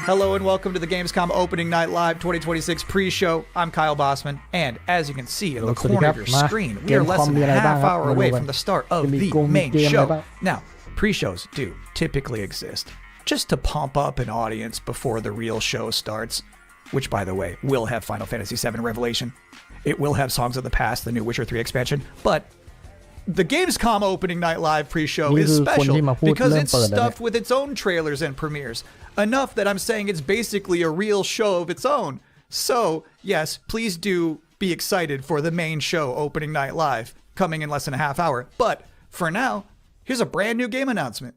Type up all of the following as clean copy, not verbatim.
Hello and welcome to the Gamescom Opening Night Live 2026 pre-show. I'm Kyle Bossman, and as you can see in the corner of your screen, we are less than a half hour away from the start of the main show. Now, pre-shows do typically exist just to pump up an audience before the real show starts, which, by the way, will have Final Fantasy VII Revelation. It will have Songs of the Past, the new Witcher 3 expansion, but the Gamescom Opening Night Live pre-show is special because it's stuffed with its own trailers and premieres. Enough that I'm saying it's basically a real show of its own. So, yes, please do be excited for the main show, Opening Night Live, coming in less than a half hour. But, for now, here's a brand new game announcement.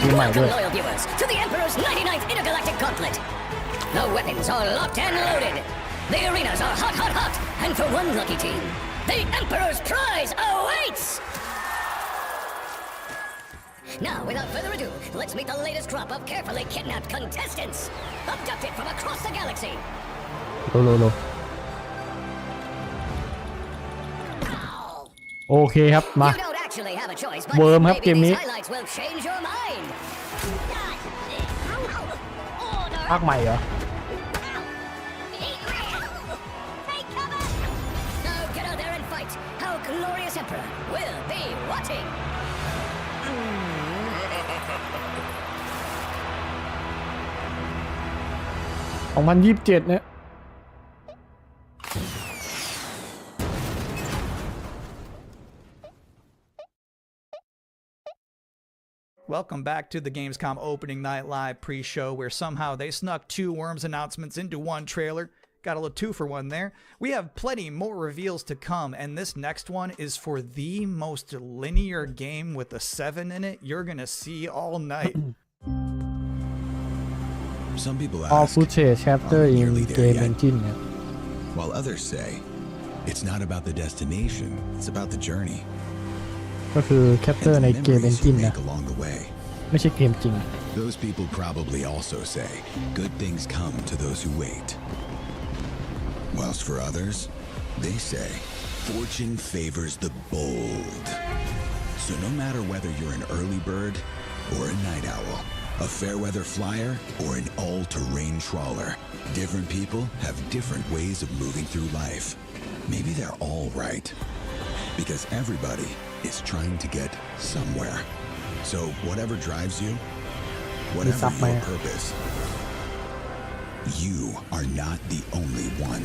Welcome, loyal viewers, to the Emperor's 99th Intergalactic Gauntlet. The weapons are locked and loaded. The arenas are hot, hot, hot. And for one lucky team, the Emperor's prize awaits! Now, without further ado, let's meet the latest crop of carefully kidnapped contestants, abducted from across the galaxy. No. โอเคครับมา You don't actually have a choice, but เวิร์มครับ maybe เกมนี้ these highlights will change your mind. ภาคใหม่เหรอ Now get out there and fight. Our glorious Emperor will be watching. 2027เนี่ย Welcome back to the Gamescom Opening Night Live pre-show, where somehow they snuck two Worms announcements into one trailer. Got a little 2-for-1 there. We have plenty more reveals to come, and this next one is for the most linear game with a 7 in it you're gonna see all night. Some people all ask, footage chapter in game engine เนี่ย while others say, it's not about the destination, it's about the journey. ก็คือ chapter ใน and เก the ม memories you engine นะ make along the way. ไม่ใช่เกมจริง Those people probably also say, good things come to those who wait. Whilst for others, they say, fortune favors the bold. So no matter whether you're an early bird or a night owl, a fair-weather flyer or an all-terrain trawler, different people have different ways of moving through life. Maybe they're all right, because everybody is trying to get somewhere. So whatever drives you, whatever your purpose, you are not the only one.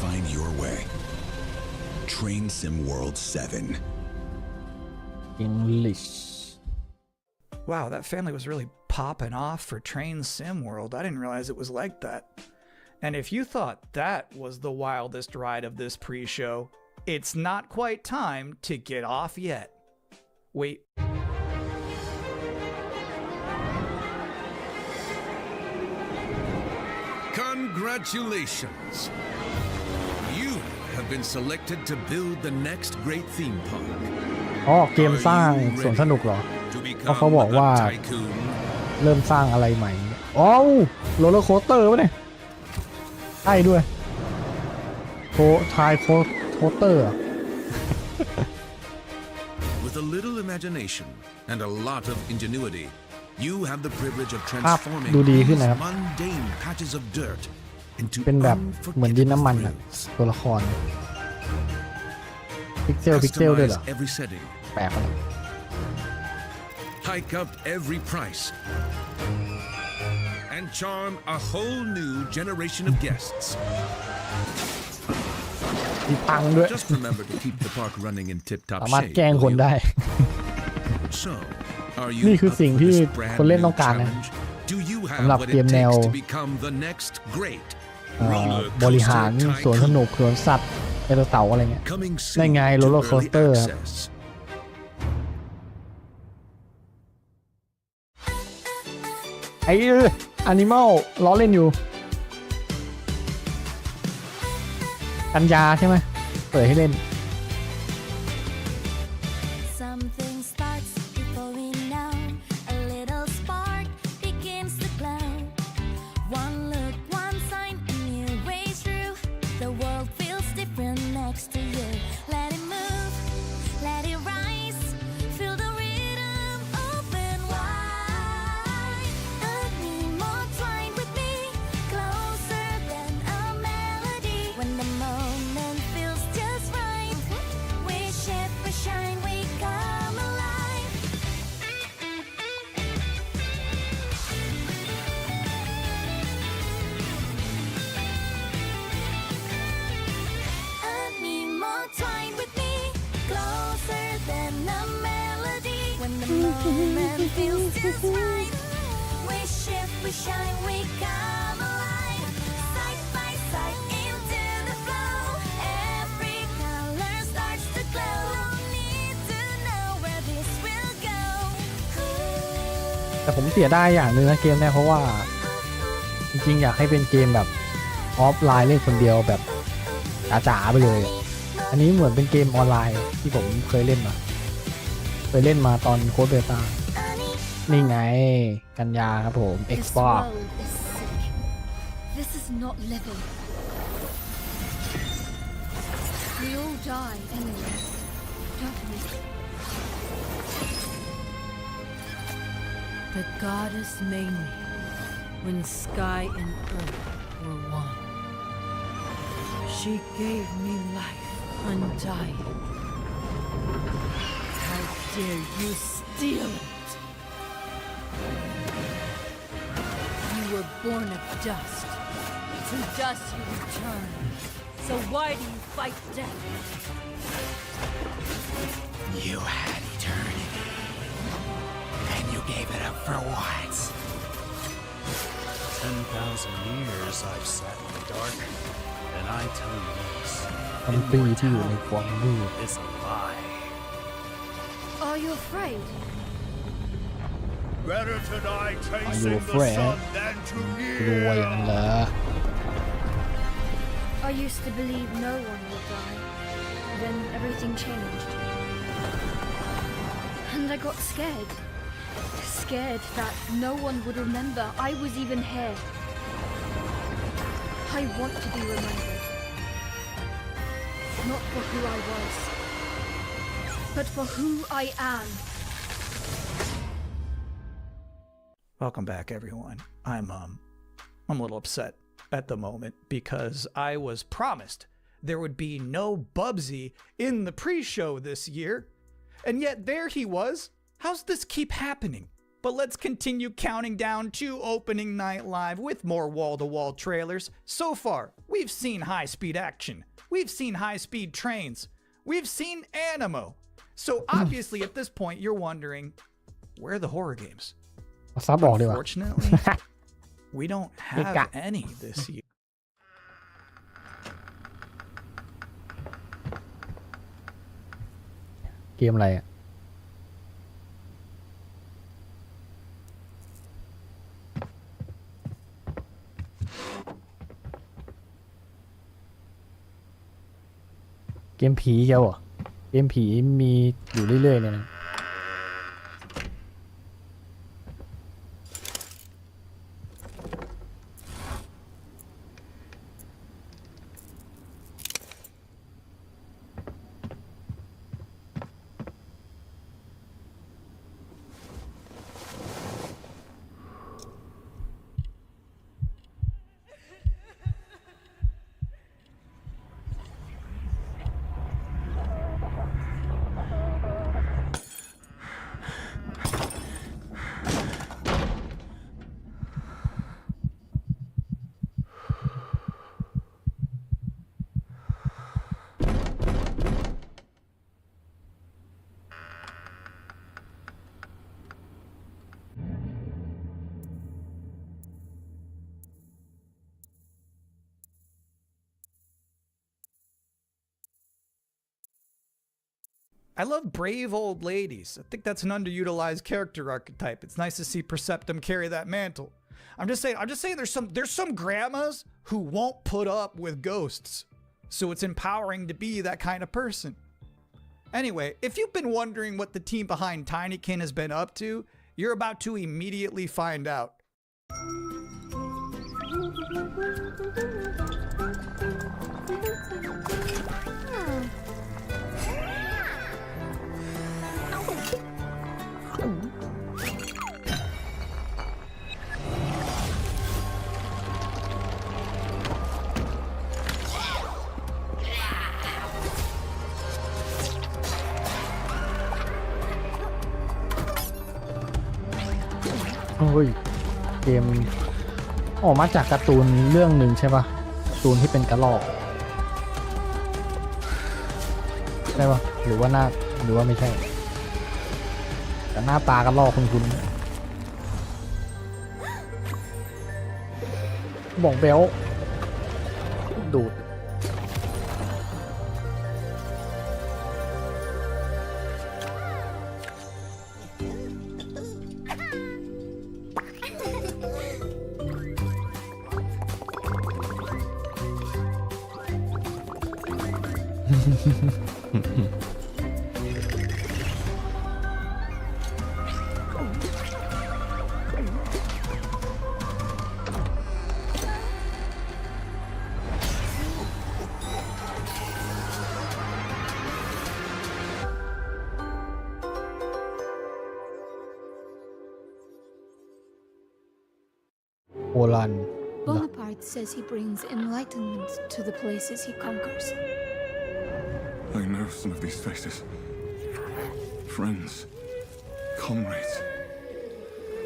Find your way. Train Sim World 7. English Wow, that family was really popping off for Train Sim World. I didn't realize it was like that. And if you thought that was the wildest ride of this pre-show, it's not quite time to get off yet. Wait. Congratulations! You have been selected to build the next great theme park. อ๋อเกมสร้างสวนสนุกเหรอ เพราะเขาบอกว่าเริ่มสร้างอะไรใหม่อ๋อโรลเลอร์โคสเตอร์วะเนี่ยใช่ด้วยทายโคสเตอร์ With a little imagination and a lot of ingenuity, you have the privilege of transforming these mundane patches of dirt into เป็นแบบเหมือนดินน้ำมันอะ unforgettable thrills. ตัวละครพิกเซลด้วยเหรอ Customize every setting, แปลกเลย hike up every price, and charm a whole new generation of guests. มีตังค์ด้วย Just remember to keep the park running in tip-top สามารถ shape. แกล้งคนได้ So, are you นี่คือ up สิ่ง for ที่ this brand คนเล่น new ต้องการนะ challenge? Do you สำหรับ have what เก it มแนว takes to become the next great บริหารสวนสนุกสวนสัตว์ไดโนเสาร์อะไรเงี้ย coming ได้ soon ไง to โรลเลอร์โคส early เตอร์ access? ไอ้แอนิมอลล้อเล่นอยู่กันยาใช่ไหมเปิดให้เล่น Something starts before we know. A little spark begins to glow. One look, one sign, a new way through. The world feels different next to you. Let it move. moment feels just right. We shift, we shine, we come alive. Side by side into the flow. Every color starts to glow. No need to know where this will go. แต่ผมเสียดายอย่างหนึ่งนะเกมเนี่ยเพราะว่าจริงๆอยากให้เป็นเกมแบบออฟไลน์เล่นคนเดียวแบบจ๋าๆไปเลยอันนี้เหมือนเป็นเกมออนไลน์ที่ผมเคยเล่นมาตอนโค้ดเบต้านี่ไงกันยาครับผม Xbox This is not living. We all die anyway, don't we? The goddess made me when sky and earth were one. She gave me life undying. How dare you steal it? You were born of dust. To dust you return. So why do you fight death? You had eternity, and you gave it up for what? 10,000 years I've sat in the dark, and I tell you this, มันปีที่อยู่ในความมืด it's a lie. Are you afraid? Better to die Are chasing you the afraid? sun than to กลัวอย่างนั้นเหรอ I used to believe no one would die. Then everything changed. And I got scared. Scared that no one would remember I was even here. I want to be remembered. Not for who I was, but for who I am. Welcome back, everyone. I'm a little upset at the moment because I was promised there would be no Bubsy in the pre-show this year, and yet there he was. How's this keep happening? But let's continue counting down to opening night live with more wall-to-wall trailers. So far, we've seen high-speed action. We've seen high-speed trains. We've seen animo. So obviously at this point, you're wondering, where are the horror games? ซับบอกดีกว่า Unfortunately, we don't have any this year. เกมอะไรอ่ะเกมผีเจ้าเหรอเกมผีมีอยู่เรื่อยๆเลยนะI love brave old ladies. I think that's an underutilized character archetype. It's nice to see Perceptum carry that mantle. I'm just saying there's some grandmas who won't put up with ghosts. So it's empowering to be that kind of person. Anyway, if you've been wondering what the team behind Tinykin has been up to, you're about to immediately find out.เฮ้ยเกมออกมาจากการ์ตูนเรื่องหนึ่งใช่ปะการ์ตูนที่เป็นกระรอกใช่ปะหรือว่าไม่ใช่ แต่หน้าตากันล่อคุณบอกเบลดูดโบราณ Bonaparte says he brings enlightenment to the places he conquers. I know some of these faces. Friends, comrades.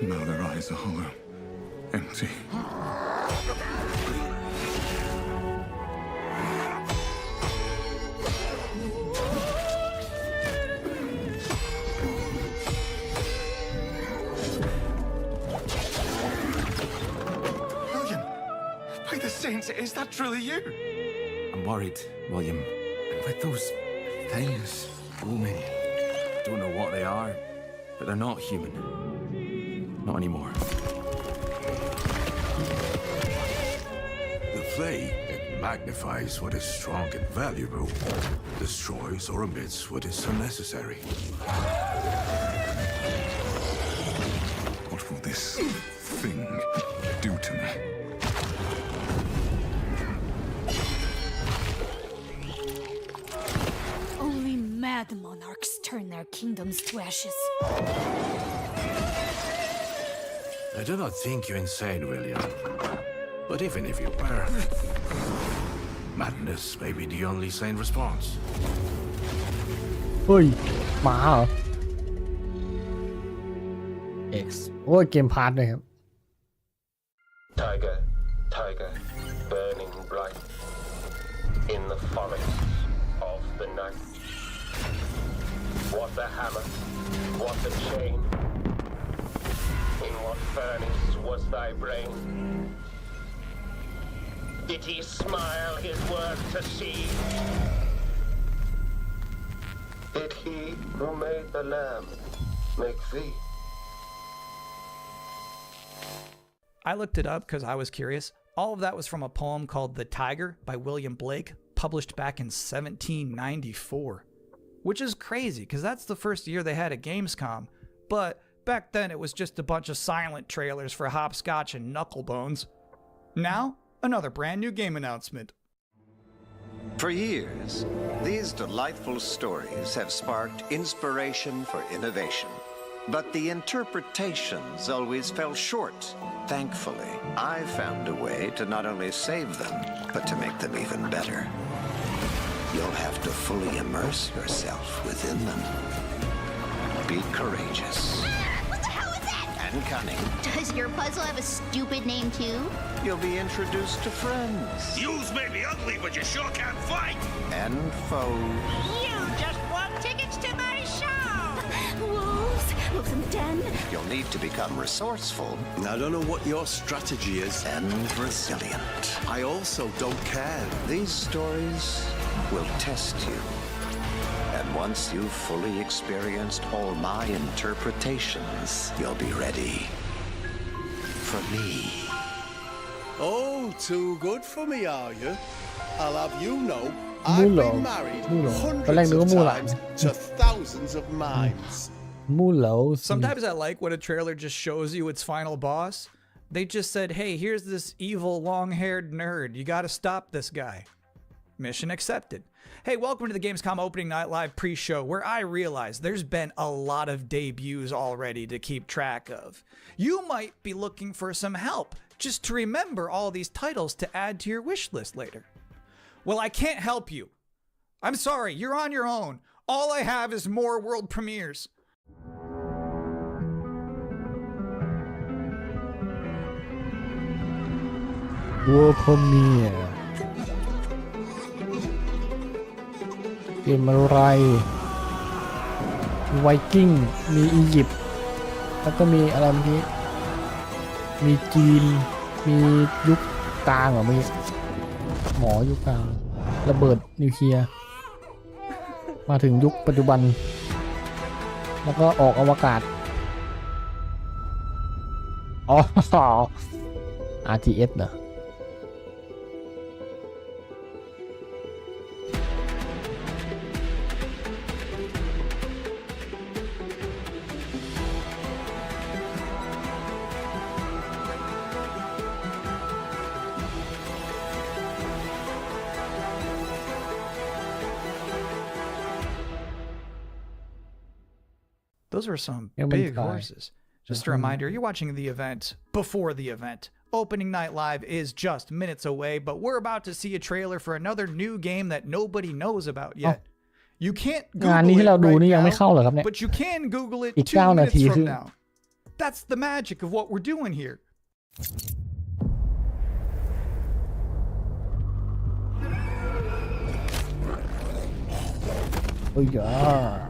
Now their eyes are hollow, empty. William, by the saints, is that truly you? I'm worried, William. And with those things, looming, don't know what they are, but they're not human. Not anymore. The flame, it magnifies what is strong and valuable, destroys or omits what is unnecessary. What will this thing do to me? Only mad monarchs turn their kingdoms to ashes. I do not think you insane, William. But even if you were, madness may be the only sane response. เฮ้ยหมาเหรอ X โอ้ยเกมพาร์ทเลยครับ Tiger, tiger, burning bright in the forests of the night. What the hammer, what the chain? In what furnace was thy brain? Did he smile his work to see? Did he who made the lamb make thee? I looked it up because I was curious. All of that was from a poem called The Tiger by William Blake, published back in 1794. Which is crazy, because that's the first year they had a gamescom. But back then it was just a bunch of silent trailers for Hopscotch and Knucklebones. Now, another brand new game announcement. For years, these delightful stories have sparked inspiration for innovation. But the interpretations always fell short. Thankfully, I found a way to not only save them, but to make them even better. You'll have to fully immerse yourself within them. Be courageous. What the hell is that? And cunning. Does your puzzle have a stupid name too? You'll be introduced to friends. Yous may be ugly, but you sure can't fight! And foes. You just want tickets to my show! Wolves in the den. You'll need to become resourceful. I don't know what your strategy is. And resilient. I also don't care. These stories will test you. And once you've fully experienced all my interpretations, you'll be ready for me. Oh, too good for me, are you? I'll have you know, I've been married hundreds of times to thousands of mimes. Sometimes I like when a trailer just shows you its final boss. They just said, hey, here's this evil long-haired nerd. You gotta stop this guy. Mission accepted. Hey, welcome to the Gamescom Opening Night Live pre-show, where I realize there's been a lot of debuts already to keep track of. You might be looking for some help just to remember all these titles to add to your wish list later. Well, I can't help you. I'm sorry, you're on your own. All I have is more world premieres. World Premiere เกมอะไร มีไวกิ้งมีอียิปต์แล้วก็มีอะไรเมื่อกี้มีจีนมียุคกลางเหรอมีหมอยุคกลางระเบิดนิวเคลียร์มาถึงยุคปัจจุบันแล้วก็ออกอวกาศอ๋อ RTS เหรอThose were some big horses. Just a reminder, you're watching the event before the event. Opening Night Live is just minutes away, but we're about to see a trailer for another new game that nobody knows about yet. You can't Google it right now, but you can Google it 2 minutes from now. That's the magic of what we're doing here. Oh yeah.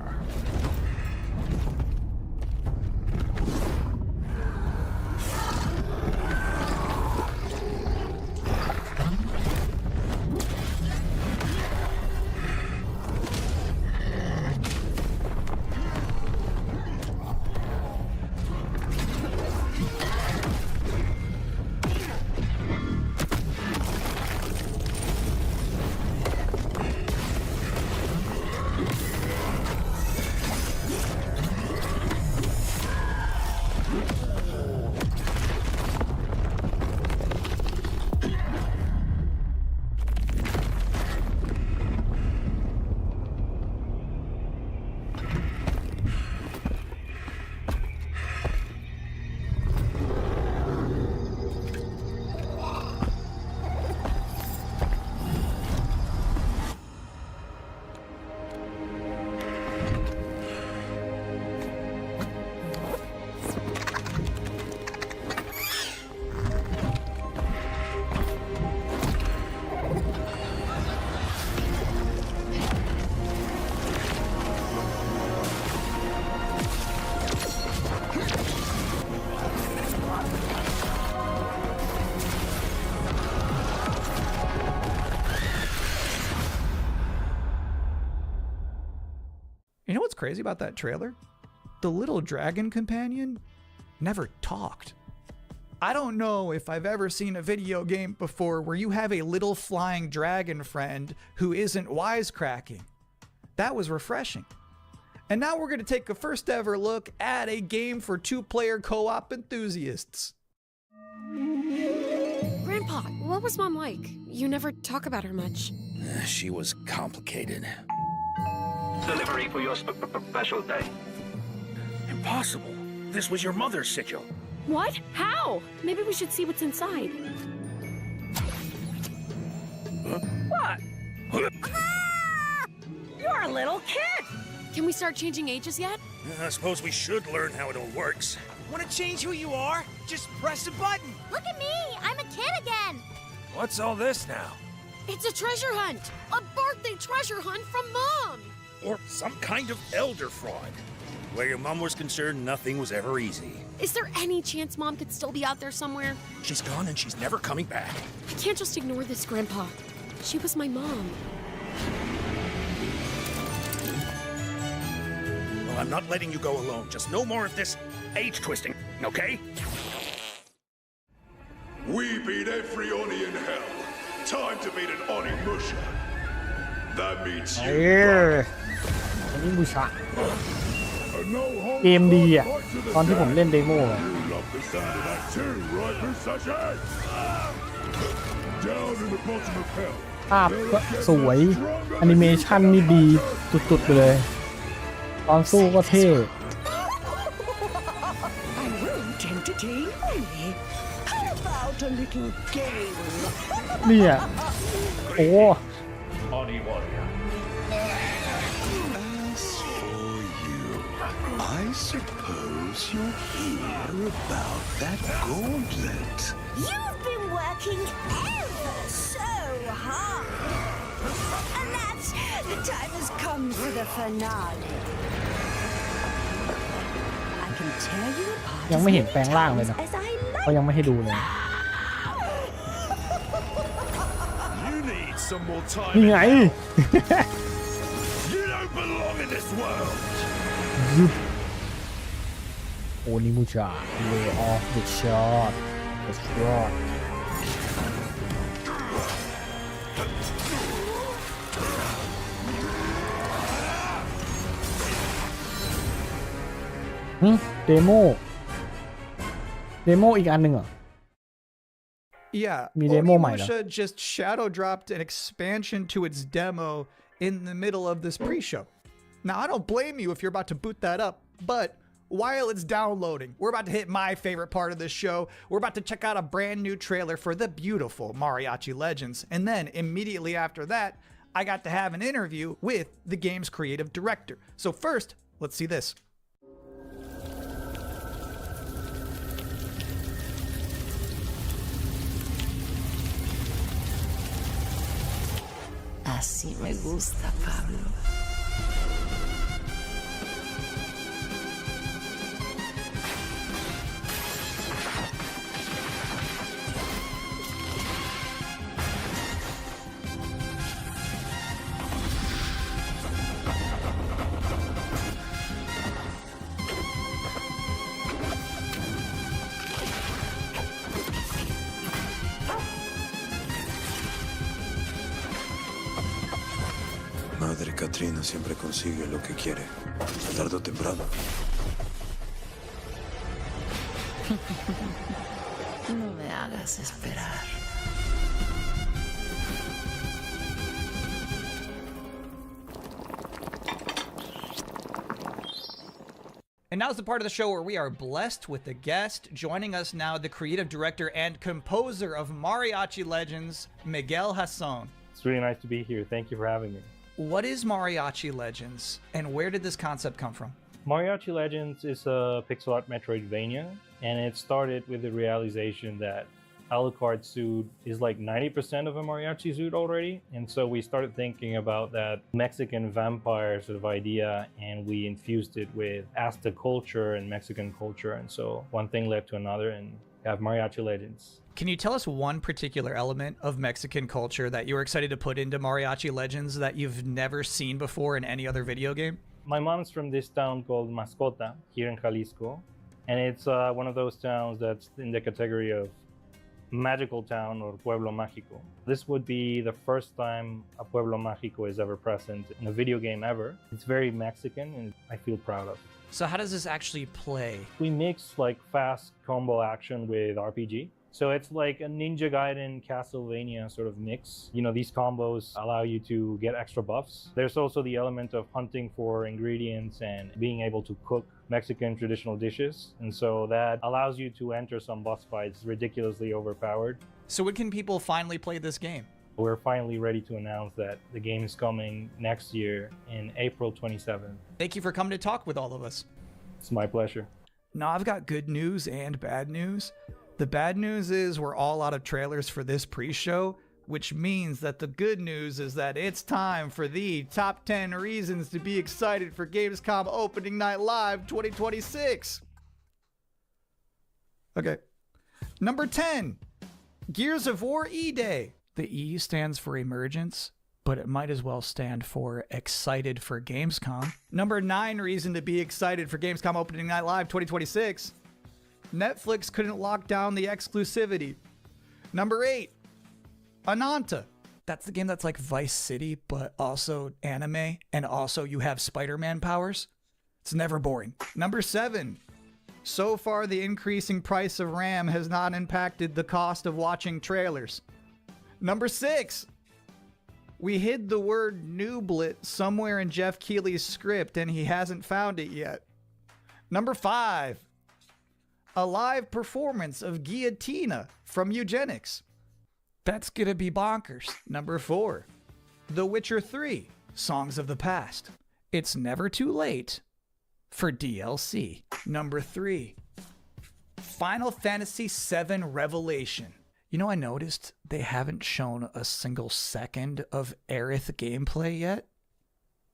You know what's crazy about that trailer? The little dragon companion never talked. I don't know if I've ever seen a video game before where you have a little flying dragon friend who isn't wisecracking. That was refreshing. And now we're going to take a first ever look at a game for 2-player co-op enthusiasts. Grandpa, what was Mom like? You never talk about her much. She was complicated. Delivery for your special day. Impossible. This was your mother's sigil. What? How? Maybe we should see what's inside. What? You're a little kid! Can we start changing ages yet? I suppose we should learn how it all works. Want to change who you are? Just press a button. Look at me! I'm a kid again! What's all this now? It's a treasure hunt! A birthday treasure hunt from Mom! Or some kind of elder fraud. Where your mom was concerned, nothing was ever easy. Is there any chance Mom could still be out there somewhere? She's gone and she's never coming back. I can't just ignore this, Grandpa. She was my mom. Well, I'm not letting you go alone. Just no more of this age twisting, okay? We beat every Oni in hell. Time to beat an Oni Musha. That means you. อันนี้บูชาเกมดีอ่ะตอนที่ผมเล่นเดโมอ่ะภาพก็สวยแอนิเมชันนี่ดีสุดๆไปเลยตอนสู้ก็เท่เนี่ยโอ้ Oni warrior. As for you, I suppose you'll hear about that gauntlet. You've been working ever so hard. Alas, the time has come for the finale. tear you apart ยัง as ไม่เห็น many แปลงร่างเลย times นะ as I เขายังไม่ให้ดูเลย You need some more time. นี่ไง You don't belong in this world. โอนิมูชา Way off the shot the shot เดโมอีกอันหนึ่งเหรอ Yeah, Onimusha just shadow dropped an expansion to its demo in the middle of this pre-show. Now, I don't blame you if you're about to boot that up, but while it's downloading, we're about to hit my favorite part of this show. We're about to check out a brand new trailer for the beautiful Mariachi Legends. And then immediately after that, I got to have an interview with the game's creative director. So first, let's see this. Así me gusta, Pablo. Madre Katrina siempre consigue lo que quiere, tarde o temprano. No me hagas esperar. And now's the part of the show where we are blessed with a guest. Joining us now, the creative director and composer of Mariachi Legends, Miguel Hasson. It's really nice to be here. Thank you for having me. What is Mariachi Legends, and where did this concept come from? Mariachi Legends is a pixel art Metroidvania, and it started with the realization that Alucard's suit is like 90% of a mariachi suit already, and so we started thinking about that Mexican vampire sort of idea, and we infused it with Aztec culture and Mexican culture, and so one thing led to another, and we have Mariachi Legends. Can you tell us one particular element of Mexican culture that you were excited to put into Mariachi Legends that you've never seen before in any other video game? My mom's from this town called Mascota here in Jalisco, and it's one of those towns that's in the category of magical town or pueblo mágico. This would be the first time a pueblo mágico is ever present in a video game ever. It's very Mexican and I feel proud of. So how does this actually play? We mix like fast combo action with RPG. So it's like a Ninja Gaiden Castlevania sort of mix. You know, these combos allow you to get extra buffs. There's also the element of hunting for ingredients and being able to cook Mexican traditional dishes. And so that allows you to enter some boss fights ridiculously overpowered. So when can people finally play this game? We're finally ready to announce that the game is coming next year in April 27th. Thank you for coming to talk with all of us. It's my pleasure. Now, I've got good news and bad news. The bad news is we're all out of trailers for this pre-show, which means that the good news is that it's time for the top 10 reasons to be excited for Gamescom Opening Night Live 2026. Okay. Number 10, Gears of War E-Day. The E stands for emergence, but it might as well stand for excited for Gamescom. Number 9 reason to be excited for Gamescom Opening Night Live 2026. Netflix couldn't lock down the exclusivity. Number 8, Ananta. That's the game that's like Vice City, but also anime, and also you have Spider-Man powers. It's never boring. Number 7, so far the increasing price of RAM has not impacted the cost of watching trailers. Number 6, we hid the word nooblet somewhere in Jeff Keighley's script and he hasn't found it yet. Number 5, a live performance of Guillotina from Eugenics. That's gonna be bonkers. Number 4, The Witcher 3, Songs of the Past. It's never too late for DLC. Number 3, Final Fantasy VII Revelation. You know, I noticed they haven't shown a single second of Aerith gameplay yet.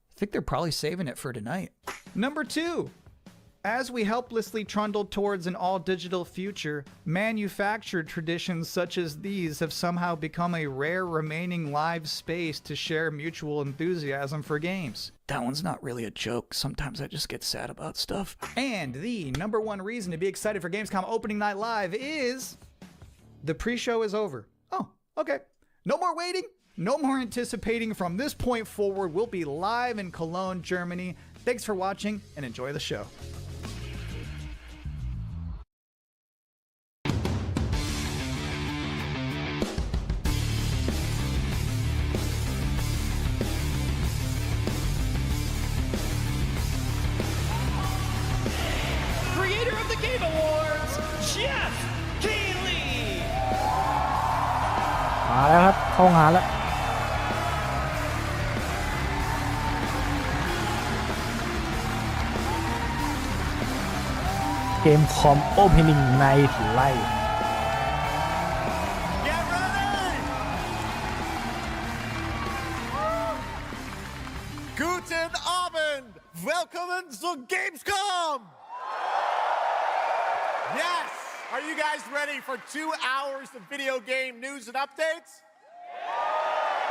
I think they're probably saving it for tonight. Number 2, As we helplessly trundle towards an all-digital future, manufactured traditions such as these have somehow become a rare remaining live space to share mutual enthusiasm for games. That one's not really a joke. Sometimes I just get sad about stuff. And the number one reason to be excited for Gamescom opening night live is the pre-show is over. Oh, okay. No more waiting. No more anticipating. From this point forward, we'll be live in Cologne, Germany. Thanks for watching and enjoy the show. Creator of the Game Awards, Jeff Keighley. มาแล้วครับเข้างานแล้วเกมคอมโอเพนนิ่งไนท์ไลฟ์ Get ready! Guten Abend! Welcome to Gamescom! Yes! Are you guys ready for 2 hours of video game news and updates?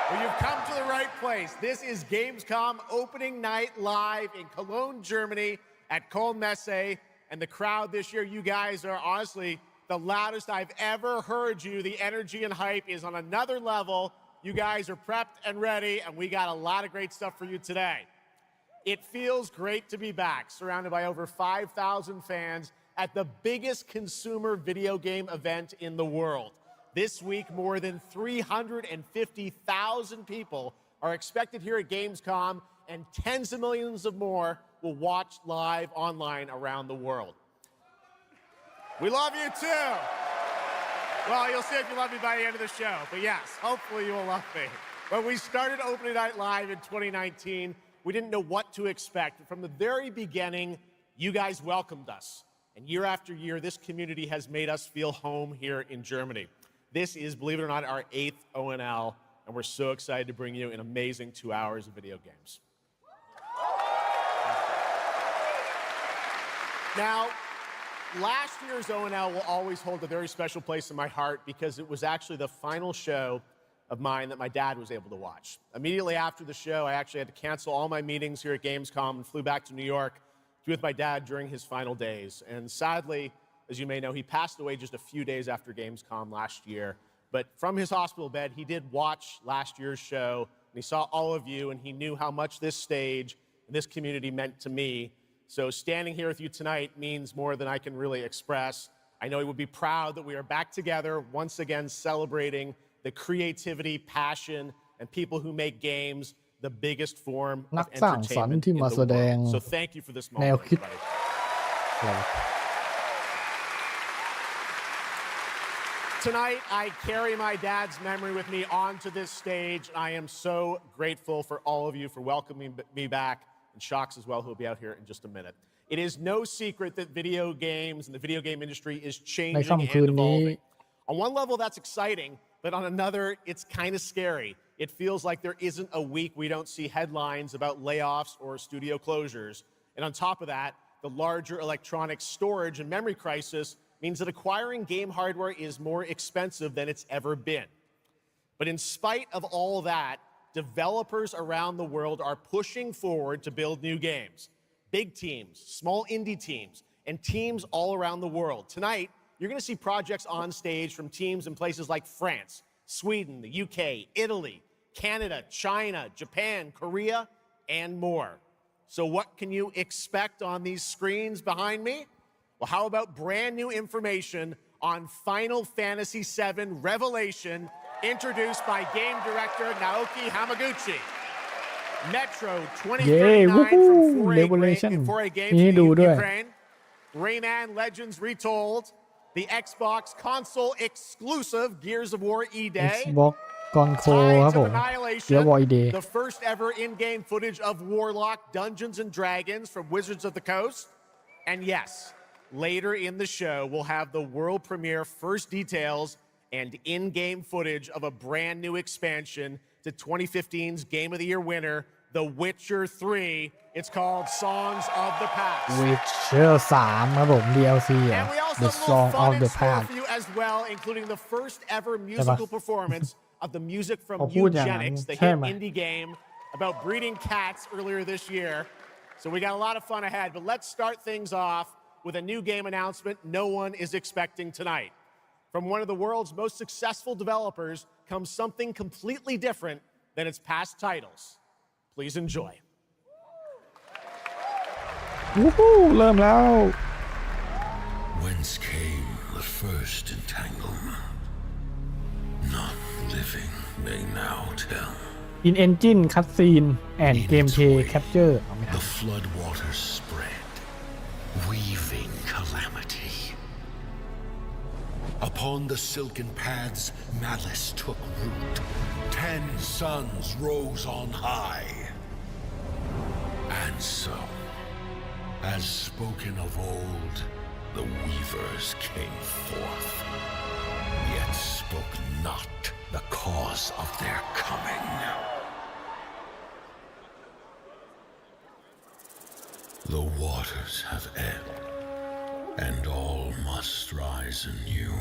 Well, you've come to the right place. This is Gamescom opening night live in Cologne, Germany at Köln Messe. And the crowd this year, you guys are honestly the loudest I've ever heard you. The energy and hype is on another level. You guys are prepped and ready, and we got a lot of great stuff for you today. It feels great to be back, surrounded by over 5,000 fans at the biggest consumer video game event in the world. This week, more than 350,000 people are expected here at Gamescom, and tens of millions of more will watch live online around the world. We love you too. Well, you'll see if you love me by the end of the show, but yes, hopefully you will love me. When we started Opening Night Live in 2019, we didn't know what to expect. From the very beginning, you guys welcomed us. And year after year, this community has made us feel home here in Germany. This is, believe it or not, our 8th ONL, and we're so excited to bring you an amazing 2 hours of video games. Now, last year's ONL will always hold a very special place in my heart because it was actually the final show of mine that my dad was able to watch. Immediately after the show, I actually had to cancel all my meetings here at Gamescom and flew back to New York to be with my dad during his final days. And sadly, as you may know, he passed away just a few days after Gamescom last year. But from his hospital bed, he did watch last year's show, and he saw all of you, and he knew how much this stage and this community meant to me. So standing here with you tonight means more than I can really express. I know he would be proud that we are back together, once again celebrating the creativity, passion, and people who make games the biggest form of entertainment in the world. So thank you for this moment, everybody. Tonight, I carry my dad's memory with me onto this stage. I am so grateful for all of you for welcoming me back, and Shocks as well, who will be out here in just a minute. It is no secret that video games and the video game industry is changing and evolving. On one level, that's exciting, but on another, it's kind of scary. It feels like there isn't a week we don't see headlines about layoffs or studio closures. And on top of that, the larger electronic storage and memory crisis means that acquiring game hardware is more expensive than it's ever been. But in spite of all that, developers around the world are pushing forward to build new games. Big teams, small indie teams, and teams all around the world. Tonight, you're going to see projects on stage from teams in places like France, Sweden, the UK, Italy, Canada, China, Japan, Korea, and more. So what can you expect on these screens behind me? Well, how about brand new information on Final Fantasy VII Revelation, introduced by game director Naoki Hamaguchi. Metro 2039 from 4A Games in Ukraine. Rayman Legends Retold. The Xbox console exclusive Gears of War E-Day. Xbox Console ครับผม Gears of War E-Day. The first ever in-game footage of Warlock Dungeons and Dragons from Wizards of the Coast. And yes, later in the show, we'll have the world premiere first details and in-game footage of a brand new expansion to 2015's Game of the Year winner, The Witcher 3. It's called Songs of the Past. Witcher 3 ครับผม DLC And we also The have a Song little fun of in the store Past for you as well, including the first ever musical performance of the music from พอพูดอย่างนั้น Eugenics, the ใช่ hit ไหม indie game about breeding cats earlier this year. So we got a lot of fun ahead, but let's start things off with a new game announcement no one is expecting tonight. From one of the world's most successful developers comes something completely different than its past titles. Please enjoy. วู้ฮู้เริ่มแล้ว Whence came the first entanglement? Not living may now tell. In Engine Cutscene and Gameplay Capture เอาไม่ทัน The flood waters spread, weaving calamity. Upon the silken paths, malice took root. 10 suns rose on high. And so, as spoken of old, the weavers came forth, yet spoke not the cause of their coming. The waters have ebbed, and all must rise anew.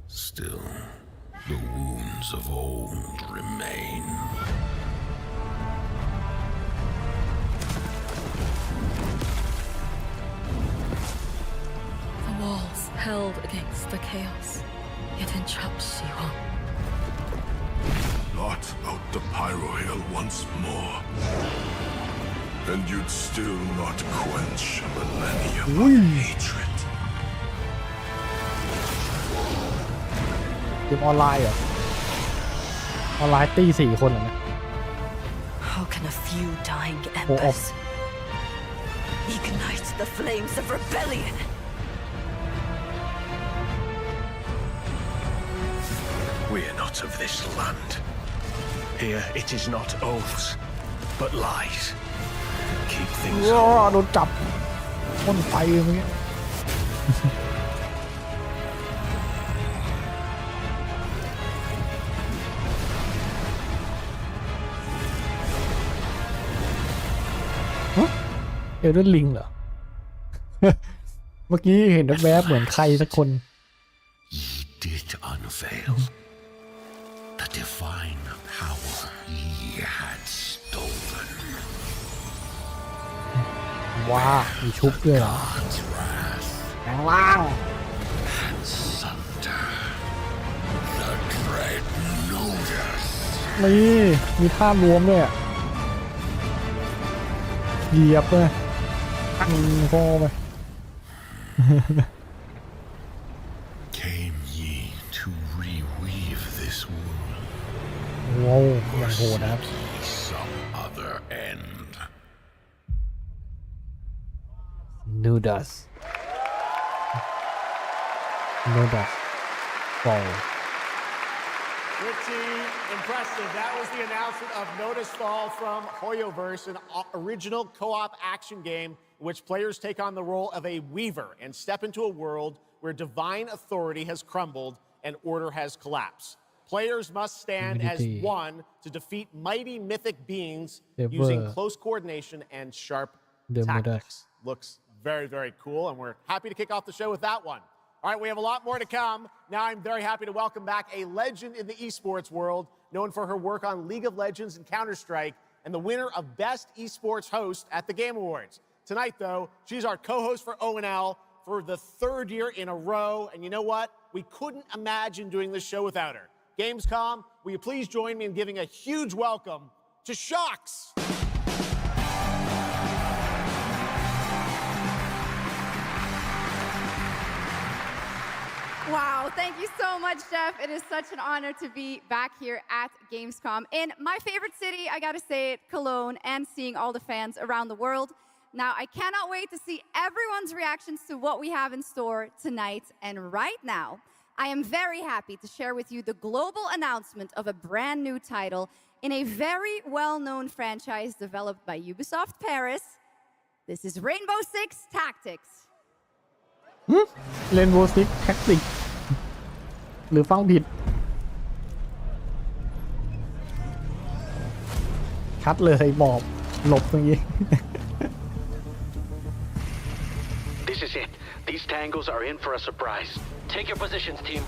Still, the wounds of old remain. The walls held against the chaos, yet entrapped Xihua. Blot out the Pyro Hill once more, and you'd still not quench a millennium of hatred. เกมออนไลน์เหรอออนไลน์ตี4 คนเหรอเนี่ย How can a few dying embers ignite the flames of rebellion? We're not of this land. Here it is not oaths, but lies. Keep things โดนจับพ่นไฟเมื่อกี้เอลเดนลิงเหรอ เมื่อกี้เห็นแวบๆเหมือนใครสักคน Ye did unveil the divine power ye had stolen. ว้ามีชุบด้วยเหรอ God's wrath แปลงร่าง and sunder the dread Nodus. นี่มีท่ารวมด้วยอะเหยียบเลยตั้งคอไป Came ye to reweave this world, ว้าวอย่างโหดนะครับ some other end. Nodus Fall. Pretty impressive. That was the announcement of Nodus Fall from Hoyoverse, an original co-op action game in which players take on the role of a weaver and step into a world where divine authority has crumbled and order has collapsed. Players must stand as one to defeat mighty mythic beings using close coordination and sharp tactics. Looks very, very cool, and we're happy to kick off the show with that one. All right, we have a lot more to come. Now I'm very happy to welcome back a legend in the esports world, known for her work on League of Legends and Counter-Strike, and the winner of Best Esports Host at the Game Awards. Tonight, though, she's our co-host for ONL for the 3rd year in a row, and you know what? We couldn't imagine doing this show without her. Gamescom, will you please join me in giving a huge welcome to Shocks? Wow, thank you so much, Jeff. It is such an honor to be back here at Gamescom in my favorite city, I gotta say it, Cologne, and seeing all the fans around the world. Now, I cannot wait to see everyone's reactions to what we have in store tonight. And right now, I am very happy to share with you the global announcement of a brand new title in a very well-known franchise developed by Ubisoft Paris. This is Rainbow Six Tactics. Rainbow Six Tactics หรือฟังผิด ชัดเลยหมอบหลบตรงนี้ This is it. These tangos are in for a surprise. Take your positions, team.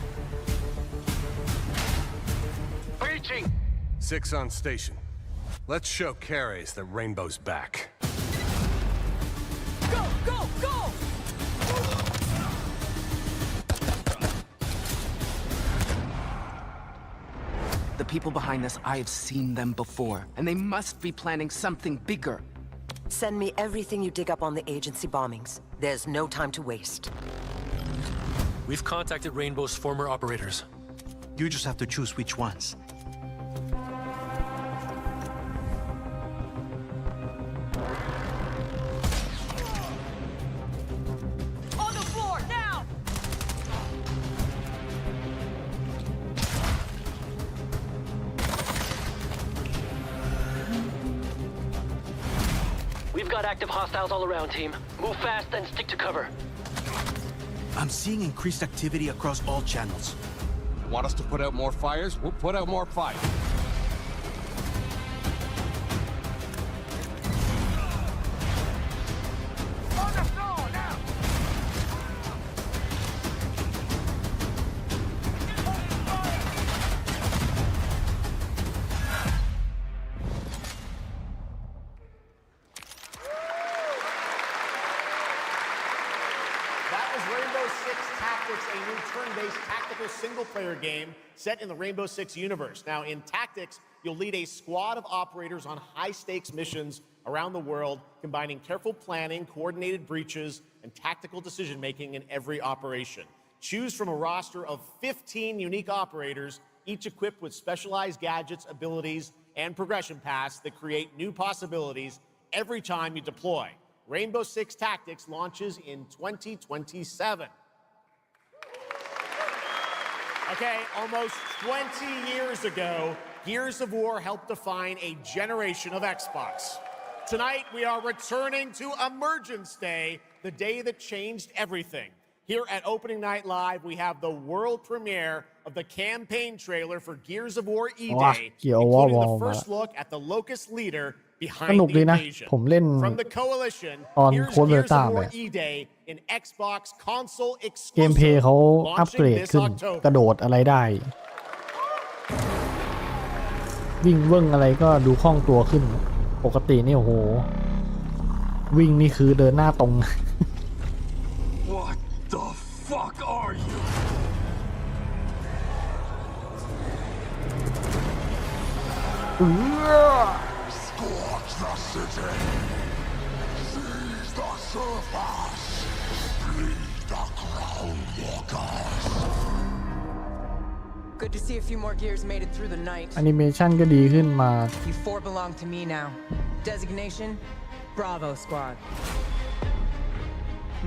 Breaching! 6 on station. Let's show Carries that Rainbow's back. Go, go, go! The people behind this, I have seen them before, and they must be planning something bigger. Send me everything you dig up on the agency bombings. There's no time to waste. We've contacted Rainbow's former operators. You just have to choose which ones. On the floor, now! We've got active hostiles all around, team. Move fast and stick to cover. I'm seeing increased activity across all channels. Want us to put out more fires? We'll put out more fire. On the floor, now! That was Rainbow Six Tactics, a new turn-based tactical single-player game set in the Rainbow Six universe. Now, in Tactics, you'll lead a squad of operators on high-stakes missions around the world, combining careful planning, coordinated breaches, and tactical decision-making in every operation. Choose from a roster of 15 unique operators, each equipped with specialized gadgets, abilities, and progression paths that create new possibilities every time you deploy. Rainbow Six Tactics launches in 2027. Okay, almost 20 years ago, Gears of War helped define a generation of Xbox. Tonight, we are returning to Emergence Day, the day that changed everything. Here at Opening Night Live, we have the world premiere of the campaign trailer for Gears of War E-Day, including the first look at the Locust leader สนุก behind ดี the นะ invasion. ผมเล่น From the coalition, ตอน here's โค้ดเบ Gears ต้า of เล War ย E-Day in Xbox console เกมเพล exclusive, ย์เขาอัปเกร launching ด this ขึ้น October. กระโดดอะไรได้ วิ่งเวิ่งอะไรก็ดูคล่องตัวขึ้น ปกตินี่โอ้โห วิ่งนี่คือเดินหน้าตรง What the fuck are you? Scorch the city. Seize the surface. Bleed the crown walkers. Good to see a few more gears made it through the night. แอนิเมชันก็ดีขึ้นมา You four belong to me now. Designation, Bravo Squad.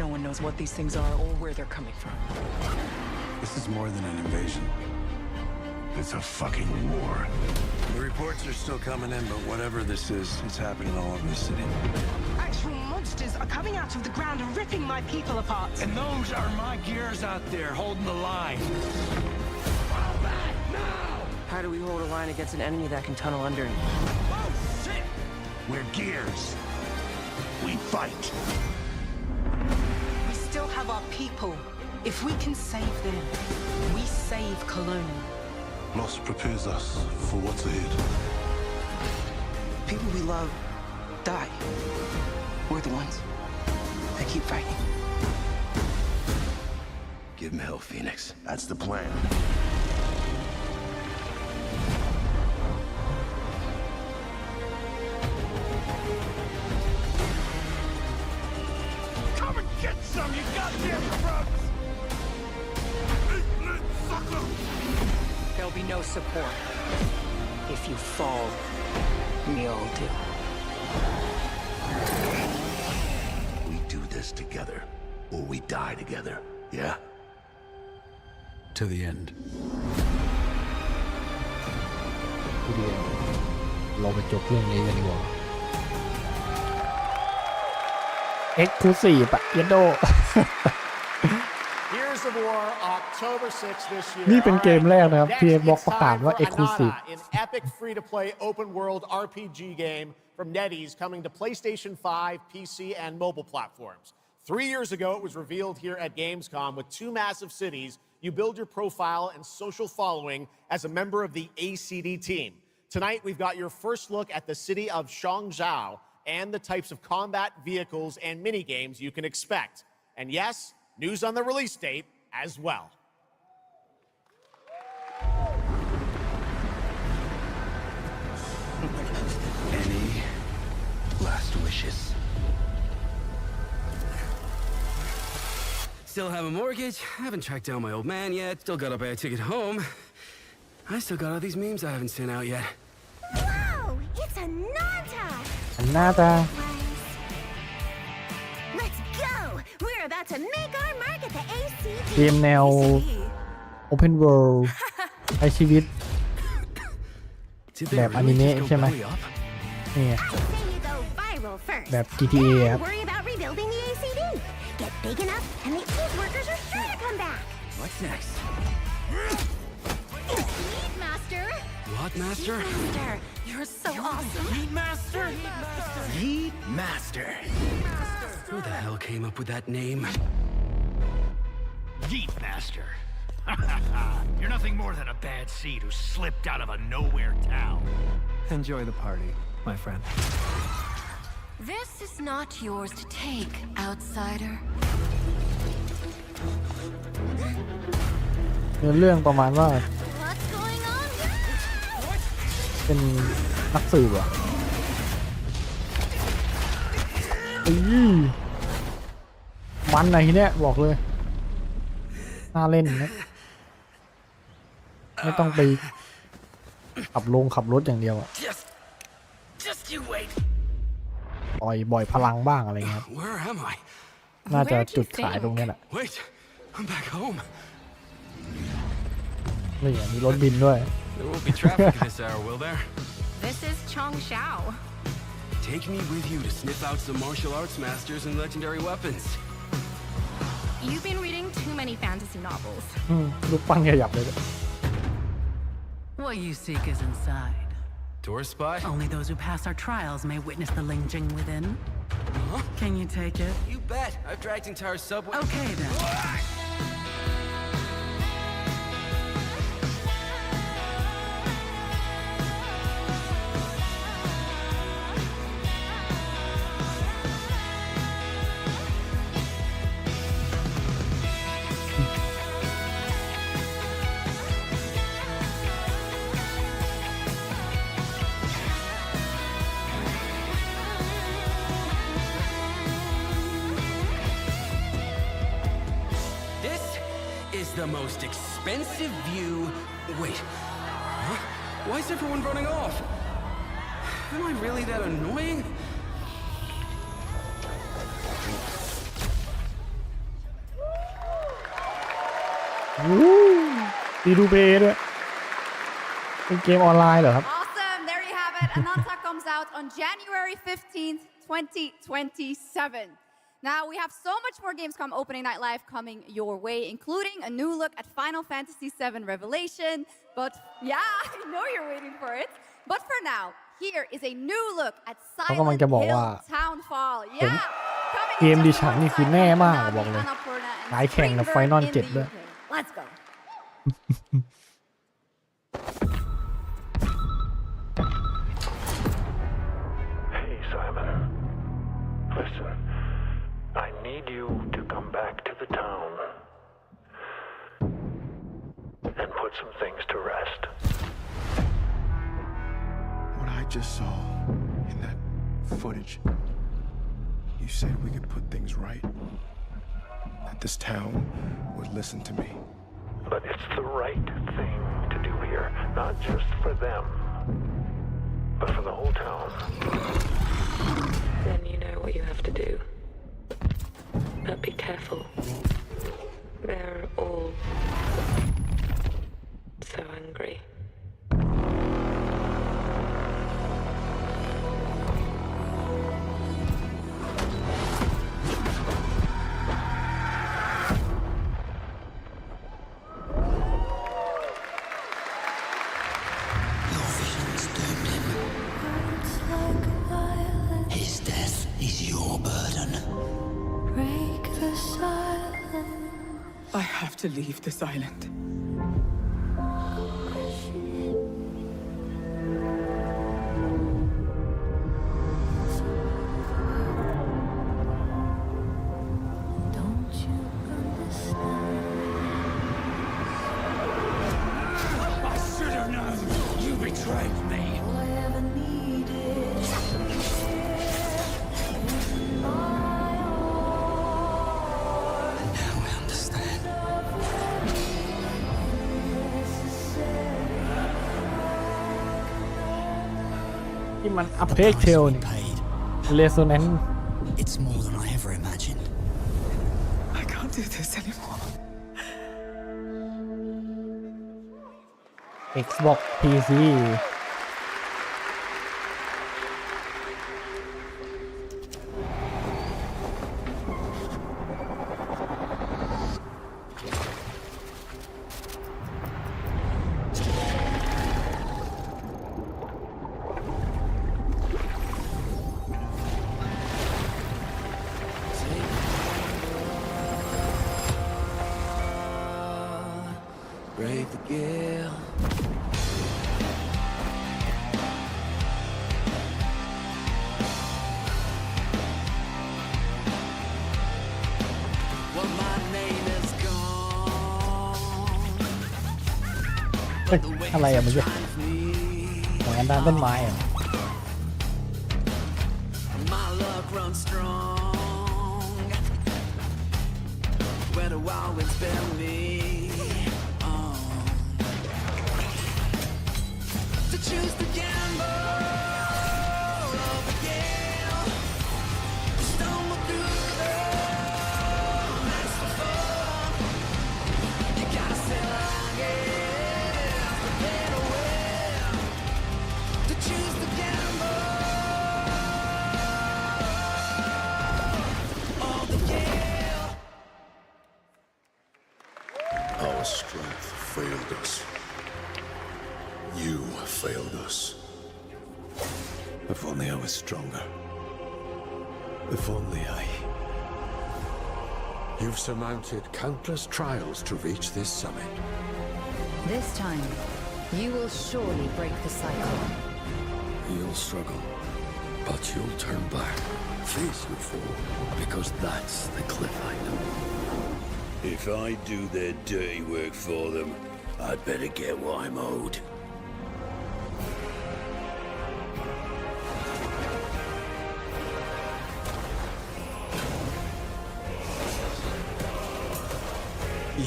No one knows what these things are or where they're coming from. This is more than an invasion. It's a fucking war. The reports are still coming in, but whatever this is, it's happening all over the city. Actual monsters are coming out of the ground and ripping my people apart. And those are my gears out there holding the line. How do we hold a line against an enemy that can tunnel under it? Oh, shit! We're gears. We fight. We still have our people. If we can save them, we save Cologne. Loss prepares us for what's ahead. People we love die. We're the ones that keep fighting. Give him hell, Phoenix. That's the plan. Come and get some, you goddamn crooks! There'll be no support. If you fall, we all do. We do this together, or we die together. Yeah? To the end. เราไปจบเรื่องนี้กันดีกว่า Exclusive อะเยนโด Gears of War October 6th this year. นี่เป็นเกมแรกนะครับที่ Xbox ประกาศว่า Exclusive an epic free-to-play open-world RPG game from NetEase coming to PlayStation 5, PC, and mobile platforms. 3 years ago, it was revealed here at Gamescom with 2 massive cities. You build your profile and social following as a member of the ACD team. Tonight, we've got your first look at the city of Changzhou and the types of combat vehicles and mini-games you can expect. And yes, news on the release date as well. Any last wishes? Still have a mortgage, haven't tracked down my old man yet, still gotta buy a ticket home. I still got all these memes I haven't sent out yet. Whoa! It's a Nanta! Nanta. Let's go! We're about to make our mark at the ACD. เกมแนว Open World ใช้ชีวิตแบบอนิเมะใช่ไหมนี่ แบบ GTA ครับ Worry about rebuilding the ACD. Get big enough, and the old workers are sure to come back. What's next? Meat Master. What, Master? Master, you're so awesome. Meat Master? Meat Master. Who the hell came up with that name? Yeet Master. You're nothing more than a bad seed who slipped out of a nowhere town. Enjoy the party, my friend. This is not yours to take, outsider. เรื่องประมาณว่าเป็นนักสืบอ่ะมันไหนเนี่ยบอกเลยน่าเล่นนะไม่ต้องไปขับรถอย่างเดียวอ่ะ Just you wait. บ่อยพลังบ้างอะไรเงี้ย Where am I? น่าจะจุดขายตรงนี้แหละ Wait, I'm back home. นี่มีรถบินด้วย There won't be traffic at this hour, will there? This is Changzhou. Take me with you to sniff out some martial arts masters and legendary weapons. You've been reading too many fantasy novels. ลูกปั้นขยับเลย What you seek is inside. Tourist spot? Only those who pass our trials may witness the Lingjing within. Huh? Can you take it? You bet. I've dragged entire subway. Okay then. The most expensive view. Wait. Huh? Why is everyone running off? Am I really that annoying? ดีดูเบด้วยเป็นเกมออนไลน์เหรอครับ Awesome, there you have it. Ananta comes out on January 15th, 2027. Now, we have so much more Gamescom Opening Night Live coming your way, including a new look at Final Fantasy VII Revelation. But yeah, I know you're waiting for it. But for now, here is a new look at Silent Hill Townfall. Yeah, เกมดิฉันนี่คือแน่มากบอกเลยหลายแข่งในไฟนอล7ด้วย Let's go. Hey, Simon. Listen. I need you to come back to the town and put some things to rest. What I just saw in that footage, you said we could put things right, that this town would listen to me. But it's the right thing to do here, not just for them, but for the whole town. Then you know what you have to do. But be careful. They're all so angry. to leave this island. Don't you understand? I should have known! You betrayed me! All I ever needed. Now I understand.ที่มันอัพเพกเทลนี่เรโซแนนซ์ It's more than I ever imagined. I can't do this anymore. Xbox PC อะไรอะเมื่อกี้ของอันด้านต้นไม้อะ My luck runs strong when the wild winds bear me on. To choose the gamble of the gale, stumble through the nights to fall. You gotta sail along it, prepare to win. To choose the gamble. Our strength failed us. You failed us. If only I was stronger. If only I... You've surmounted countless trials to reach this summit. This time, you will surely break the cycle. You'll struggle, but you'll turn back, face your foe, because that's the cliff I know. If I do their dirty work for them, I'd better get what I'm owed.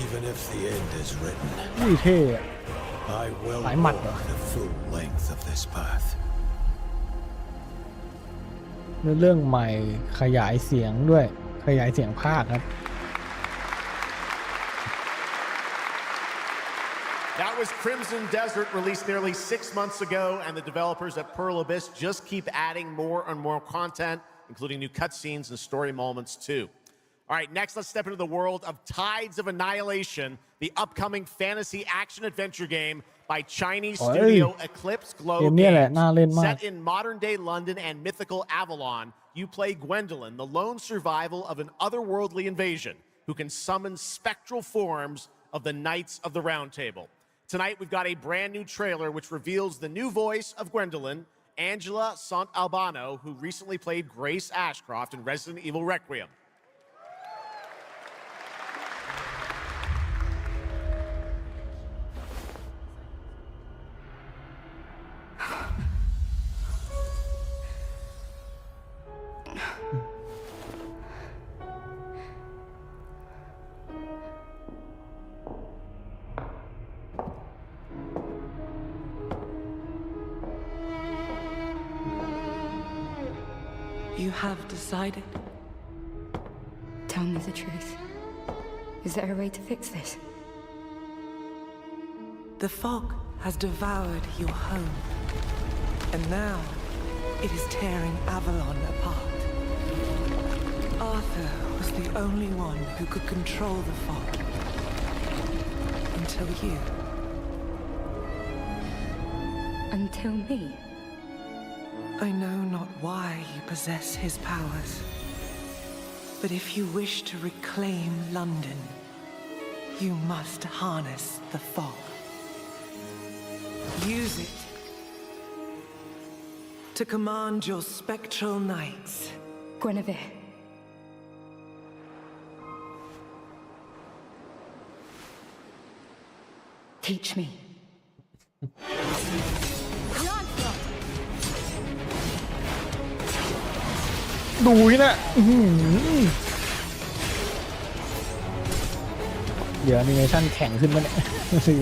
Even if the end is written, นี่เท่อะ I will สายหมัดเหรอ walk the full length of this path. เรื่องใหม่ขยายเสียงด้วยขยายเสียงภาคครับ That was Crimson Desert, released nearly 6 months ago, and the developers at Pearl Abyss just keep adding more and more content, including new cutscenes and story moments too. All right, next let's step into the world of Tides of Annihilation, the upcoming fantasy action-adventure game by Chinese studio Eclipse Glow Games. Set in modern-day London and mythical Avalon, you play Gwendolyn, the lone survival of an otherworldly invasion who can summon spectral forms of the Knights of the Round Table. Tonight, we've got a brand new trailer which reveals the new voice of Gwendolyn, Angela Sant'Albano, who recently played Grace Ashcroft in Resident Evil Requiem. You have decided? Tell me the truth. Is there a way to fix this? The fog has devoured your home, and now it is tearing Avalon apart. Arthur was the only one who could control the fog. Until you. Until me? I know not why you possess his powers, but if you wish to reclaim London, You must harness the fog. Use it to command your spectral knights. Guinevere. Teach me. ดูนะเดี๋ยวแอนิเมชั่นแข็งขึ้นมาเนี่ยสิ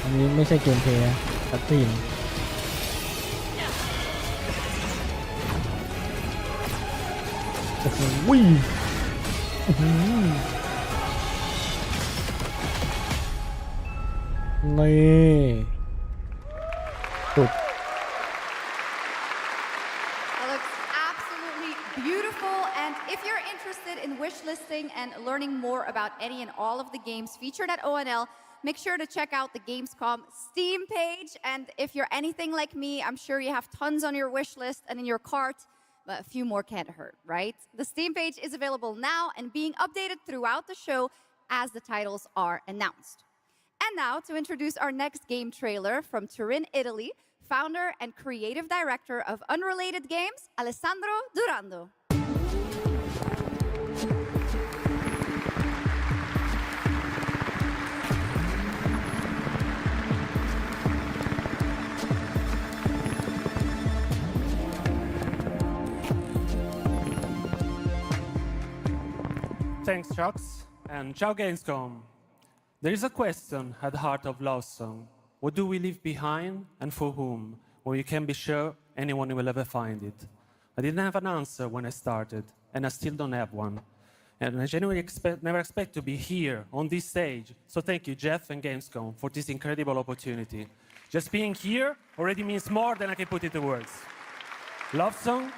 อันนี้ไม่ใช่เกมเพลย์นะคัตซีนโอ้โหนี่สุด That looks absolutely beautiful. And if you're interested in wish listing and learning more about any and all of the games featured at ONL, make sure to check out the Gamescom Steam page. And if you're anything like me, I'm sure you have tons on your wish list and in your cart, but a few more can't hurt, right? The Steam page is available now and being updated throughout the show as the titles are announced. And now to introduce our next game trailer from Turin, Italy, founder and creative director of Unrelated Games, Alessandro Durando. Thanks, Chucks, and ciao Gamescom. There is a question at the heart of Love Song. What do we leave behind and for whom? When you can be sure anyone will ever find it. I didn't have an answer when I started, and I still don't have one. And I genuinely never expect to be here on this stage. So thank you, Jeff and Gamescom, for this incredible opportunity. Just being here already means more than I can put into words. Love Song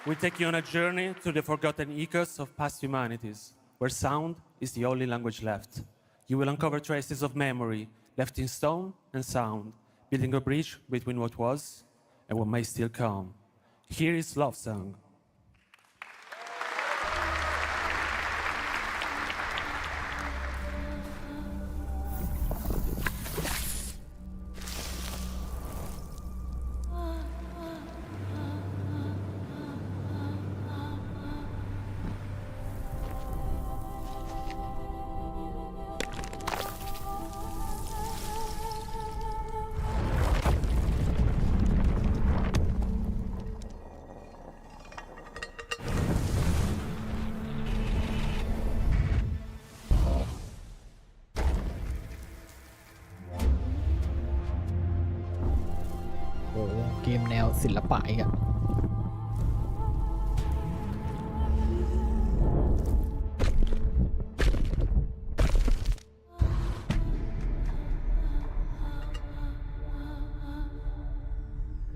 will take you on a journey through the forgotten echoes of past humanities, where sound is the only language left. You will uncover traces of memory left in stone and sound, building a bridge between what was and what may still come. Here is Love Song.โอ้เกมแนวศิลปะอีกอะ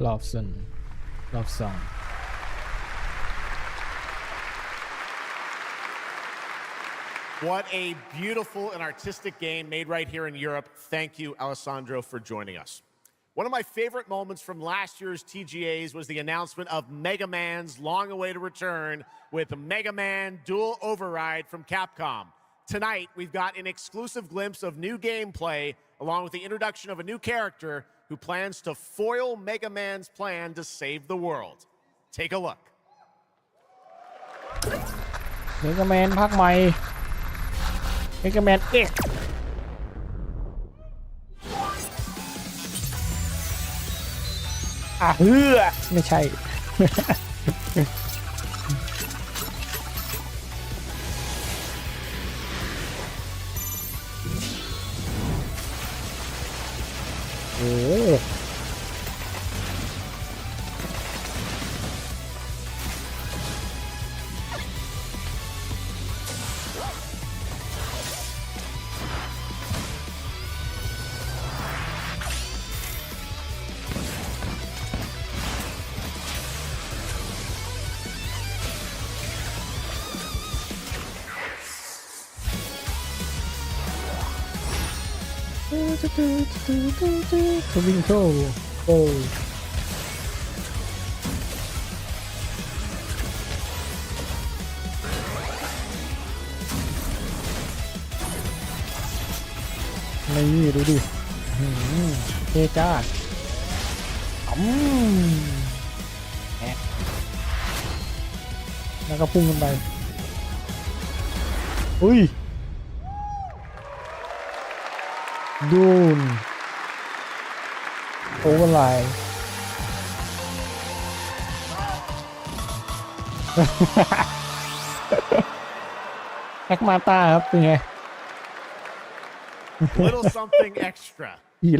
ลอบซอง What a beautiful and artistic game made right here in Europe. Thank you, Alessandro, for joining us. One of my favorite moments from last year's TGAs was the announcement of Mega Man's long-awaited return with Mega Man Dual Override from Capcom. Tonight, we've got an exclusive glimpse of new gameplay, along with the introduction of a new character who plans to foil Mega Man's plan to save the world. Take a look. Mega Man ภาคใหม่ Mega Man X ไม่ใช่ โอ้ สวิงโชว์โอ้ นี่ดูดิเท่จ้าแล้วก็พุ่งขึ้นไปอุ้ยดูนโอเวอร์ไลน์แฮกมาตาครับเป็นไง Little something extra.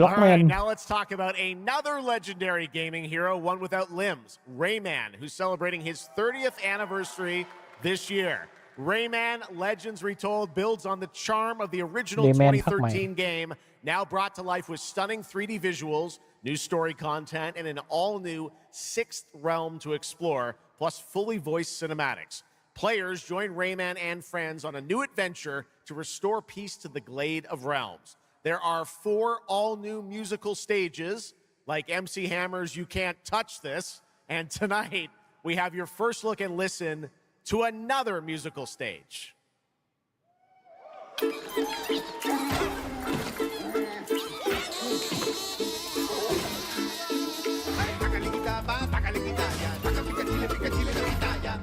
All right, now let's talk about another legendary gaming hero, one without limbs, Rayman, who's celebrating his 30th anniversary this year. Rayman Legends Retold builds on the charm of the original 2013 game, now brought to life with stunning 3D visuals, new story content, and an all-new 6th realm to explore, plus fully voiced cinematics. Players join Rayman and friends on a new adventure to restore peace to the Glade of Realms. There are 4 all-new musical stages, like MC Hammer's You Can't Touch This, and tonight we have your first look and listen to another musical stage.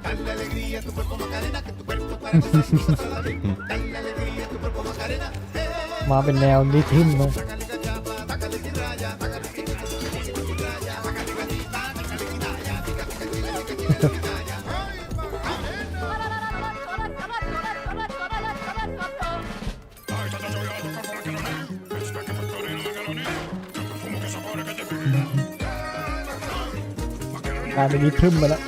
Dale alegría a tu cuerpo Macarena, que tu cuerpo para gozar y gozar la vida. Dale alegría a tu cuerpo Macarena. มาเป็นแนวนิทิมเนาะกลายเป็นนิทิมไปแล้ว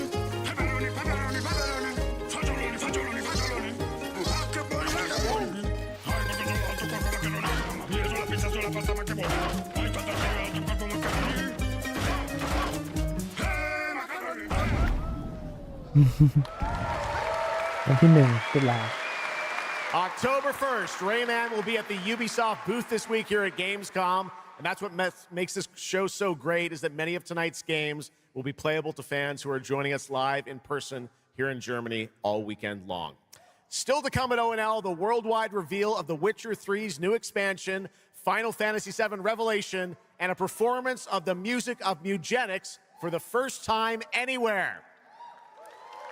วันที่1 ตุลา October 1st, Rayman will be at the Ubisoft booth this week here at Gamescom, and that's what makes this show so great, is that many of tonight's games will be playable to fans who are joining us live in person here in Germany all weekend long. Still to come at ONL, the worldwide reveal of The Witcher 3's new expansion, Final Fantasy VII Revelation, and a performance of the music of Mugenics for the first time anywhere.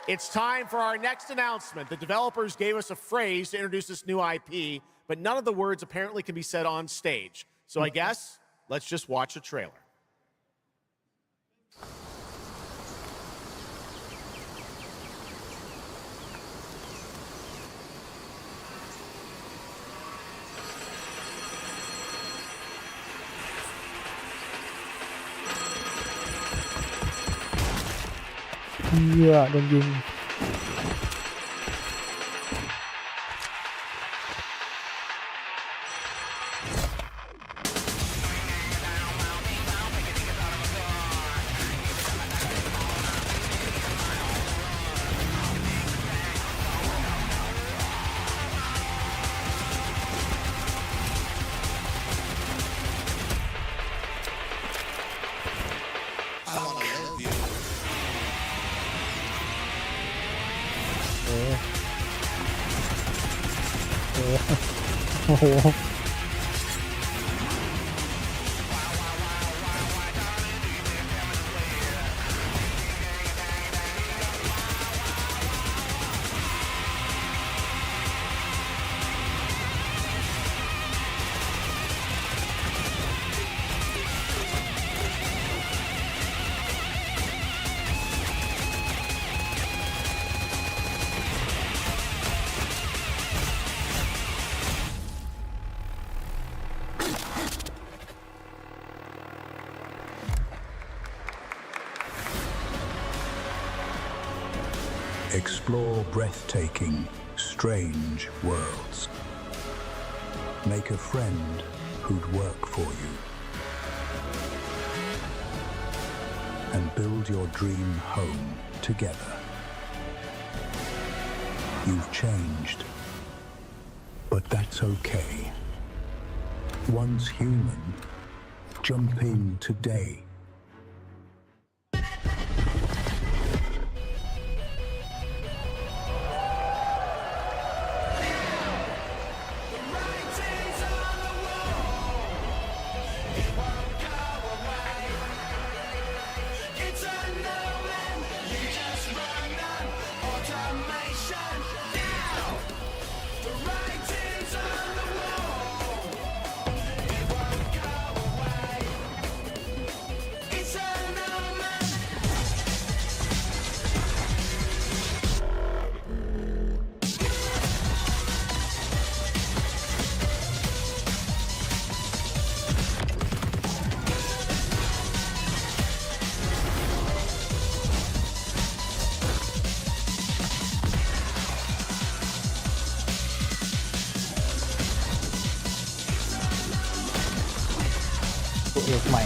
It's time for our next announcement. The developers gave us a phrase to introduce this new IP, but none of the words apparently can be said on stage. So I guess let's just watch a trailer.โดนยิง โอ้โหExplore breathtaking, strange worlds. Make a friend who'd work for you. And build your dream home together. You've changed, but that's okay. Once human, jump in today. ตัวเอกใหม่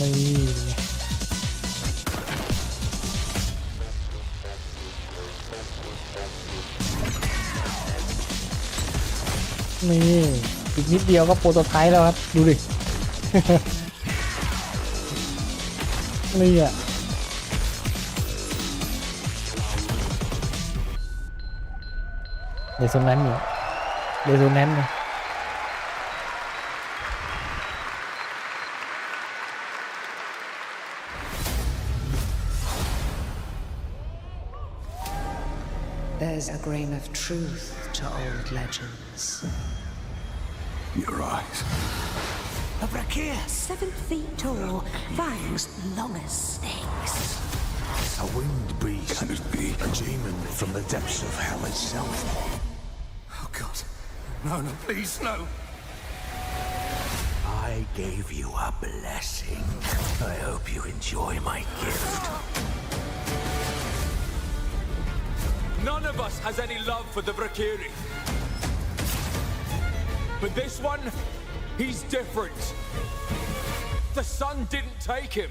นี่นี่อีกนิดเดียวก็โปรโตไทป์แล้วครับดูดิ นี่อ่ะเดซอนนั้นนี่เดซอนนั้นนี่ There's a grain of truth to old legends. Your eyes. A Brakia, 7 feet tall, fangs long as snakes. A winged beast. Can it be a demon from the depths of hell itself? Oh God. No, please, no. I gave you a blessing. I hope you enjoy my gift. None of us has any love for the Brakiri. But this one, he's different. The sun didn't take him.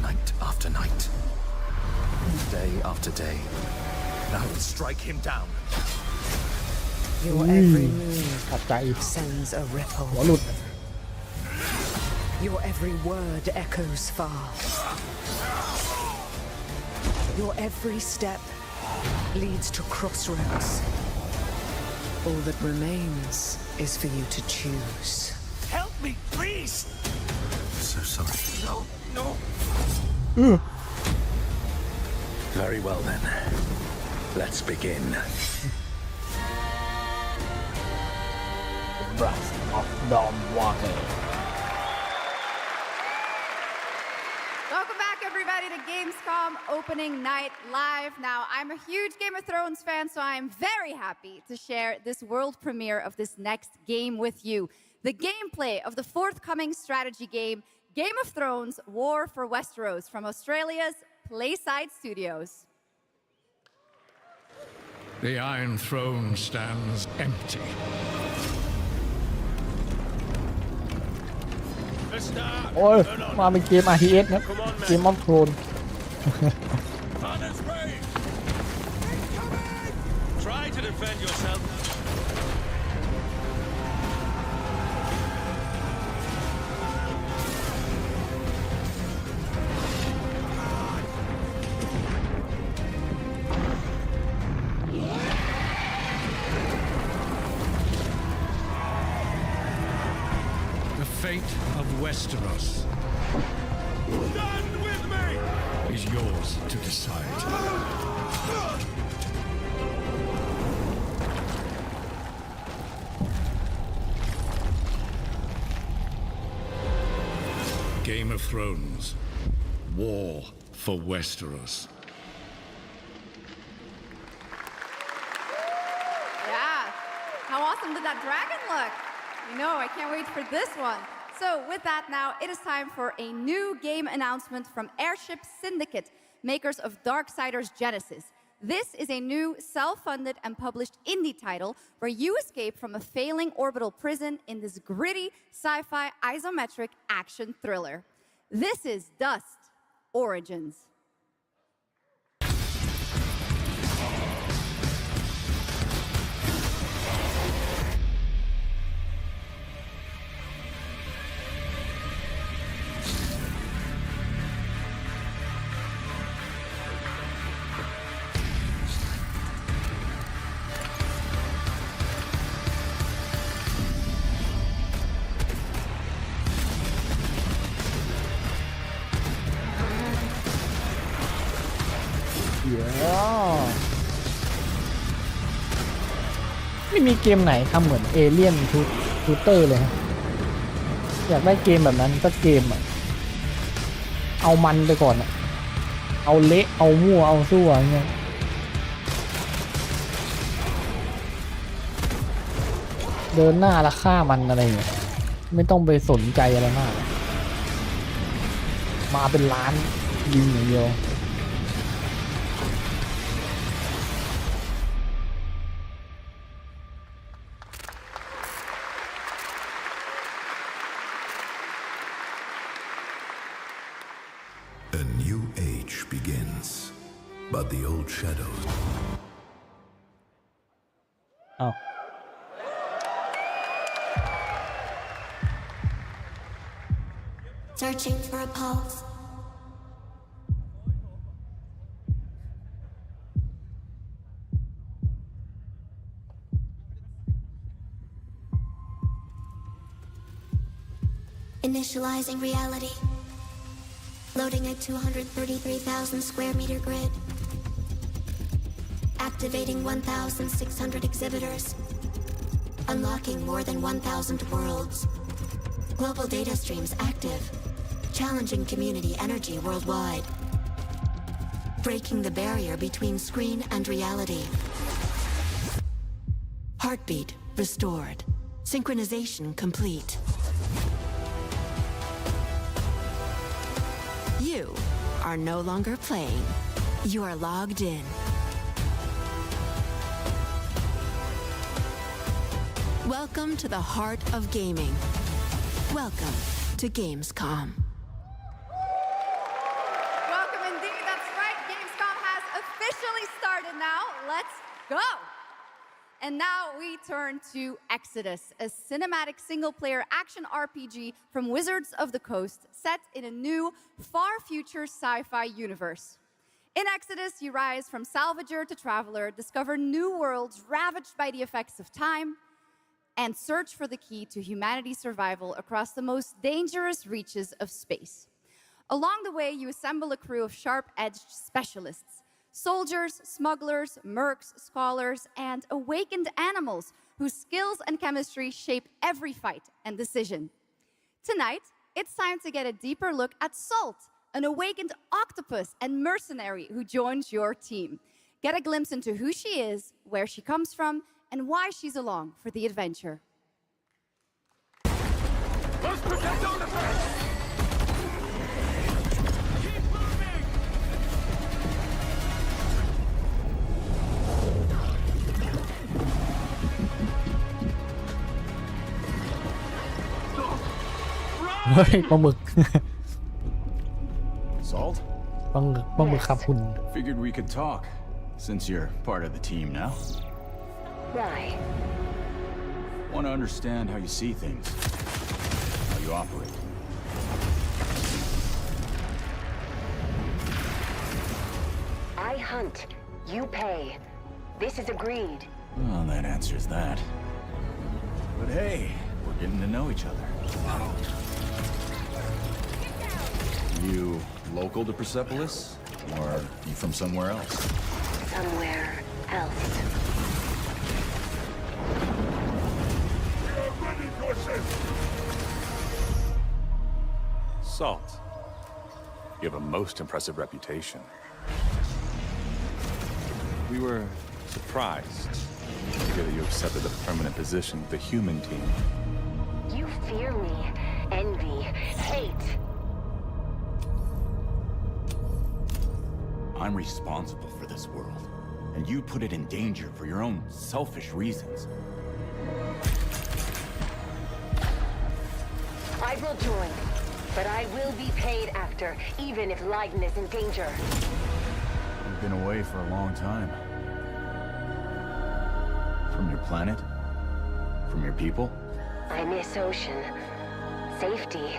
Night after night. Day after day. I will strike him down. Your every move sends a ripple. Your every word echoes far. Your every step leads to crossroads. All that remains is for you to choose. Help me, please! I'm so sorry. No. Very well then. Let's begin. Wrath of Dawn Walker. Welcome back, everybody, to Gamescom opening night live. Now, I'm a huge Game of Thrones fan, so I'm very happy to share this world premiere of this next game with you. The gameplay of the forthcoming strategy game, Game of Thrones War for Westeros, from Australia's Playside Studios. The Iron Throne stands empty. โอ้ยมาเป็นเกม RTS นะเกมออฟโทน Try to defend yourself. The fate of Westeros Stand with me! is yours to decide. Game of Thrones. War for Westeros. Yeah. How awesome did that dragon look? You know, I can't wait for this one. So with that now, it is time for a new game announcement from Airship Syndicate, makers of Darksiders Genesis. This is a new self-funded and published indie title where you escape from a failing orbital prison in this gritty sci-fi isometric action thriller. This is Dust Origins.ไม่มีเกมไหนทำเหมือนเอเลี่ยนทูเตอร์เลยฮะอยากได้เกมแบบนั้นสักเกมอ่ะเอามันไปก่อนอ่ะเอาเละเอามั่วเอาซั่วเงี้ยเดินหน้าแล้วฆ่ามันอะไรเงี้ยไม่ต้องไปสนใจอะไรมากมาเป็นล้านยิงอย่างเดียว age begins, but the old shadows. Oh. Searching for a pulse. Initializing reality. Loading a 233,000 square meter grid. Activating 1,600 exhibitors. Unlocking more than 1,000 worlds. Global data streams active. Challenging community energy worldwide. Breaking the barrier between screen and reality. Heartbeat restored. Synchronization complete. You are no longer playing. You are logged in. Welcome to the heart of gaming. Welcome to Gamescom. Welcome indeed. That's right. Gamescom has officially started now. Let's go. And now we turn to Exodus, a cinematic single-player action RPG from Wizards of the Coast, set in a new, far-future sci-fi universe. In Exodus, you rise from salvager to traveler, discover new worlds ravaged by the effects of time, and search for the key to humanity's survival across the most dangerous reaches of space. Along the way, you assemble a crew of sharp-edged specialists, soldiers, smugglers, mercs, scholars, and awakened animals whose skills and chemistry shape every fight and decision. Tonight, it's time to get a deeper look at Salt, an awakened octopus and mercenary who joins your team. Get a glimpse into who she is, where she comes from, and why she's along for the adventure. Let's protect our defense!เฮ้ยปลาหมึก Salt? ปลาหมึกครับคุณ Figured we could talk, since you're part of the team now. Why? Want to understand how you see things, how you operate. I hunt. You pay. This is agreed. Well, that answers that. But hey, we're getting to know each other. You local to Persepolis? Or you from somewhere else? Somewhere else. Salt. You have a most impressive reputation. We were surprised to hear that you accepted a permanent position with the human team. You fear me, envy, hate. I'm responsible for this world, and you put it in danger for your own selfish reasons. I will join, but I will be paid after, even if Leiden is in danger. You've been away for a long time. From your planet? From your people? I miss ocean, safety,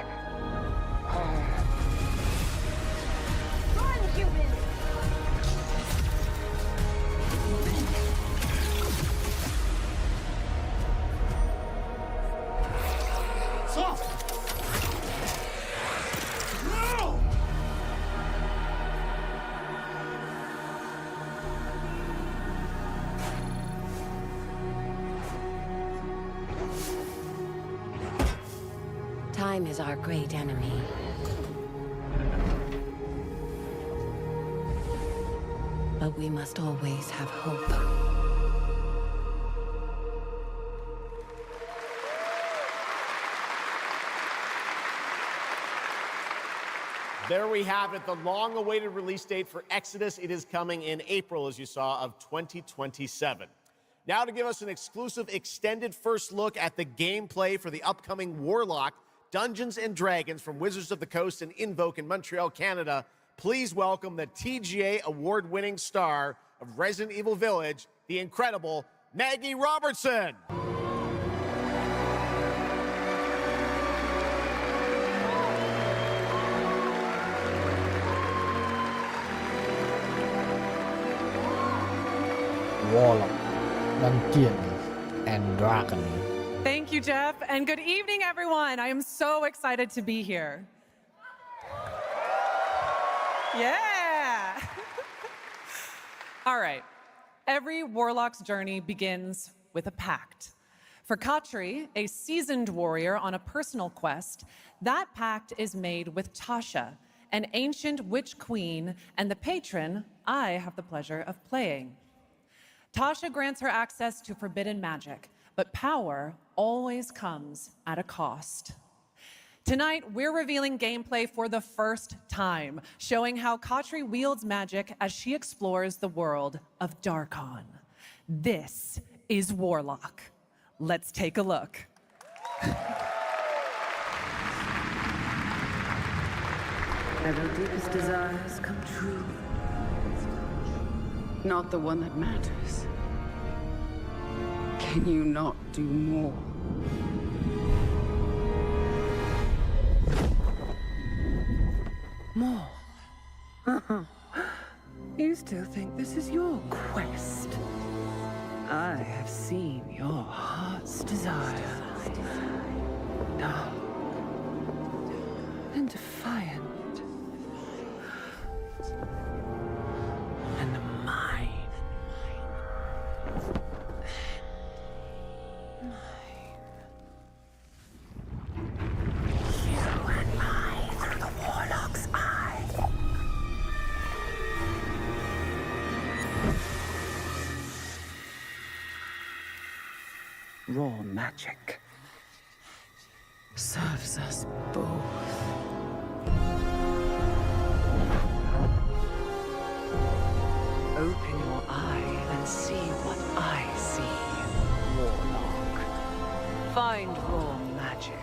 home. Run, human! Salt! No! Time is our great enemy. But we must always have hope. There we have it, the long-awaited release date for Exodus. It is coming in April, as you saw, of 2027. Now to give us an exclusive extended first look at the gameplay for the upcoming Warlock Dungeons & Dragons from Wizards of the Coast and Invoke in Montreal, Canada, please welcome the TGA award-winning star of Resident Evil Village, the incredible Maggie Robertson. Warlock, Dungeon and Dragon. Thank you, Jeff, and good evening, everyone. I am so excited to be here. Yeah. All right. Every warlock's journey begins with a pact. For Katri, a seasoned warrior on a personal quest, that pact is made with Tasha, an ancient witch queen and the patron I have the pleasure of playing. Tasha grants her access to forbidden magic, but power always comes at a cost. Tonight, we're revealing gameplay for the first time, showing how Katri wields magic as she explores the world of Darkon. This is Warlock. Let's take a look. Ever deepest desires come true. Not the one that matters. Can you not do more? More? You still think this is your quest? I have seen your heart's desire. Dark and defiant. And mine. You and I through the Warlock's eye. Raw magic serves us both. Open your eye and see what I see, Warlock. Find raw magic.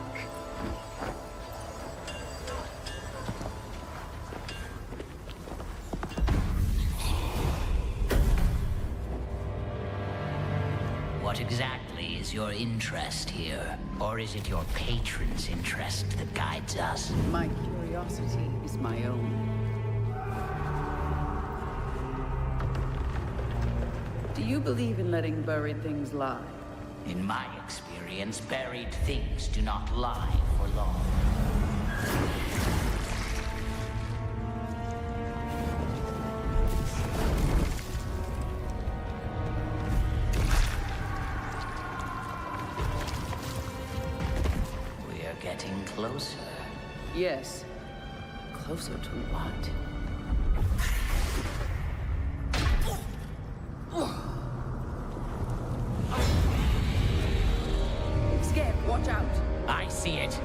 What exactly is your interest here? Or is it your patron's interest that guides us? My curiosity is my own. Do you believe in letting buried things lie? In my experience, buried things do not lie for long. We're getting closer. Yes. Closer to what? Scared, watch out. I see it.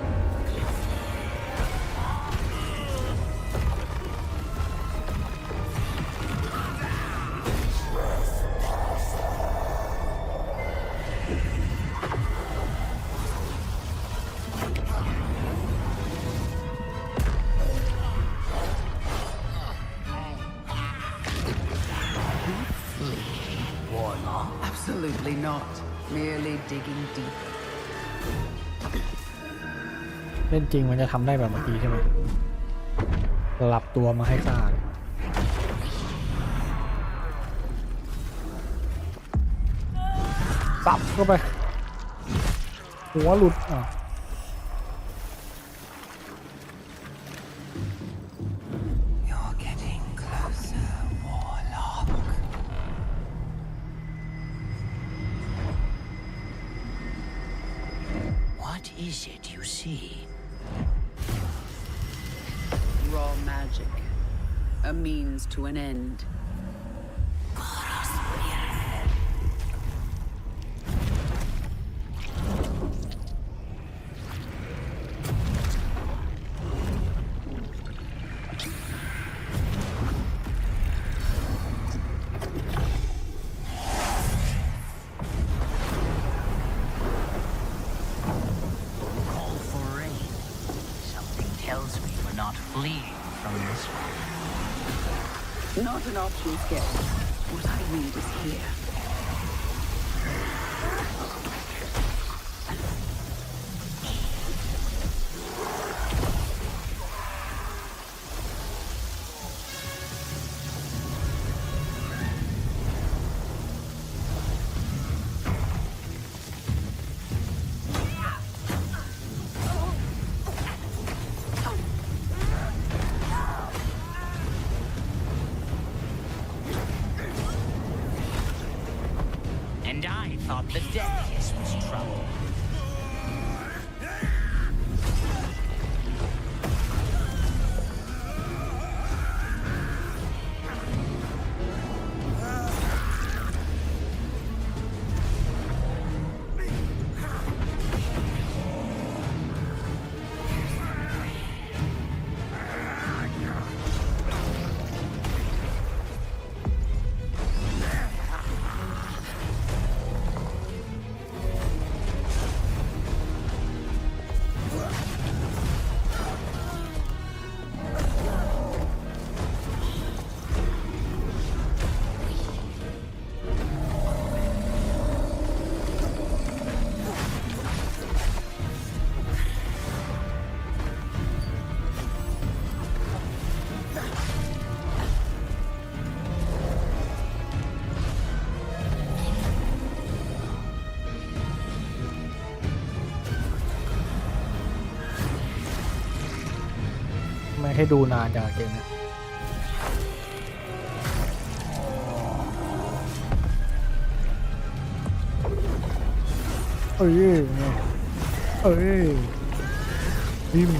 Warlock. Absolutely not. Merely digging deeper. เล่นจริงมันจะทำได้แบบเมื่อกี้ใช่ไหมสลับตัวมาให้ฆ่าเลยสับเข้าไป หัวหลุดอ่ะ You're getting closer, Warlock. What is it you see? Raw magic. A means to an end. Call for rain. Something tells me we're not fleeing from this one. Not an option skip. What I need is here. And I thought the death kiss was trouble.ไม่ให้ดูนานจากเกมนี้เอ้ยบิม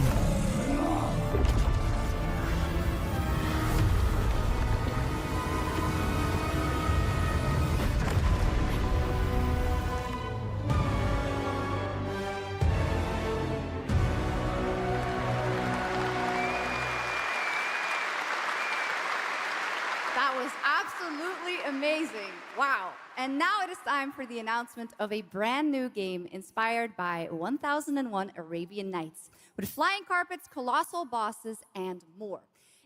That was absolutely amazing. Wow. And now it is time for the announcement of a brand new game inspired by 1001 Arabian Nights with flying carpets, colossal bosses, and more.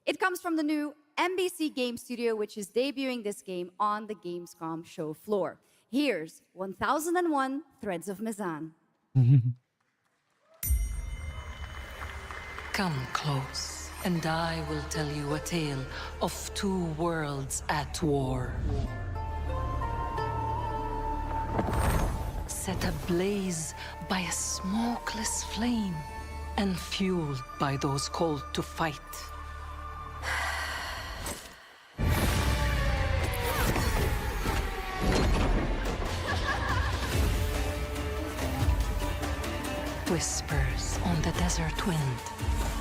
It comes from the new NBC Game Studio, which is debuting this game on the Gamescom show floor. Here's 1001 Threads of Mizan. Come close, and I will tell you a tale of two worlds at war. Set ablaze by a smokeless flame, and fueled by those called to fight. Whispers on the desert wind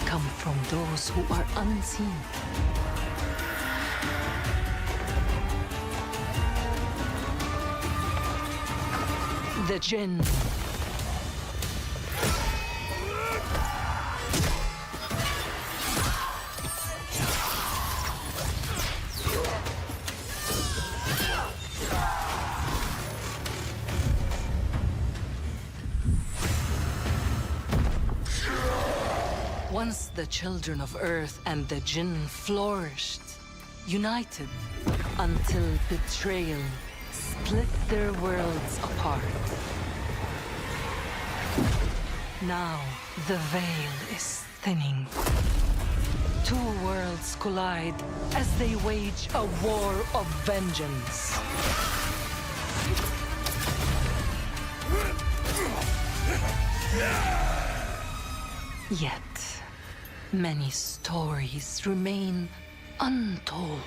come from those who are unseen. The Jinn. Once the children of Earth and the Jinn flourished, united until betrayal split their worlds apart. Now the veil is thinning. Two worlds collide as they wage a war of vengeance. Yet, many stories remain untold.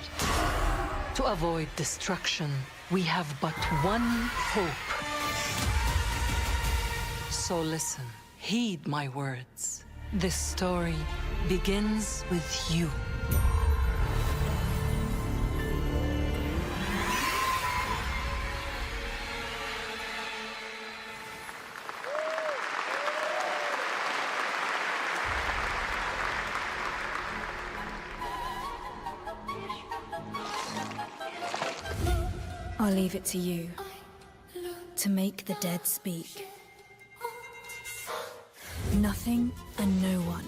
To avoid destruction, we have but one hope. So listen, heed my words. This story begins with you. I'll leave it to you to make the dead speak. Nothing and no one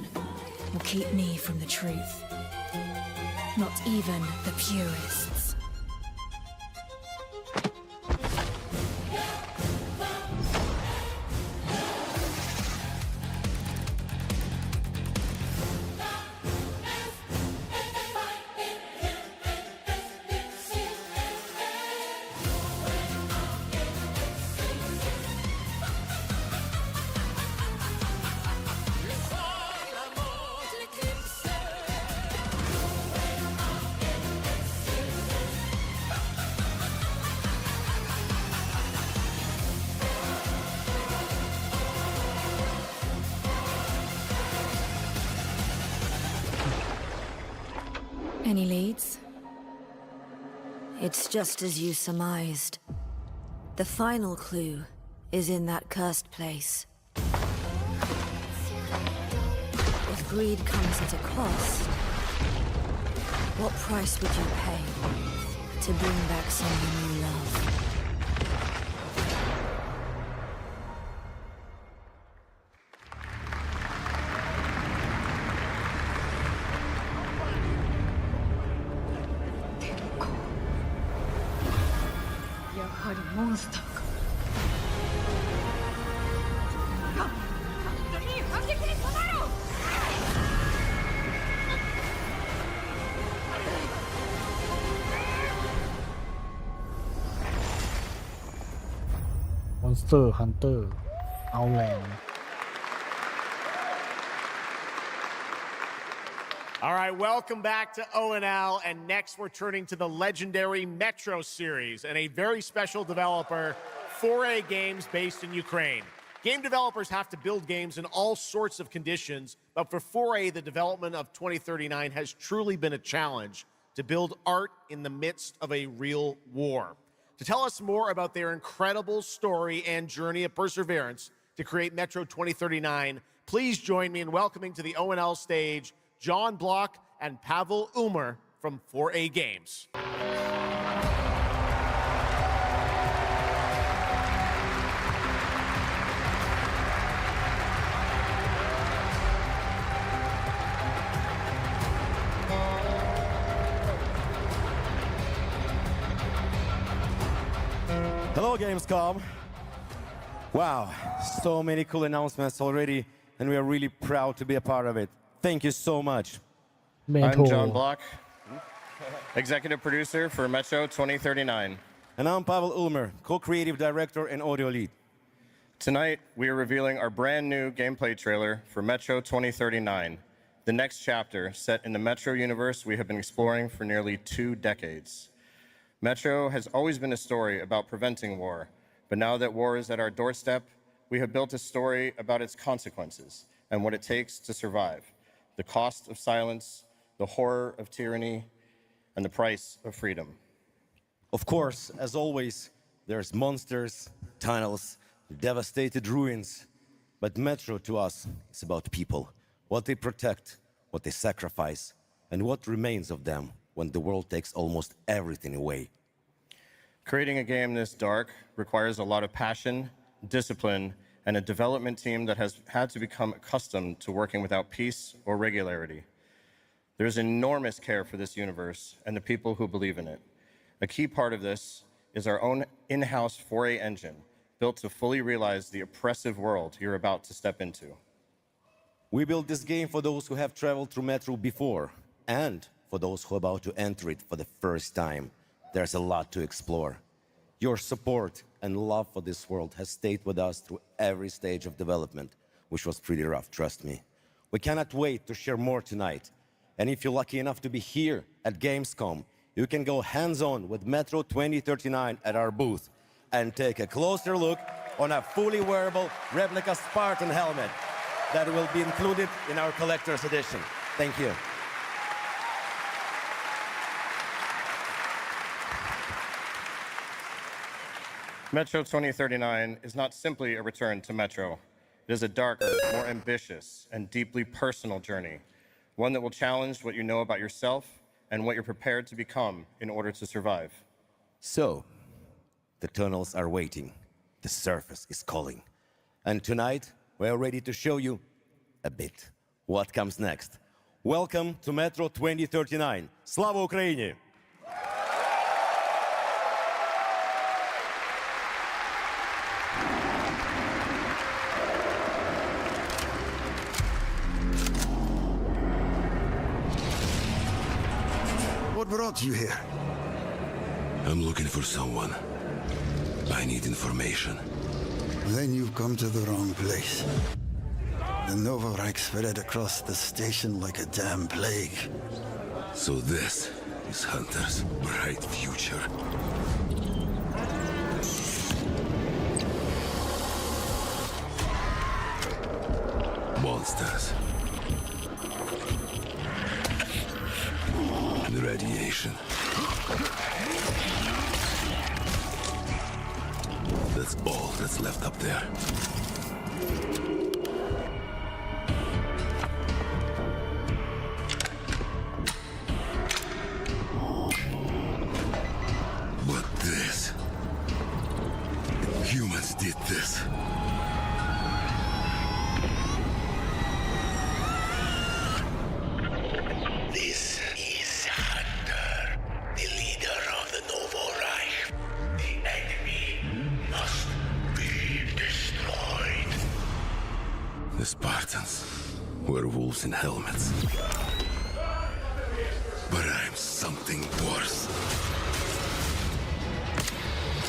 will keep me from the truth. not even the purists. Any leads? It's just as you surmised. The final clue is in that cursed place. If greed comes at a cost, what price would you pay to bring back someone you love? Monster Hunter เอาแรง All right, welcome back to ONL, and next we're turning to the legendary Metro series and a very special developer, 4A Games, based in Ukraine. Game developers have to build games in all sorts of conditions, but for 4A, the development of 2039 has truly been a challenge to build art in the midst of a real war. To tell us more about their incredible story and journey of perseverance to create Metro 2039, please join me in welcoming to the ONL stage John Block and Pavel Umer from 4A Games. Hello, Gamescom. Wow, so many cool announcements already, and we are really proud to be a part of it. Thank you so much. Metro. I'm John Block, executive producer for Metro 2039. And I'm Pavel Ulmer, co-creative director and audio lead. Tonight, we are revealing our brand new gameplay trailer for Metro 2039, the next chapter set in the Metro universe we have been exploring for nearly 2 decades. Metro has always been a story about preventing war, but now that war is at our doorstep, we have built a story about its consequences and what it takes to survive, the cost of silence, the horror of tyranny, and the price of freedom. Of course, as always, there's monsters, tunnels, devastated ruins, but Metro to us is about people, what they protect, what they sacrifice, and what remains of them when the world takes almost everything away. Creating a game this dark requires a lot of passion, discipline, and a development team that has had to become accustomed to working without peace or regularity. There's enormous care for this universe and the people who believe in it. A key part of this is our own in-house 4A engine, built to fully realize the oppressive world you're about to step into. We built this game for those who have traveled through Metro before, and for those who are about to enter it for the first time. There's a lot to explore. Your support and love for this world has stayed with us through every stage of development, which was pretty rough, trust me. We cannot wait to share more tonight. And if you're lucky enough to be here at Gamescom, you can go hands-on with Metro 2039 at our booth and take a closer look on a fully wearable replica Spartan helmet that will be included in our collector's edition. Thank you. Metro 2039 is not simply a return to Metro. It is a darker, more ambitious, and deeply personal journey, one that will challenge what you know about yourself and what you're prepared to become in order to survive. So, the tunnels are waiting, the surface is calling, and tonight we are ready to show you a bit what comes next. Welcome to Metro 2039. Slava Ukraini! What brought you here? I'm looking for someone. I need information. Then you've come to the wrong place. The Nova Reich spread across the station like a damn plague. So this is Hunter's bright future. Monsters. And radiation. That's all that's left up there. But this... Humans did this. This is Hunter, the leader of the Novo Reich. The enemy must be destroyed. The Spartans were wolves in helmets. But I'm something worse.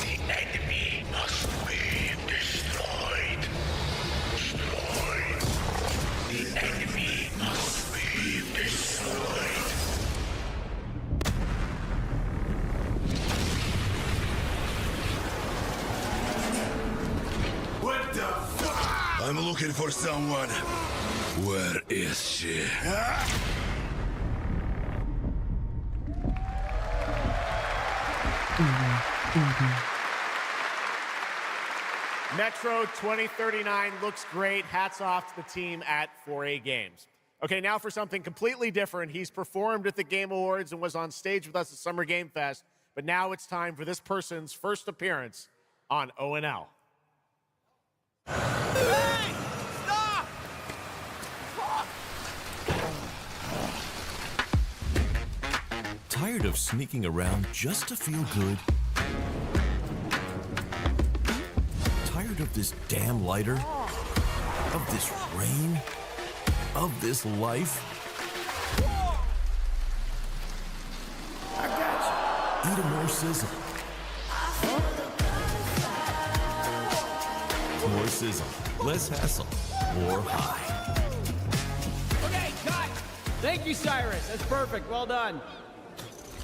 The enemy must be destroyed. Destroyed. The enemy must be destroyed. What the fuck? I'm looking for someone. Where is she? Metro 2039 looks great. Hats off to the team at 4A Games. Okay, now for something completely different. He's performed at the Game Awards and was on stage with us at Summer Game Fest, but now it's time for this person's first appearance on ONL. Tired of sneaking around just to feel good? Tired of this damn lighter? Of this rain? Of this life? I got you. Eat a more sizzle. More sizzle, less hassle, more high. Okay, cut! Thank you, Cyrus. That's perfect. Well done.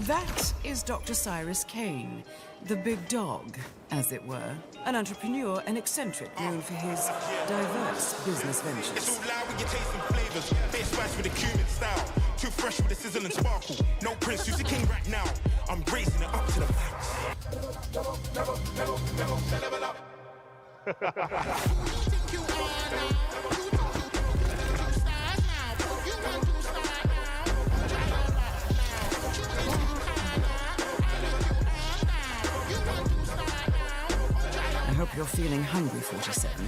That is Dr. Cyrus Kane, the big dog, as it were. An entrepreneur and eccentric known for his diverse business ventures. It's all loud when you taste some flavors. Face rice with a Cuban style. Too fresh with a sizzle and sparkle. No Prince, who's the king right now. I'm raising it up to the max. Level up. I hope you're feeling hungry, 47.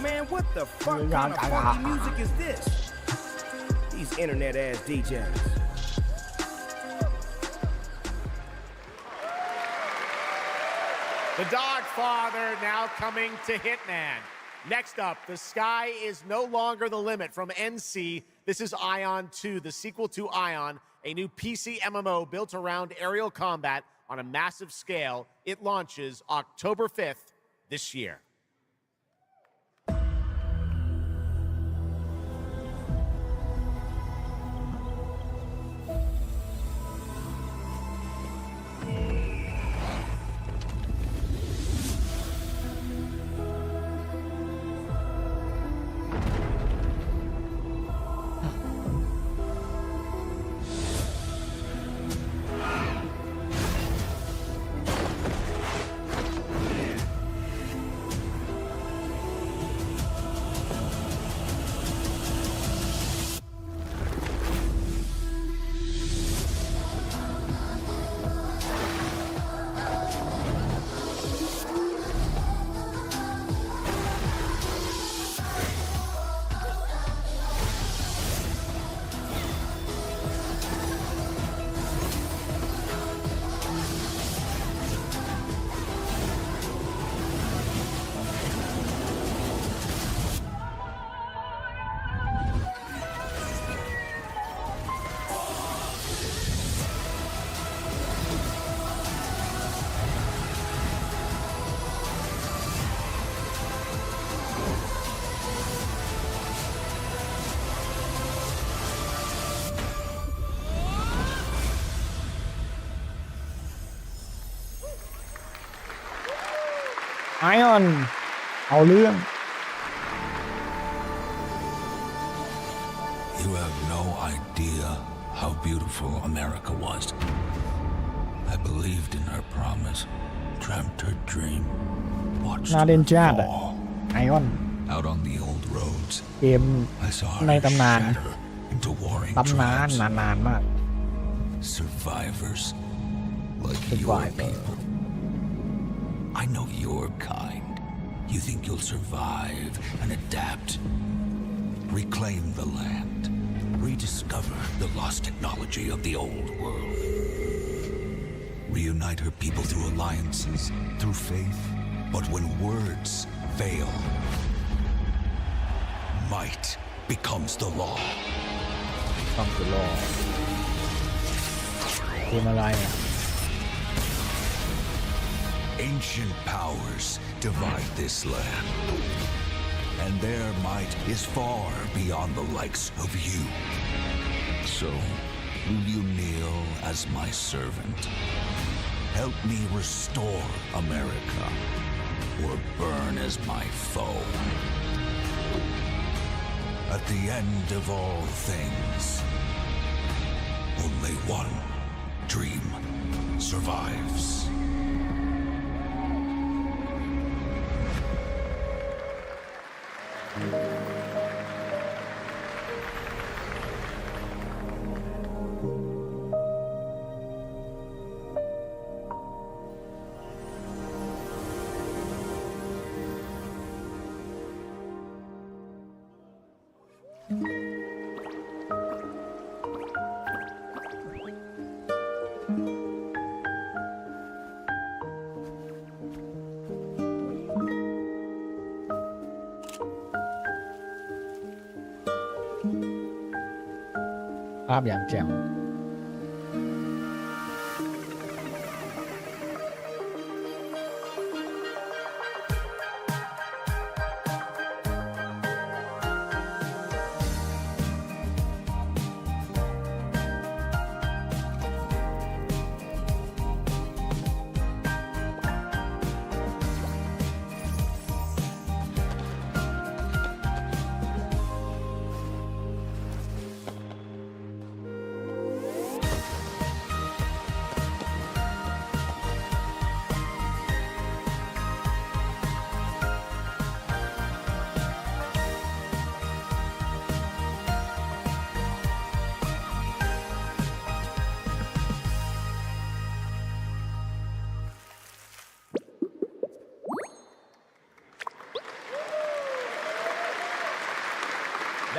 Man, what the fuck kind of funky music is this? These internet-ass DJs. The Dog Father now coming to Hitman. Next up, the sky is no longer the limit from NC. This is Ion 2, the sequel to Ion, a new PC MMO built around aerial combat on a massive scale. It launches October 5th this year. ไอออนเอาเรื่อง You have no idea how beautiful America was. I believed in her promise, dreamt her dream, watched น่าเล่น her จ้าอ่ะ fall. ไอออน Out on the old roads, เกม I saw ใน her ตำนาน shatter into warring ตำนาน tribes, นานมาก survivors like your Survivor. people. I know your kind. You think you'll survive and adapt, reclaim the land, rediscover the lost technology of the old world, reunite her people through alliances, through faith. But when words fail, might becomes the law. ๆต้องคือรอเกมอะไรอ่ะ Ancient powers divide this land, and their might is far beyond the likes of you. So, will you kneel as my servant? Help me restore America, or burn as my foe? At the end of all things, only one dream survives. ภาพอย่างแจ่ม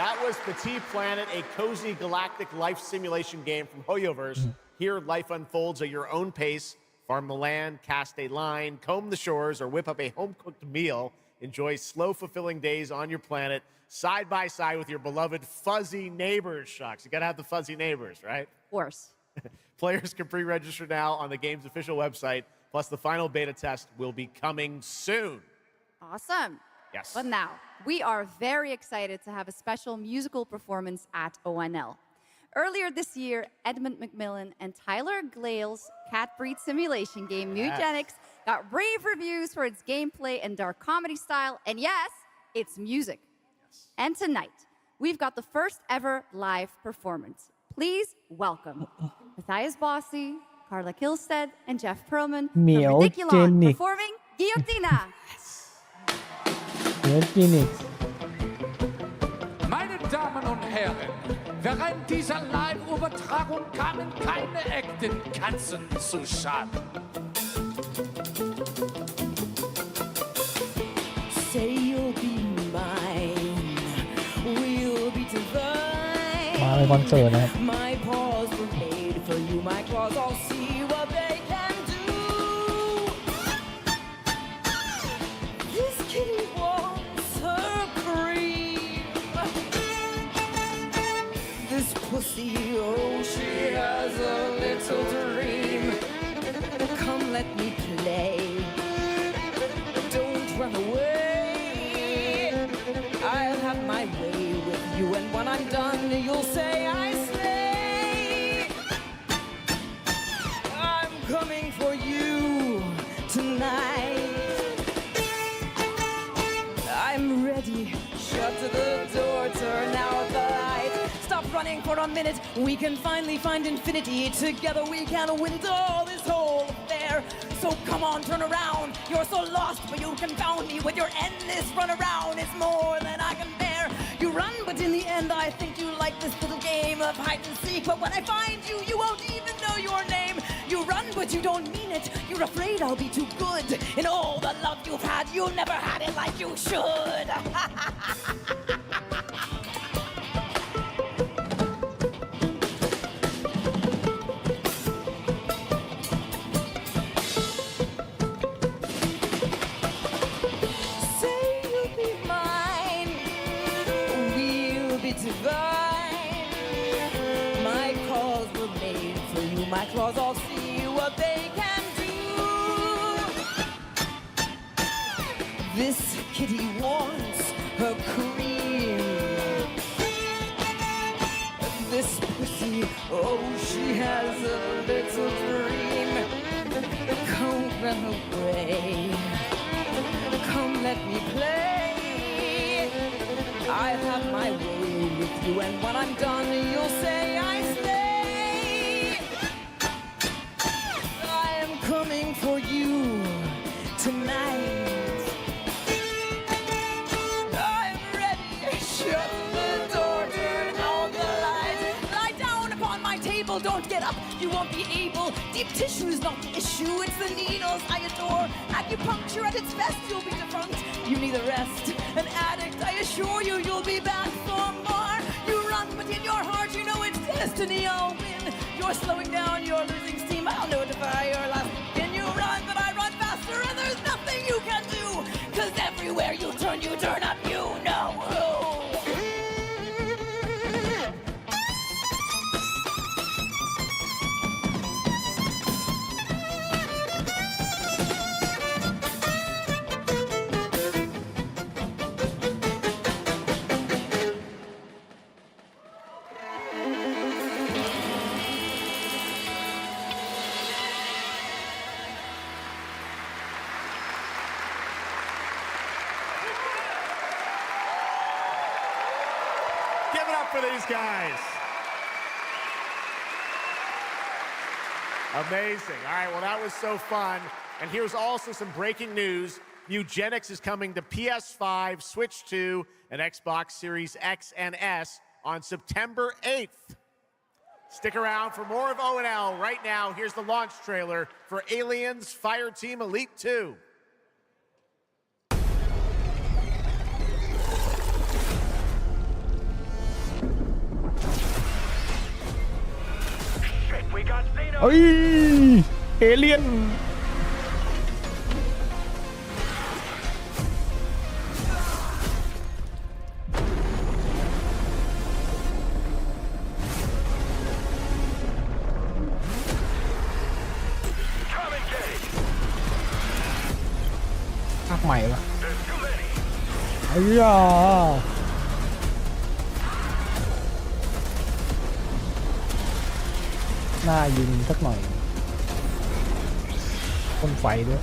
That was Petit Planet, a cozy galactic life simulation game from Hoyoverse. Here, life unfolds at your own pace. Farm the land, cast a line, comb the shores, or whip up a home-cooked meal. Enjoy slow, fulfilling days on your planet, side by side with your beloved fuzzy neighbors, Shucks. You gotta have the fuzzy neighbors, right? Of course. Players can pre-register now on the game's official website. Plus, the final beta test will be coming soon. Awesome. Yes. But now, we are very excited to have a special musical performance at ONL. Earlier this year, Edmund McMillan and Tyler Glale's cat breed simulation game, Mutagenics, got rave reviews for its gameplay and dark comedy style, and yes, its music. Yes. And tonight, we've got the first ever live performance. Please welcome Matthias Bossi, Carla Kilstead, and Jeff Perlman from Ridiculon performing Guillotina. Meine Damen und Herren, während dieser Live-Übertragung kamen keine echten Katzen zu Schaden. Say you'll be mine, we'll be divine. มาในคอนเสิร์ตนะครับ My paws were made for you, my claws all see what they can do. This kitty wants her cream. This pussy, oh, she has a little dream. Come, let me play. Don't run away. I'll have my way with you, and when I'm done, you'll say I slay. I'm coming for you tonight. for a minute. We can finally find infinity. Together we can win it all, this whole affair. So come on, turn around. You're so lost, but you confound me with your endless run around. It's more than I can bear. You run, but in the end, I think you like this little game of hide and seek. But when I find you, you won't even know your name. You run, but you don't mean it. You're afraid I'll be too good. In all the love you've had, you never had it like you should. Say you'll be mine. We'll be divine. My claws were made for you. My claws all see what they can do. This kitty wants her cream. This pussy, oh, she has a little dream. Come run away. Come let me play. I'll have my way with you, and when I'm done, you'll say I slay. I am coming for you tonight. I'm ready. Shut the door, turn out the lights. Lie down upon my table, don't get up. You won't be able. Deep tissue is not the issue, it's the needles I adore. Acupuncture at its best, you'll be defunct. You need a rest. An addict, I assure you, you'll be back for more. You run, but in your heart, you know it's destiny. I'll win. You're slowing down, you're losing steam. I'll notify your last. Can you run, but I run faster, and there's nothing you can do. 'Cause everywhere you turn up, you know who. Give it up for these guys. Amazing. All right, well, that was so fun. And here's also some breaking news. Eugenics is coming to PS5, Switch 2, and Xbox Series X and S on September 8th. Stick around for more of O&L. Right now, here's the launch trailer for Aliens Fireteam Elite 2. We got Xeno. เอ้ยเอเลี่ยน ภาคใหม่ปะไอ้ยาหน้ายิงสักหน่อยพ่นไฟด้วย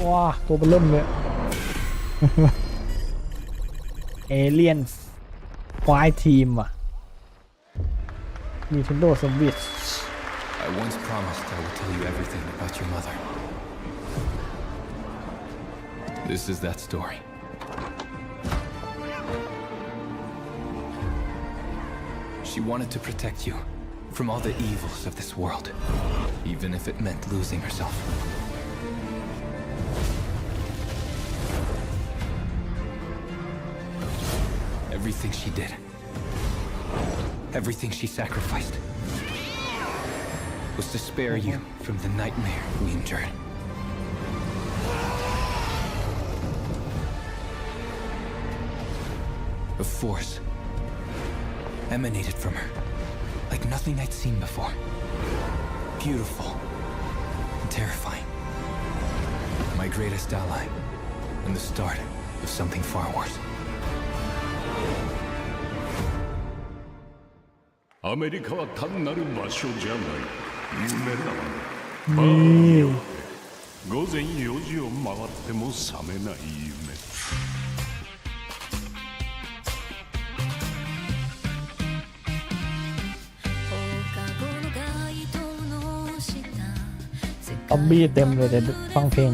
ว้าตัวเบลเริ่มเลย เอเลียนควายทีมอ่ะ Nintendo Switch I once promised I would tell you everything about your mother. This is that story. She wanted to protect you from all the evils of this world, even if it meant losing herself. Everything she did, everything she sacrificed, was to spare you from the nightmare we endured. A force emanated from her, like nothing I'd seen before. Beautiful and terrifying. My greatest ally, and the start of something far worse. 아메리카와 단나른 마쇼잖아. 유메라. 午前4時を回っても覚めない夢ซอมบี้เต็มเลยเดี๋ยวฟังเพลง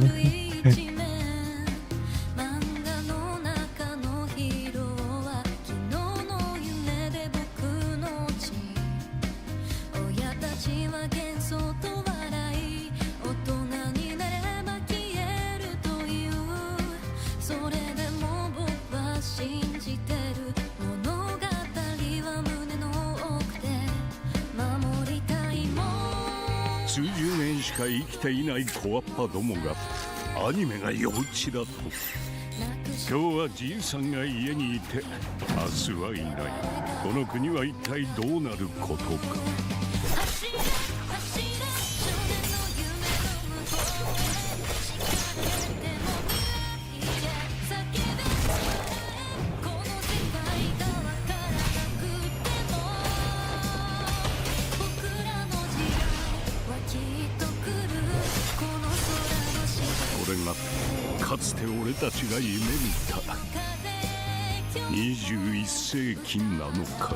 数十年しか生きていない小アッパどもがアニメが幼稚だと今日はじいさんが家にいて明日はいないこの国は一体どうなることかこれがかつて俺たちが夢見た21世紀なのか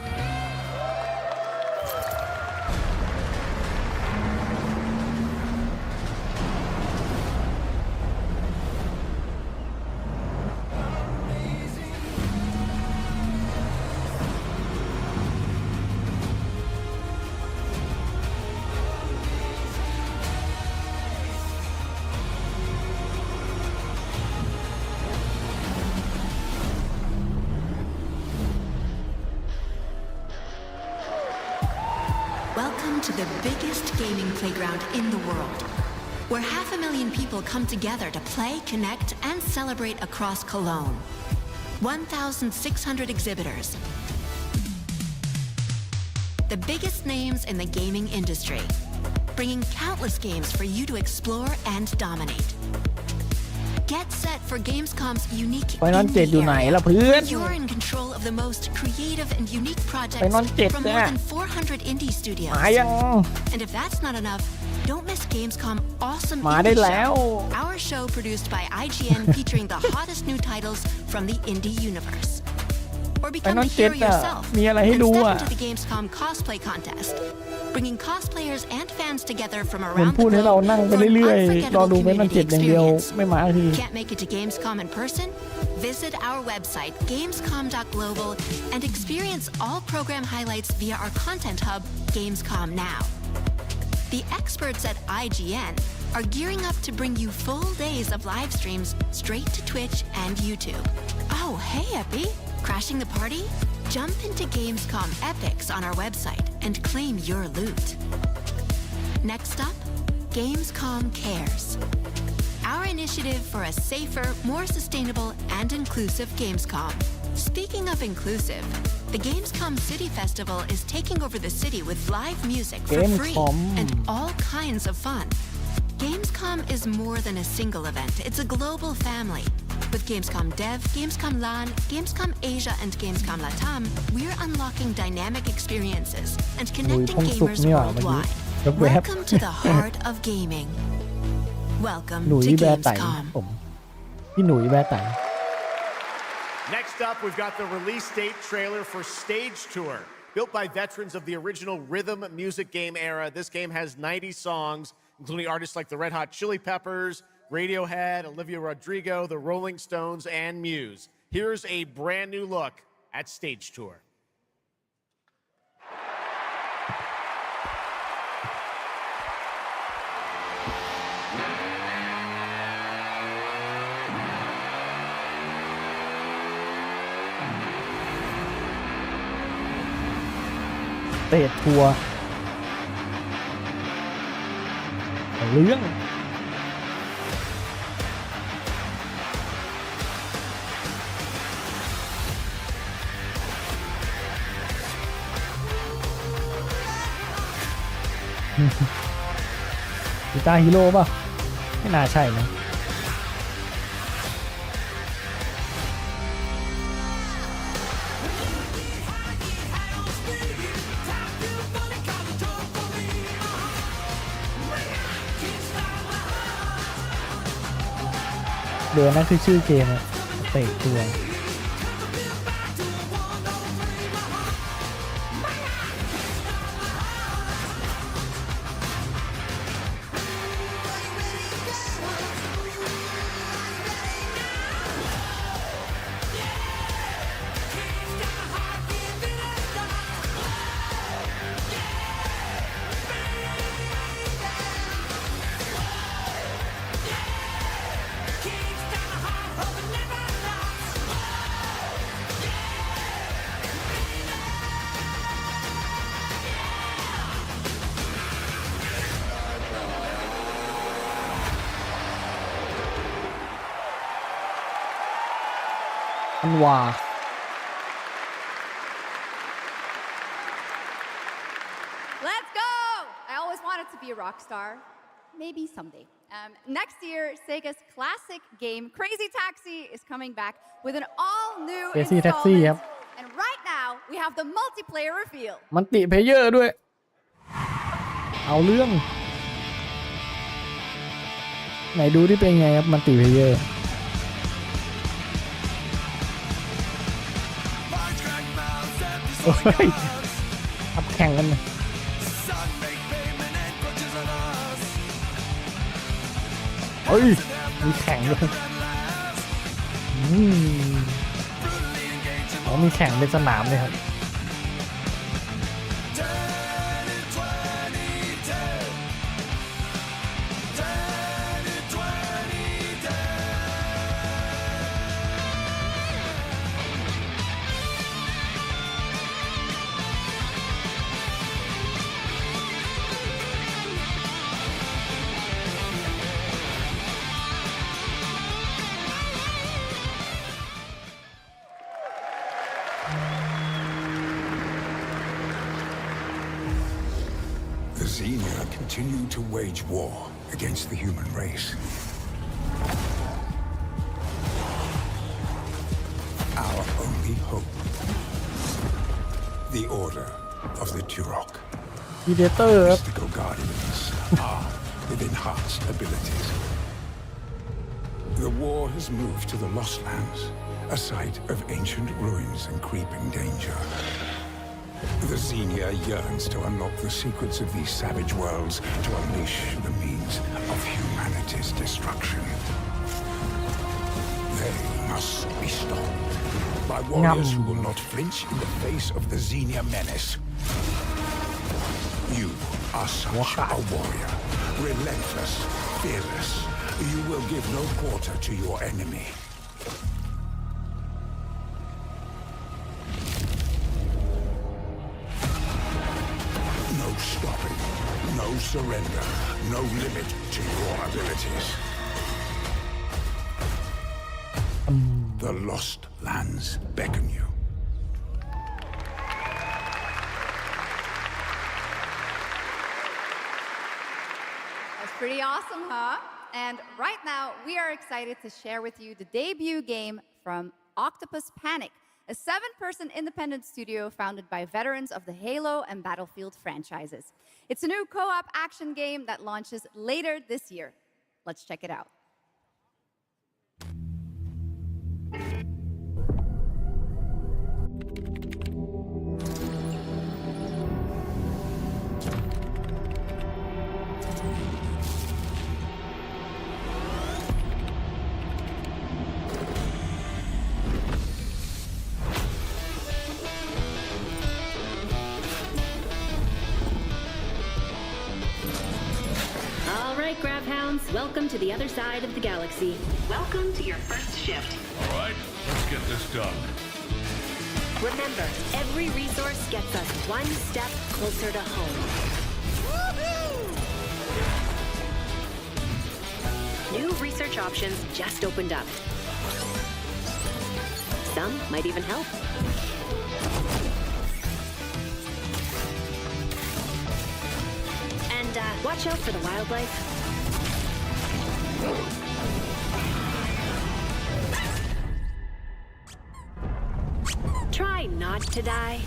Welcome to the biggest gaming playground in the world, where 500,000 people come together to play, connect, and celebrate across Cologne. 1,600 exhibitors. The biggest names in the gaming industry, bringing countless games for you to explore and dominate. Get set for Gamescom's unique ไปนอนเจ็ดอยู่ไหนล่ะเพื่อน You're in control of the most creative and unique ไป projects นอนเจ็ด from เนี่ more ย than 400 indie studios. มายัง And if that's not enough, don't miss Gamescom Awesome มาได้ Indie แล้ว Show, our show produced by IGN featuring the hottest new titles from the indie universe. Or ไป become นอ the นเจ็ด hero อ่ะ yourself มีอะไรให้ and ดู step อ่ะ into the Gamescom cosplay contest, bringing cosplayers and fans together from เหมือน around พู the ดให้เรา globe นั่งไป for an เรื่อยๆรอ unforgettable ดูไปนอน community เจ็ดอย่างเดียว experience. ไม่มาที Can't make it to Gamescom in person? Visit our website, gamescom.global, and experience all program highlights via our content hub, Gamescom Now. The experts at IGN are gearing up to bring you full days of live streams straight to Twitch and YouTube. Oh, hey, Epi! Crashing the party? Jump into Gamescom Epics on our website and claim your loot. Next up, Gamescom Cares. Our initiative for a safer, more sustainable, and inclusive Gamescom. Speaking of inclusive, the Gamescom City Festival is taking over the city with live music for free Gamescom. and all kinds of fun. Gamescom is more than a single event, it's a global family. With Gamescom Dev, Gamescom LAN, Gamescom Asia, and Gamescom Latam, we're unlocking dynamic experiences and connecting พงสุก gamers เนี่ยเมื่อกี้ worldwide. ยกเวฟ Welcome to the heart of gaming. Welcome หนุ่ย to แบร์ไต่ Gamescom. ผมพี่หนุ่ยแบร์ไต่ Next up, we've got the release date trailer for Stage Tour. Built by veterans of the original rhythm music game era, this game has 90 songs, including artists like the Red Hot Chili Peppers, Radiohead, Olivia Rodrigo, the Rolling Stones, and Muse. Here's a brand new look at Stage Tour. เตะทัวร์เรื่อง กีตาร์ฮีโร่ป่ะ ไม่น่าใช่นะ 「เดี๋ยวนั่นคือชื่อเกมอะเตะตัว อันว่า Let's go! I always wanted to be a rock star. Maybe someday. Next year, Sega's classic game Crazy Taxi is coming back with an all-new Crazy Taxi installment. ครับ And right now, we have the multiplayer reveal. มันติเพลเยอร์ด้วย เอาเรื่อง ไหนดูที่เป็นไงครับ มันติเพลเยอร์โอ้ยขับแข่งกันเลยเฮ้ย มีแข่งด้วยอ๋อมีแข่งเป็นสนามเลยครับ The Xenia continue to wage war against the human race. Our only hope, the Order of the Turok. พีเดเตอร์ครับ Mystical guardians are with enhanced abilities. The war has moved to the Lost Lands, a site of ancient ruins and creeping danger. The Xenia yearns to unlock the secrets of these savage worlds to unleash the means of humanity's destruction. They must be stopped by warriors who will not flinch in the face of the Xenia menace. You are such a warrior, relentless, fearless. You will give no quarter to your enemy. No stopping, no surrender, no limit to your abilities. The Lost Lands beckon you. That's pretty awesome, huh? And right now, we are excited to share with you the debut game from Octopus Panic, a 7-person independent studio founded by veterans of the Halo and Battlefield franchises. It's a new co-op action game that launches later this year. Let's check it out. All right, Grab Hounds, welcome to the other side of the galaxy. Welcome to your first shift. All right, let's get this done. Remember, every resource gets us one step closer to home. New research options just opened up. Some might even help. And watch out for the wildlife. Try not to die.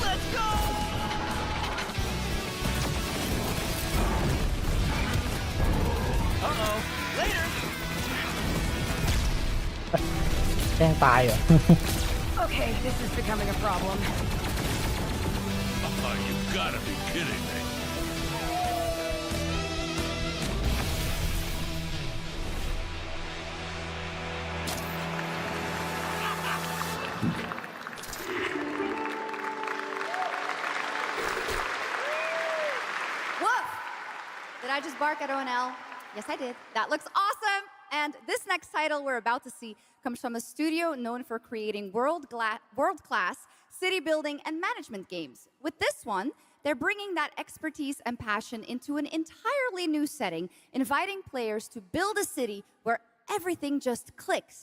Let's go! Uh-oh. Later! แกล้งตายเหรอ Okay, this is becoming a problem. You gotta be kidding me. Woof! Did I just bark at ONL? Yes, I did. That looks awesome! And this next title we're about to see comes from a studio known for creating world-class city building and management games. With this one, they're bringing that expertise and passion into an entirely new setting, inviting players to build a city where everything just clicks.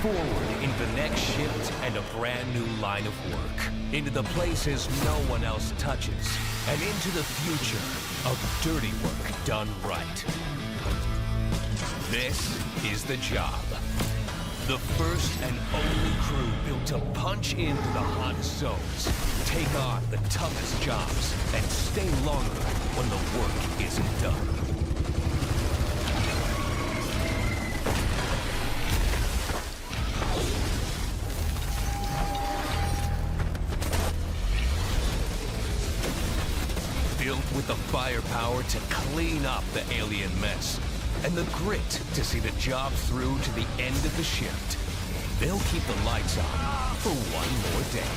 Forward into the next shift and a brand new line of work. Into the places no one else touches. And into the future of dirty work done right. This is the job. The first and only crew built to punch into the hot zones, take on the toughest jobs, and stay longer when the work isn't done. Built with the firepower to clean up the alien mess, and the grit to see the job through to the end of the shift. They'll keep the lights on for one more day.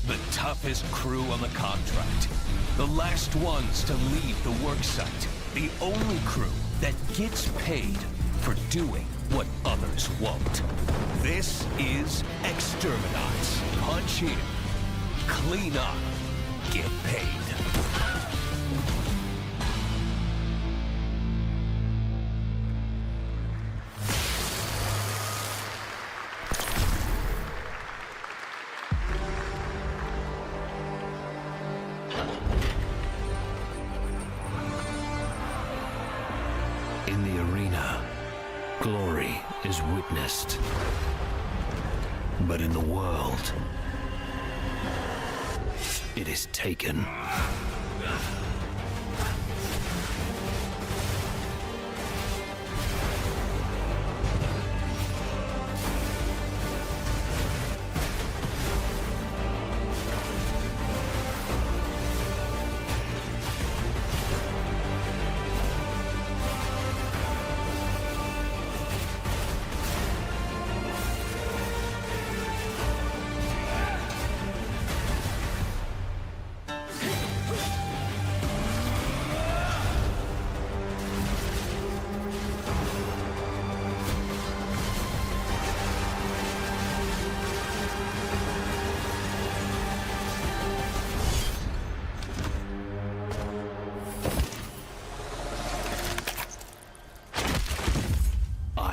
The toughest crew on the contract. The last ones to leave the work site. The only crew that gets paid for doing what others won't. This is Exterminats. Punch in, clean up, get paid. In the arena, glory is witnessed. But in the world, it is taken.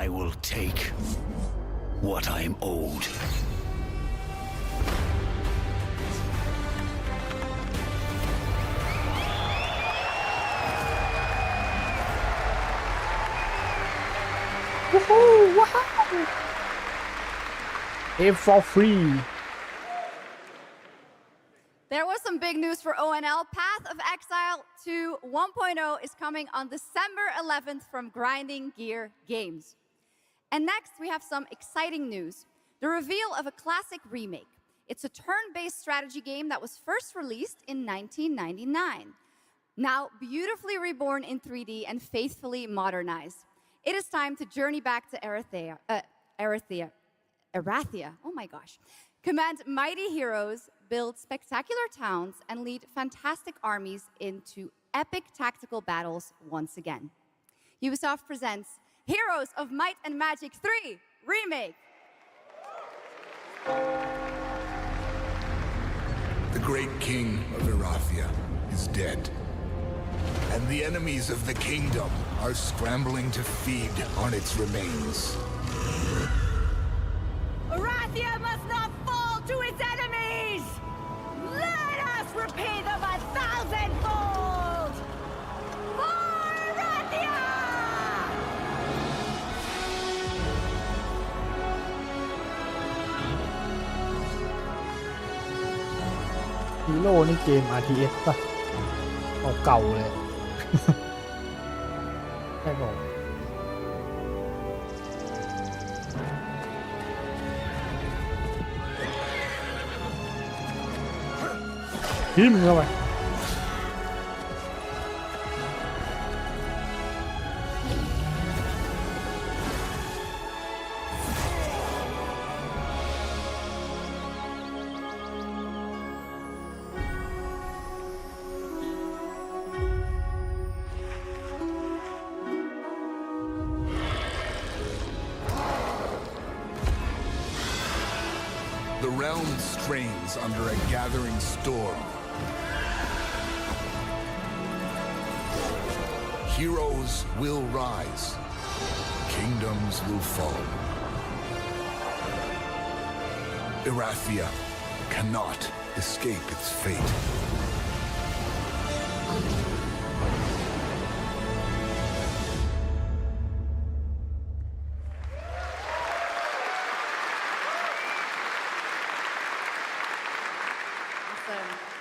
I will take what I am owed. Woohoo! Wow! Game for free. There was some big news for ONL. Path of Exile 2 1.0 is coming on December 11th from Grinding Gear Games. And next, we have some exciting news. the reveal of a classic remake. It's a turn-based strategy game that was first released in 1999. Now beautifully reborn in 3D and faithfully modernized. It is time to journey back to Erathia. Oh my gosh. Command mighty heroes, build spectacular towns, and lead fantastic armies into epic tactical battles once again. Ubisoft presents Heroes of Might and Magic 3 Remake. The great king of Erathia is dead, and the enemies of the kingdom are scrambling to feed on its remains. Erathia must not fall to its enemies! Let us repay them 1,000-fold! For Erathia! Hero นี่เกม RTS ป่ะเก่าๆเลย ใช่ป่ะพิมพ์เข้าไป The realm strains under a gathering storm. Heroes will rise. Kingdoms will fall. Erathia cannot escape its fate.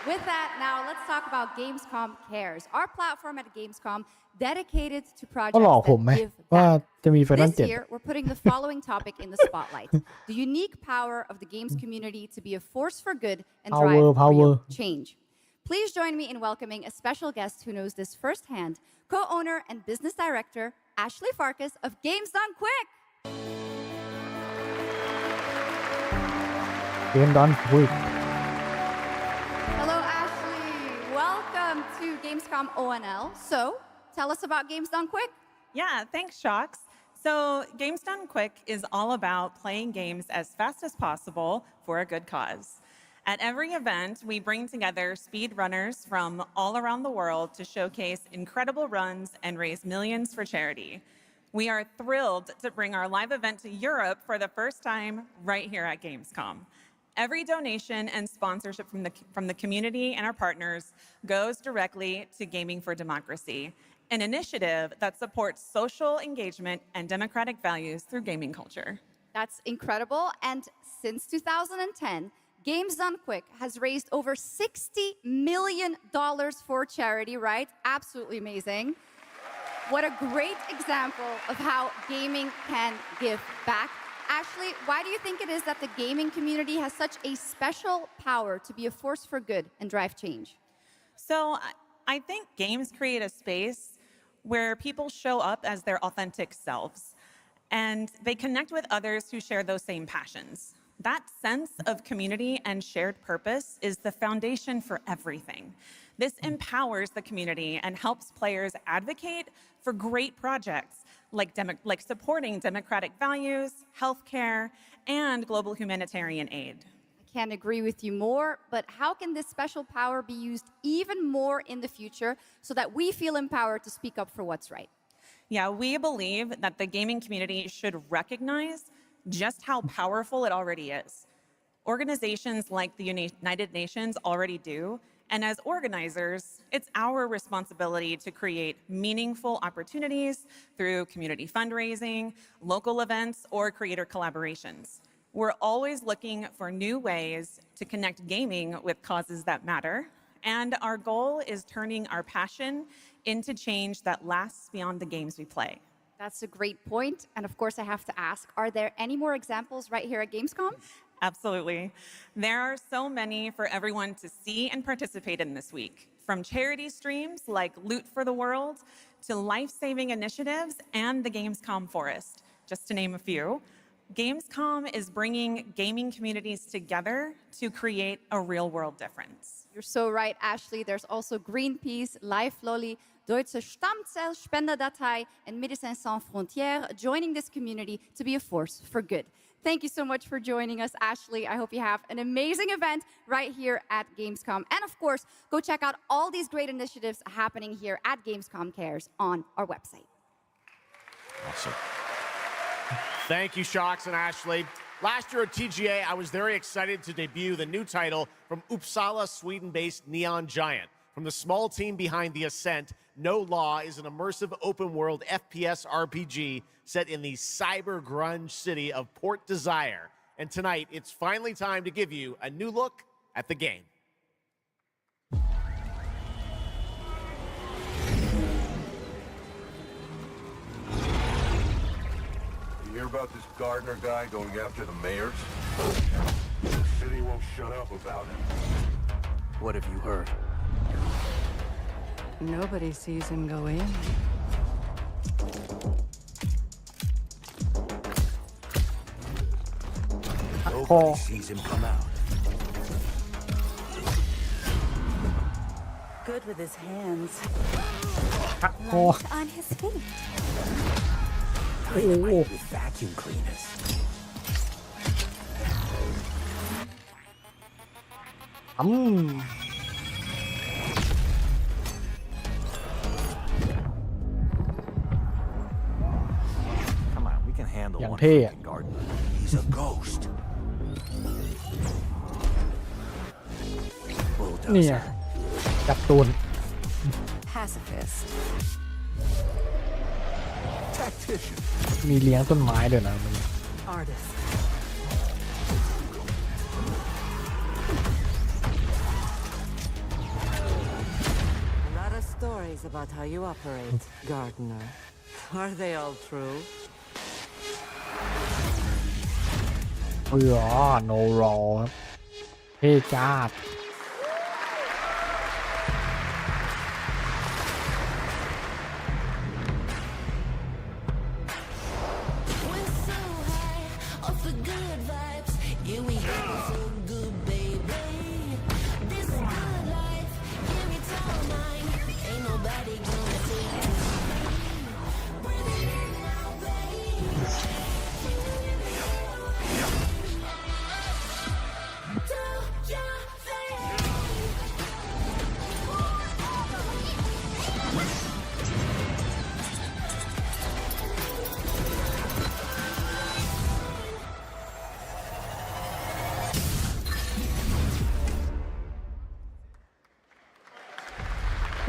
With that, now let's talk about Gamescom Cares, our platform at Gamescom dedicated to ก็หลอก projects ผมไหม that give ว่า back. จะมีไฟนอล This 7 year, we're putting the following topic in the spotlight: the unique power of the games community to be a force for good and drive real change. Please join me in welcoming a special guest who knows this firsthand, co-owner and business director Ashley Farkas of Games Done Quick. เกมดอนคุย Hello, Ashley. Welcome to Gamescom ONL. So, tell us about Games Done Quick. Yeah, thanks, Shocks. So, Games Done Quick is all about playing games as fast as possible for a good cause. At every event, we bring together speedrunners from all around the world to showcase incredible runs and raise millions for charity. We are thrilled to bring our live event to Europe for the first time right here at Gamescom. Every donation and sponsorship from the community and our partners goes directly to Gaming for Democracy, an initiative that supports social engagement and democratic values through gaming culture. That's incredible. And since 2010, Games Done Quick has raised over $60 million for charity, right? Absolutely amazing. What a great example of how gaming can give back. Ashley, why do you think it is that the gaming community has such a special power to be a force for good and drive change? So I think games create a space where people show up as their authentic selves, and they connect with others who share those same passions. That sense of community and shared purpose is the foundation for everything. This empowers the community and helps players advocate for great projects like supporting democratic values, healthcare, and global humanitarian aid. I can't agree with you more, but how can this special power be used even more in the future so that we feel empowered to speak up for what's right? Yeah, we believe that the gaming community should recognize just how powerful it already is. Organizations like the United Nations already do, and as organizers, it's our responsibility to create meaningful opportunities through community fundraising, local events, or creator collaborations. We're always looking for new ways to connect gaming with causes that matter, and our goal is turning our passion into change that lasts beyond the games we play. That's a great point. And of course, I have to ask, are there any more examples right here at Gamescom? Absolutely. There are so many for everyone to see and participate in this week, from charity streams like Loot for the World to life-saving initiatives and the Gamescom Forest, just to name a few. Gamescom is bringing gaming communities together to create a real-world difference. You're so right, Ashley. There's also Greenpeace, Life Lolly, Deutsche Stammzellspenderdatei, and Médecins Sans Frontières joining this community to be a force for good. Thank you so much for joining us, Ashley. I hope you have an amazing event right here at Gamescom. And of course, go check out all these great initiatives happening here at Gamescom Cares on our website. Awesome. Thank you, Shocks and Ashley. Last year at TGA, I was very excited to debut the new title from Uppsala, Sweden-based Neon Giant. From the small team behind The Ascent, No Law is an immersive open-world FPS RPG set in the cyber grunge city of Port Desire. And tonight, it's finally time to give you a new look at the game. You hear about this Gardner guy going after the mayors? The city won't shut up about him. What have you heard? Nobody sees him go in. Nobody sees him come out. Good with his hands. Oh. On his feet. Oh. With vacuum cleaners. Come on, we can handle อย่าง one เท่อะ freaking garden. He's a ghost. นี่ไงจับตูน Pacifist. Tactician. มีเลี้ยงต้นไม้ด้วยนะมัน Artist. A lot of stories about how you operate, Gardener. Are they all true? เบื่อโนรอเท่จ้าด We're so high off the good vibes. Yeah, we so good, baby. This good life, give it all mine. Ain't nobody gonna take it from me. Breathing in now, baby. Do your thing.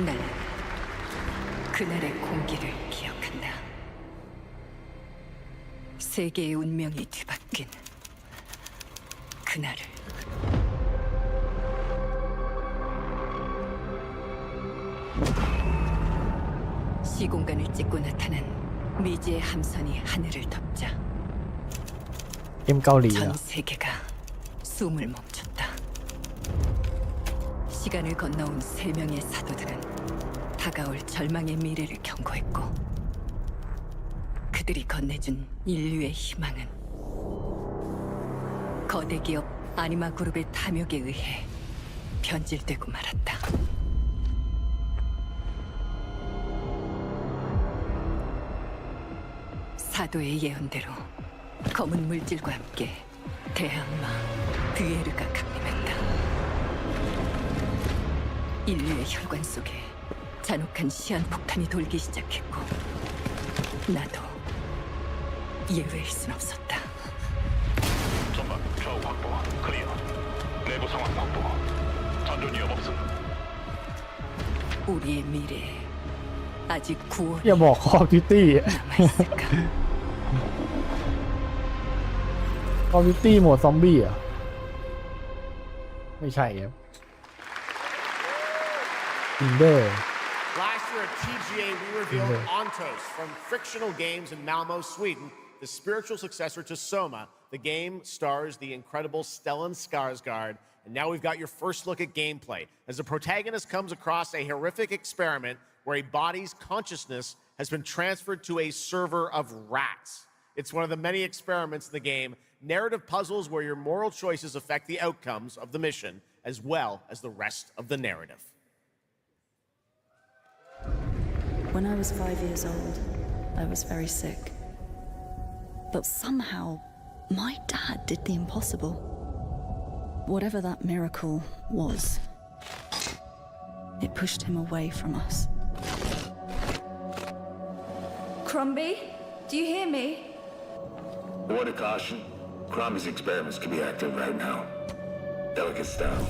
'난 그날의 공기를 기억한다. 세계의 운명이 뒤바뀐 그날을. 시공간을 찍고 나타난 미지의 함선이 하늘을 덮자 เกมเกาหลี 전 อ่ะ 세계가 숨을 멈췄다. 시간을 건너온 세 명의 사도들은 다가올 절망의 미래를 경고했고, 그들이 건네준 인류의 희망은 거대 기업 아니마 그룹의 탐욕에 의해 변질되고 말았다. 사도의 예언대로 검은 물질과 함께 대항마 드에르가 강림했다. 인류의 혈관 속에 잔혹한 시한폭탄이 돌기 시작했고, 나도 예외일 순 없었다. 전방 좌우 확보 클리어. 내부 상황 확보. 전전 위험 없음. 우리의 미래에 아직 อย่า 구원이 บอก Call of Duty อะ 남아있을까? Call of Duty โหมดซอมบี้เหรอ่ะไม่ใช่ครับอินเดอร์ Last year at TGA, we revealed Ontos from Frictional Games in Malmo, Sweden, the spiritual successor to Soma. The game stars the incredible Stellan Skarsgård, and now we've got your first look at gameplay as the protagonist comes across a horrific experiment where a body's consciousness has been transferred to a server of rats. It's one of the many experiments in the game, narrative puzzles where your moral choices affect the outcomes of the mission, as well as the rest of the narrative. When I was 5 years old, I was very sick. But somehow, my dad did the impossible. Whatever that miracle was, it pushed him away from us. Crumby, do you hear me? A word of caution. Crombie's experiments can be active right now. Delicate stuff.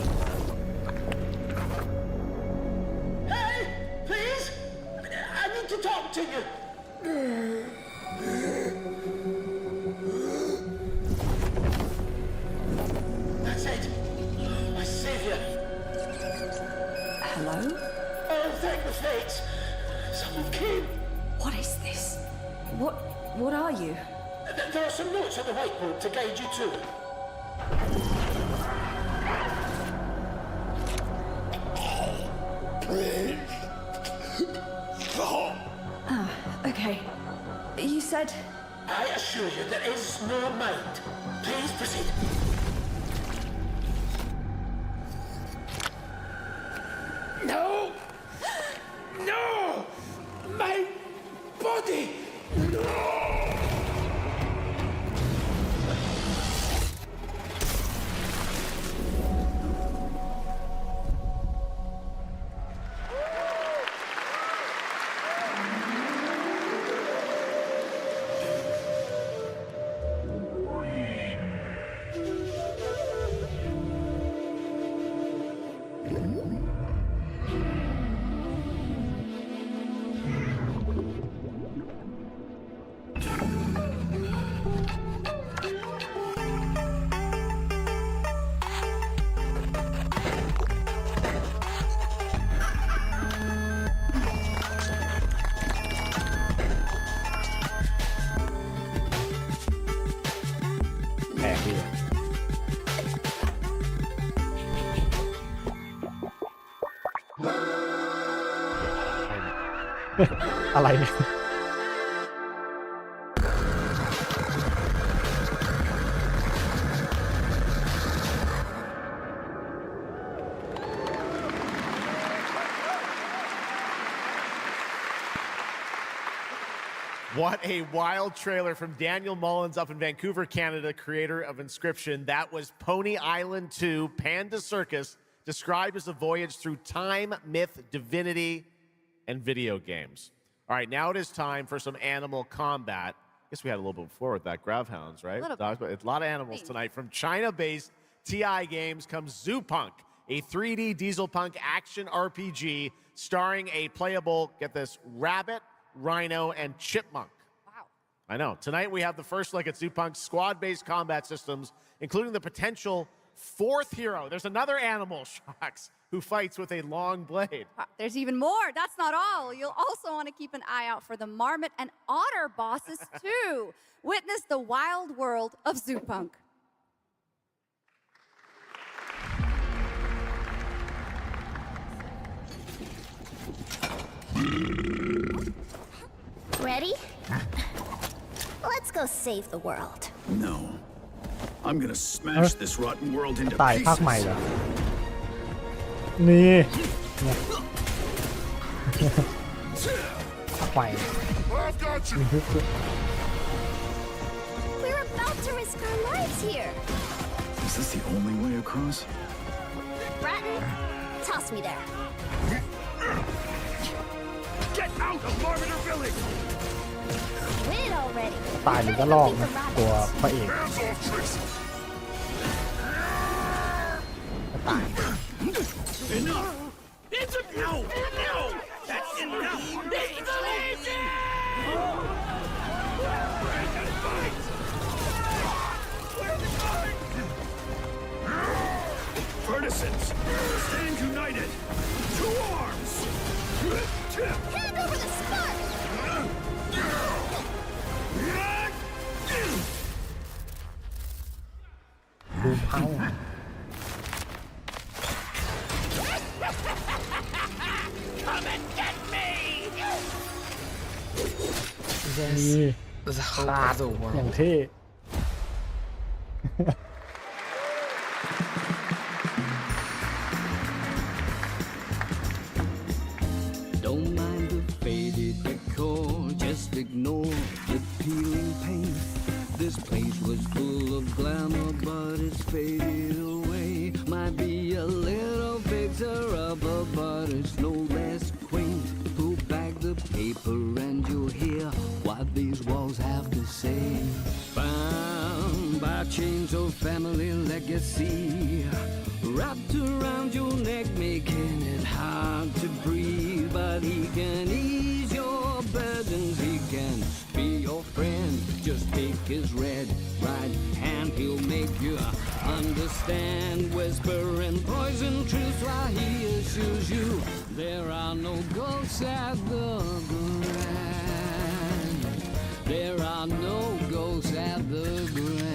Hey, please! I need to talk to you. That's it. My savior. Hello? Oh, thank the fates. Someone came. What is this? What are you? There are some notes on the whiteboard to guide you to it. Ah, okay. You said... I assure you there is no mind. Please proceed. No! No! My body! No!อะไรเนี่ย What a wild trailer from Daniel Mullins up in Vancouver, Canada, creator of Inscription. That was Pony Island 2, Panda Circus, described as a voyage through time, myth, divinity, and video games. All right, now it is time for some animal combat. I guess we had a little bit before with that Gravhounds, right? A lot of animals tonight. From China-based TI Games comes Zoo Punk, a 3D diesel punk action RPG starring a playable, get this, rabbit, rhino, and chipmunk. Wow. I know. Tonight we have the first look at Zoo Punk's squad-based combat systems, including the potential fourth hero. There's another animal, Shocks, who fights with a long blade. There's even more. That's not all. You'll also want to keep an eye out for the marmot and otter bosses, too. Witness the wild world of Zoo Punk. Ready? Let's go save the world. No. I'm gonna smash this rotten world into ตายภาค pieces. ใหม่เหรอ นี่ภาคใหม่ We're about to risk our lives here. Is this the only way across? Bratton, toss me there. Get out of Marmiter Village! Quit already. ตายหรือก็ลอกนะตัวพระเอก Hands off, Tracy! ตาย Enough! It's a no! No! That's enough! It's amazing! For artisans! Stand united! To arms! Hand over the spark!ดูเผา Come and get me! นี่ขาดอย่างเท่ Don't mind the faded decor, just ignore the peeling paint. This place was full of glamour, but it's faded away. Might be a little fixer-upper, but it's no less quaint. Pull back the paper and you'll hear what these walls have to say. Bound by chains of family legacy, wrapped around your neck, making it hard to breathe. But he can ease your burdens, he can be your friend. Just take his red right hand, he'll make you understand. Whispering poison truths while he assures you there are no ghosts at the Grand. There are no ghosts at the Grand.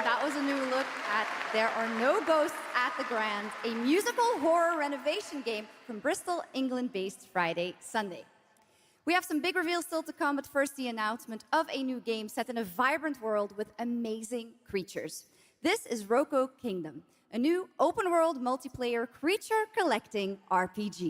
That was a new look at There Are No Ghosts at the Grand, a musical horror renovation game from Bristol, England-based Friday, Sunday. We have some big reveals still to come, but first the announcement of a new game set in a vibrant world with amazing creatures. This is Roko Kingdom, a new open-world multiplayer creature collecting RPG.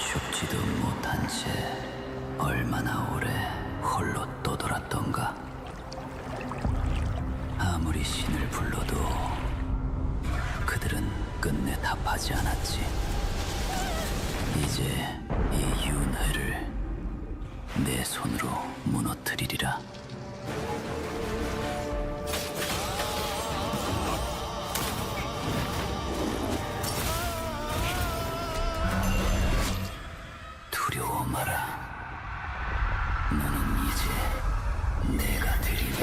죽지도 못한 채 얼마나 오래 홀로 떠돌았던가. 아무리 신을 불러도 그들은 끝내 답하지 않았지. 이제 이 윤회를 내 손으로 무너뜨리리라. 두려워 마라. 너는 이제 내가 되리니.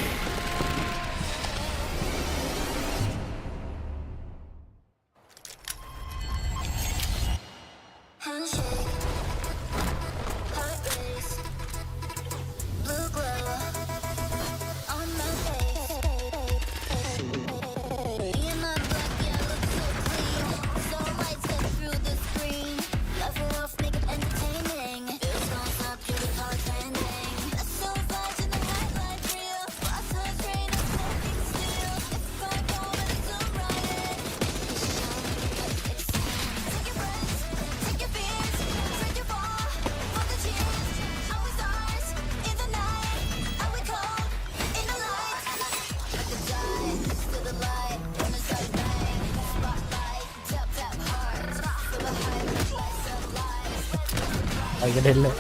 ไปกระเด็นเลย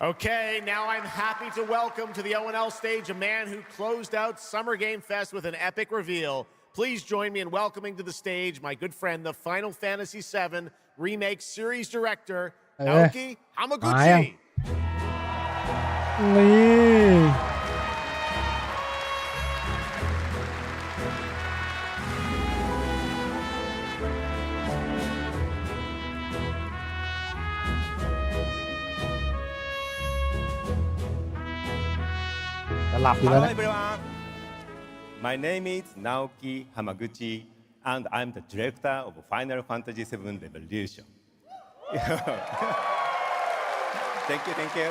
Okay, now I'm happy to welcome to the ONL stage a man who closed out Summer Game Fest with an epic reveal. Please join me in welcoming to the stage my good friend, the Final Fantasy VII Remake Series Director, Naoki Hamaguchi. หลับอยู่แล้ว Hello นะ everyone. My name is Naoki Hamaguchi, and I'm the director of Final Fantasy VII Revolution. Thank you.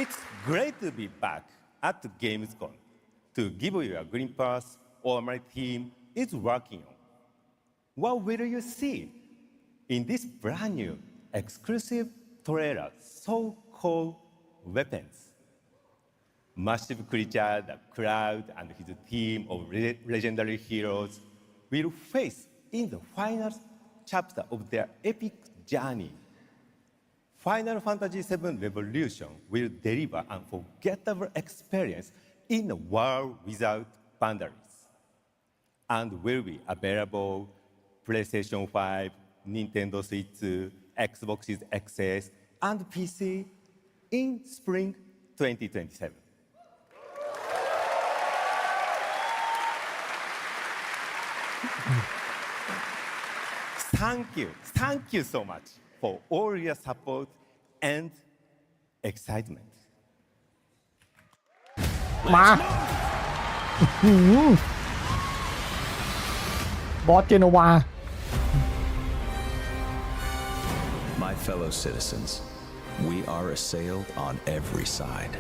It's great to be back at the gamescom to give you a glimpse of what my team is working on. What will you see in this brand new exclusive trailer so-called Weapons? Massive creature, the Cloud, and his team of legendary heroes will face in the final chapter of their epic journey. Final Fantasy VII Revolution will deliver unforgettable experience in a world without boundaries, and will be available PlayStation 5, Nintendo Switch, Xbox XS, and PC in spring 2027. Thank you so much for all your support and excitement. มาบอสเจโนวา My fellow citizens, we are assailed on every side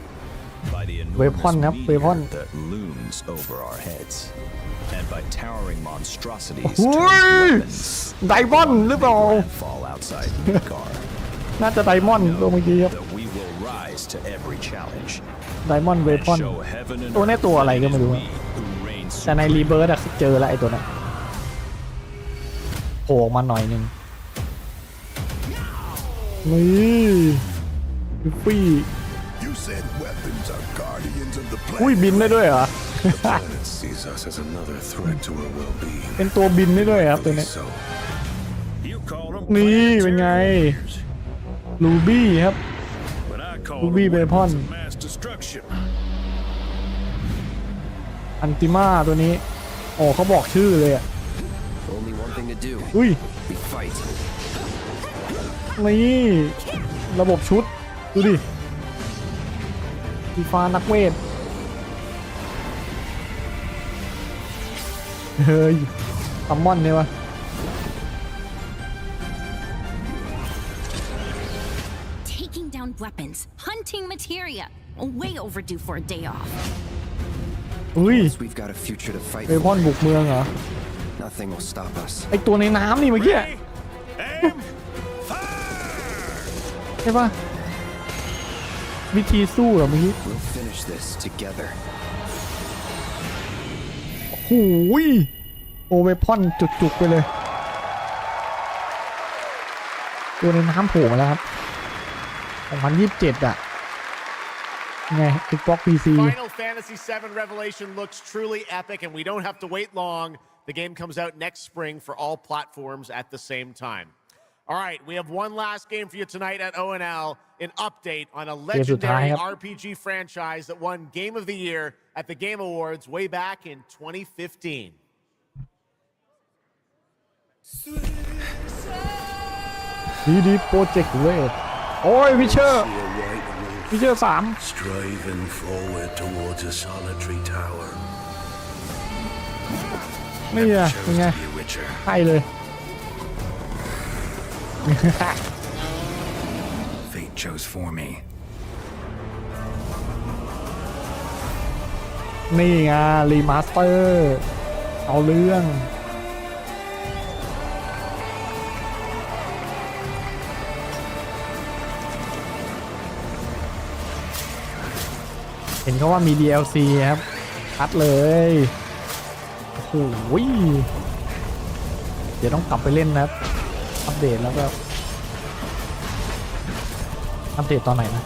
by the enormous meteor that looms over our heads, and by towering monstrosities turned weapons ไดมอนด์หรือเปล่า fall outside Midgar. น่าจะไดมอนด์ตัวเมื่อกี้ครับ That we will rise to every challenge ไดมอนด์เวพอนตัวนี้ตัวอะไรก็ไม่รู้แต่ในรีเบิร์ดอะเจอแล้วไอ้ตัวนั้นโผล่มาหน่อยนึงนี่ลูฟี่ You said weapons are guardians of the อุ้ย planet. บินได้ด้วยเหรอ The planet sees us as another threat to our well-being. เป็นตัวบินได้ด้วยครับตัวนี้ So, นี่เป็นไงลูบี้ครับลูบี้เบพอน mass destruction. อันติมาตัวนี้โอ้เขาบอกชื่อเลยอ่ะ Only one thing to do. อุ้ย We fight. นี่ระบบชุดดูดิสีฟ้านักเวทเฮ้ยซัมมอนเนี่ยวะ Taking down weapons, hunting materia. Way overdue for a day off. อุ้ย We've got a future to fight เบพอนบุกเมืองเหรอ Nothing will stop us. ไอตัวในน้ำนี่เมื่อกี้ใช่ปะวิธีสู้เหรอเมื่อกี้ We'll finish this together. หูยโอเวพอนจุกๆไปเลยตัวในน้ำโผล่มาแล้วครับ2027อ่ะไง Xbox PC Final Fantasy VII Revelation looks truly epic, and we don't have to wait long. The game comes out next spring for all platforms at the same time. All right, we have one last game for you tonight at ONL, an update on a legendary RPG franchise that won Game of the Year at the Game Awards way back in 2015. CD Projekt Red โอ้ยวิเชอร์3 Striving forward towards a solitary tower. นี่อ่ะเป็นไงใช่เลย Fate chose for me. นี่ไงรีมาสเตอร์เอาเรื่องเห็นเขาว่ามี DLC ครับคัดเลยโอ้โหเดี๋ยวต้องกลับไปเล่นนะครับอัปเดตแล้วก็ อัปเดตตอนไหนนะ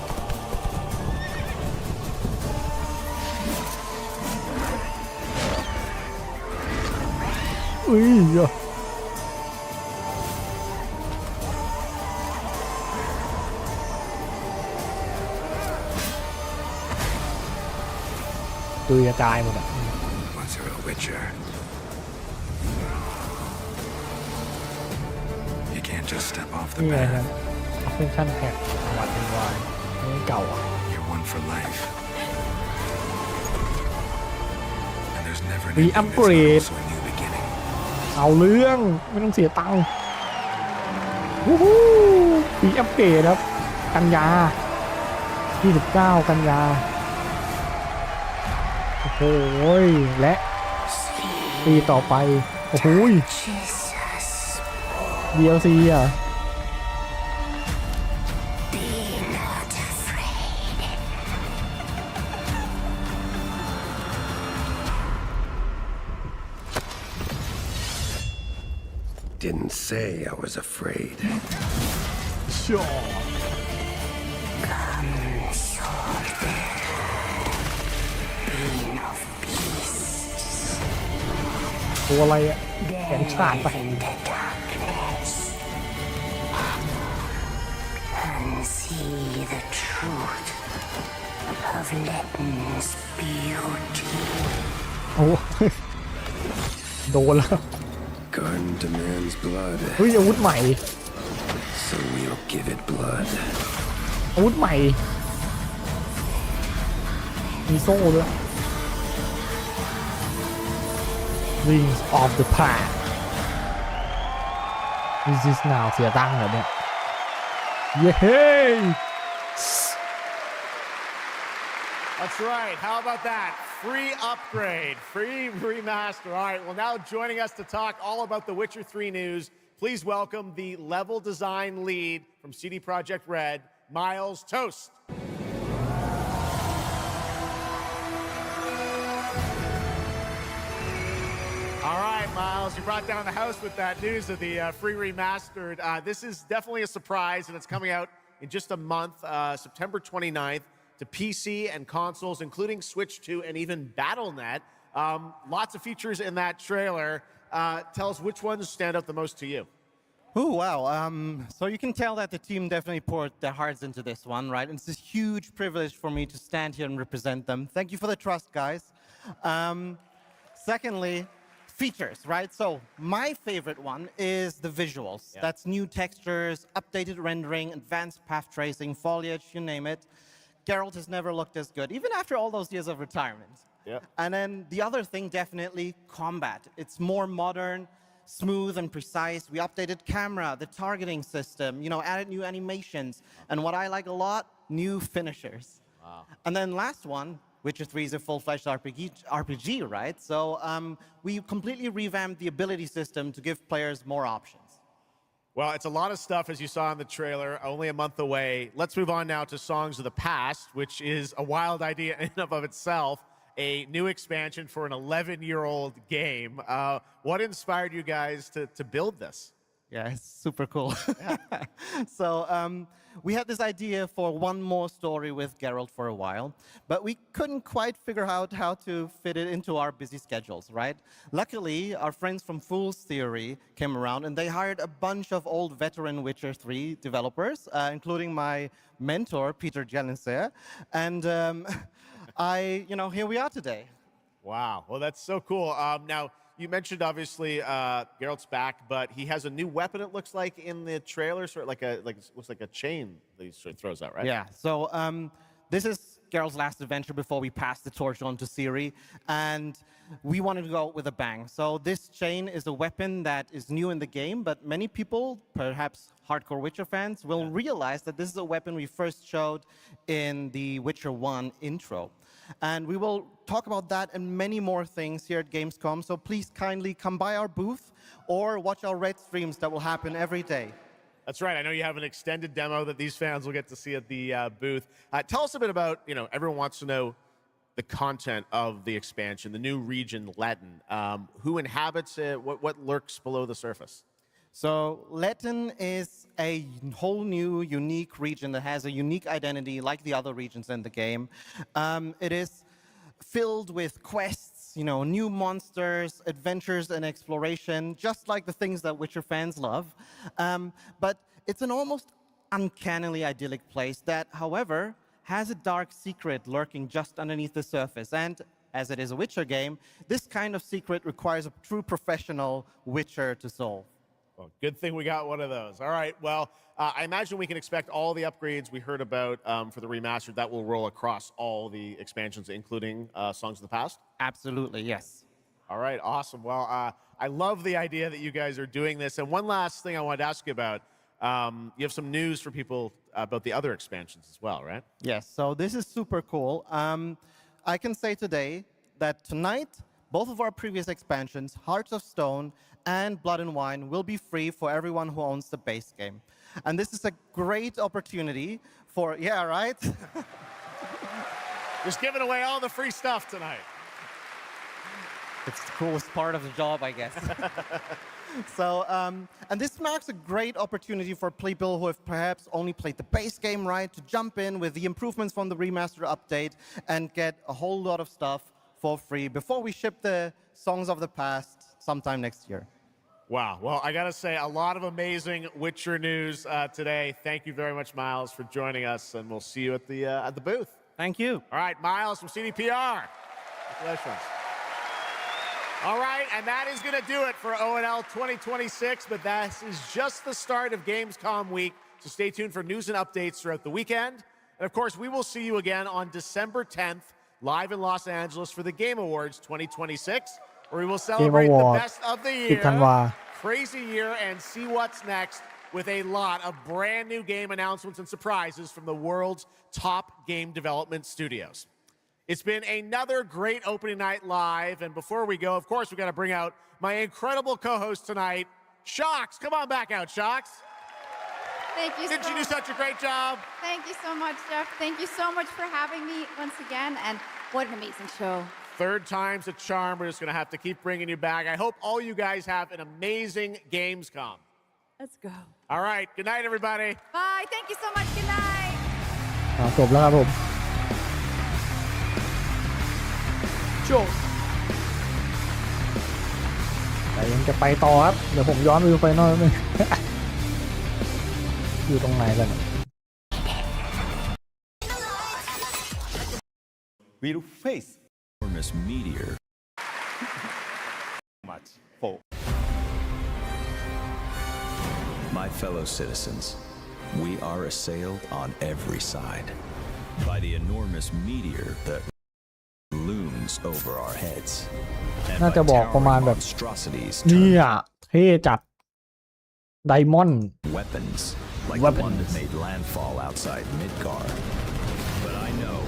อุ้ยดูกระจายหมดอ่ะ Once you're a Witcher, you can't just step off the นี่ไง path. ครับเป็นขั้นแท็กวัดเป็นวายนี่เก่าอ่ะ You're one for life. And there's never an มี ending อัป that's เกร not ด also a new beginning. เอาเรื่องไม่ต้องเสียตังค์วู้ฮู้ปีอัปเกรดครับกันยา29กันยาโอ้โหและปีต่อไปโอ้โห DLC อ่ะ Didn't say I was afraid. Sure. ตัวอะไรอ่ะแขนขาดไป And see the truth of Letton's beauty. โอ้ โดนแล้ว Garden demands blood. เฮ้ยอาวุธใหม่ So we'll give it blood. อาวุธใหม่มีโซ่ด้วย Rings of the Path This is now เสียตังค์เหรอเนี่ยเย้ That's right. How about that? Free upgrade, free remaster. All right. Well, now joining us to talk all about the Witcher 3 news, please welcome the level design lead from CD Projekt Red, Miles Toast. All right, Miles, you brought down the house with that news of the free remastered. This is definitely a surprise, and it's coming out in just a month, September 29th, to PC and consoles, including Switch 2 and even Battle.net. Lots of features in that trailer. Tell us which ones stand out the most to you. Oh, wow. So you can tell that the team definitely poured their hearts into this one, right? And it's a huge privilege for me to stand here and represent them. Thank you for the trust, guys. Secondly, features, right? So my favorite one is the visuals. Yeah. That's new textures, updated rendering, advanced path tracing, foliage, you name it. Geralt has never looked as good, even after all those years of retirement. Yep. And then the other thing, definitely combat. It's more modern, smooth and precise. We updated camera, the targeting system, you know, added new animations. And what I like a lot, new finishers. Wow. And then last one, Witcher 3 is a full-fledged RPG, right? So we completely revamped the ability system to give players more options. Well, it's a lot of stuff, as you saw in the trailer, only a month away. Let's move on now to Songs of the Past, which is a wild idea in and of itself, a new expansion for an 11-year-old game. What inspired you guys to build this? Yeah, it's super cool. So we had this idea for one more story with Geralt for a while, but we couldn't quite figure out how to fit it into our busy schedules, right? Luckily, our friends from Fool's Theory came around and they hired a bunch of old veteran Witcher 3 developers, including my mentor, Peter Jelenser. And here we are today. Wow. Well, that's so cool. Now, you mentioned obviously Geralt's back, but he has a new weapon. It looks like in the trailer, sort of looks like a chain that he sort of throws out, right? Yeah. So this is Geralt's last adventure before we pass the torch on to Ciri, and we wanted to go out with a bang. So this chain is a weapon that is new in the game, but many people, perhaps hardcore Witcher fans, will realize that this is a weapon we first showed in the Witcher 1 intro. And we will talk about that and many more things here at Gamescom, so please kindly come by our booth or watch our Red streams that will happen every day. That's right. I know you have an extended demo that these fans will get to see at the booth. Tell us a bit about, everyone wants to know the content of the expansion, the new region, Letton. Who inhabits it? What lurks below the surface? So Letten is a whole new, unique region that has a unique identity like the other regions in the game. It is filled with quests, new monsters, adventures, and exploration, just like the things that Witcher fans love. But it's an almost uncannily idyllic place that, however, has a dark secret lurking just underneath the surface. And as it is a Witcher game, this kind of secret requires a true professional Witcher to solve. Well, good thing we got one of those. All right, well, I imagine we can expect all the upgrades we heard about for the remastered. That will roll across all the expansions, including Songs of the Past? Absolutely, yes. All right, awesome. Well, I love the idea that you guys are doing this. And one last thing I wanted to ask you about. You have some news for people about the other expansions as well, right? Yes, so this is super cool. I can say today that tonight, both of our previous expansions, Hearts of Stone and Blood and Wine, will be free for everyone who owns the base game. And this is a great opportunity for, yeah, right? Just giving away all the free stuff tonight. It's the coolest part of the job, I guess. So, and this marks a great opportunity for people who have perhaps only played the base game, right, to jump in with the improvements from the remaster update and get a whole lot of stuff for free before we ship the Songs of the Past sometime next year. Wow. Well, I got to say, a lot of amazing Witcher news today. Thank you very much, Miles, for joining us, and we'll see you at the booth. Thank you. All right, Miles from CDPR. Congratulations. All right, and that is going to do it for ONL 2026, but that is just the start of Gamescom week, so stay tuned for news and updates throughout the weekend. And of course, we will see you again on December 10th, live in Los Angeles for the Game Awards 2026, where we will celebrate the best of the year, crazy year, and see what's next with a lot of brand new game announcements and surprises from the world's top game development studios. It's been another great opening night live, and before we go, of course, we've got to bring out my incredible co-host tonight, Shocks. Come on back out, Shocks. Thank you. Didn't you do such a great job? Thank you so much, Jeff. Thank you so much for having me once again, and what an amazing show. Third time's a charm. We're just going to have to keep bringing you back. I hope all you guys have an amazing Gamescom. Let's go. All right. Good night, everybody. Bye. Thank you so much. Good night. จบแล้วครับผมจบแต่ยังจะไปต่อครับเดี๋ยวผมย้อนไปดูไฟนอลนิดนึง อยู่ตรงไหนกัน will face enormous meteor. much for My fellow citizens, we are assailed on every side by the enormous meteor that looms over our heads, and น่า by จะบอกประมาณ towering แบบ monstrosities เนี่ turned ยเท่จัดไดมอนด์ weapons like the one that made landfall outside Midgard. But I know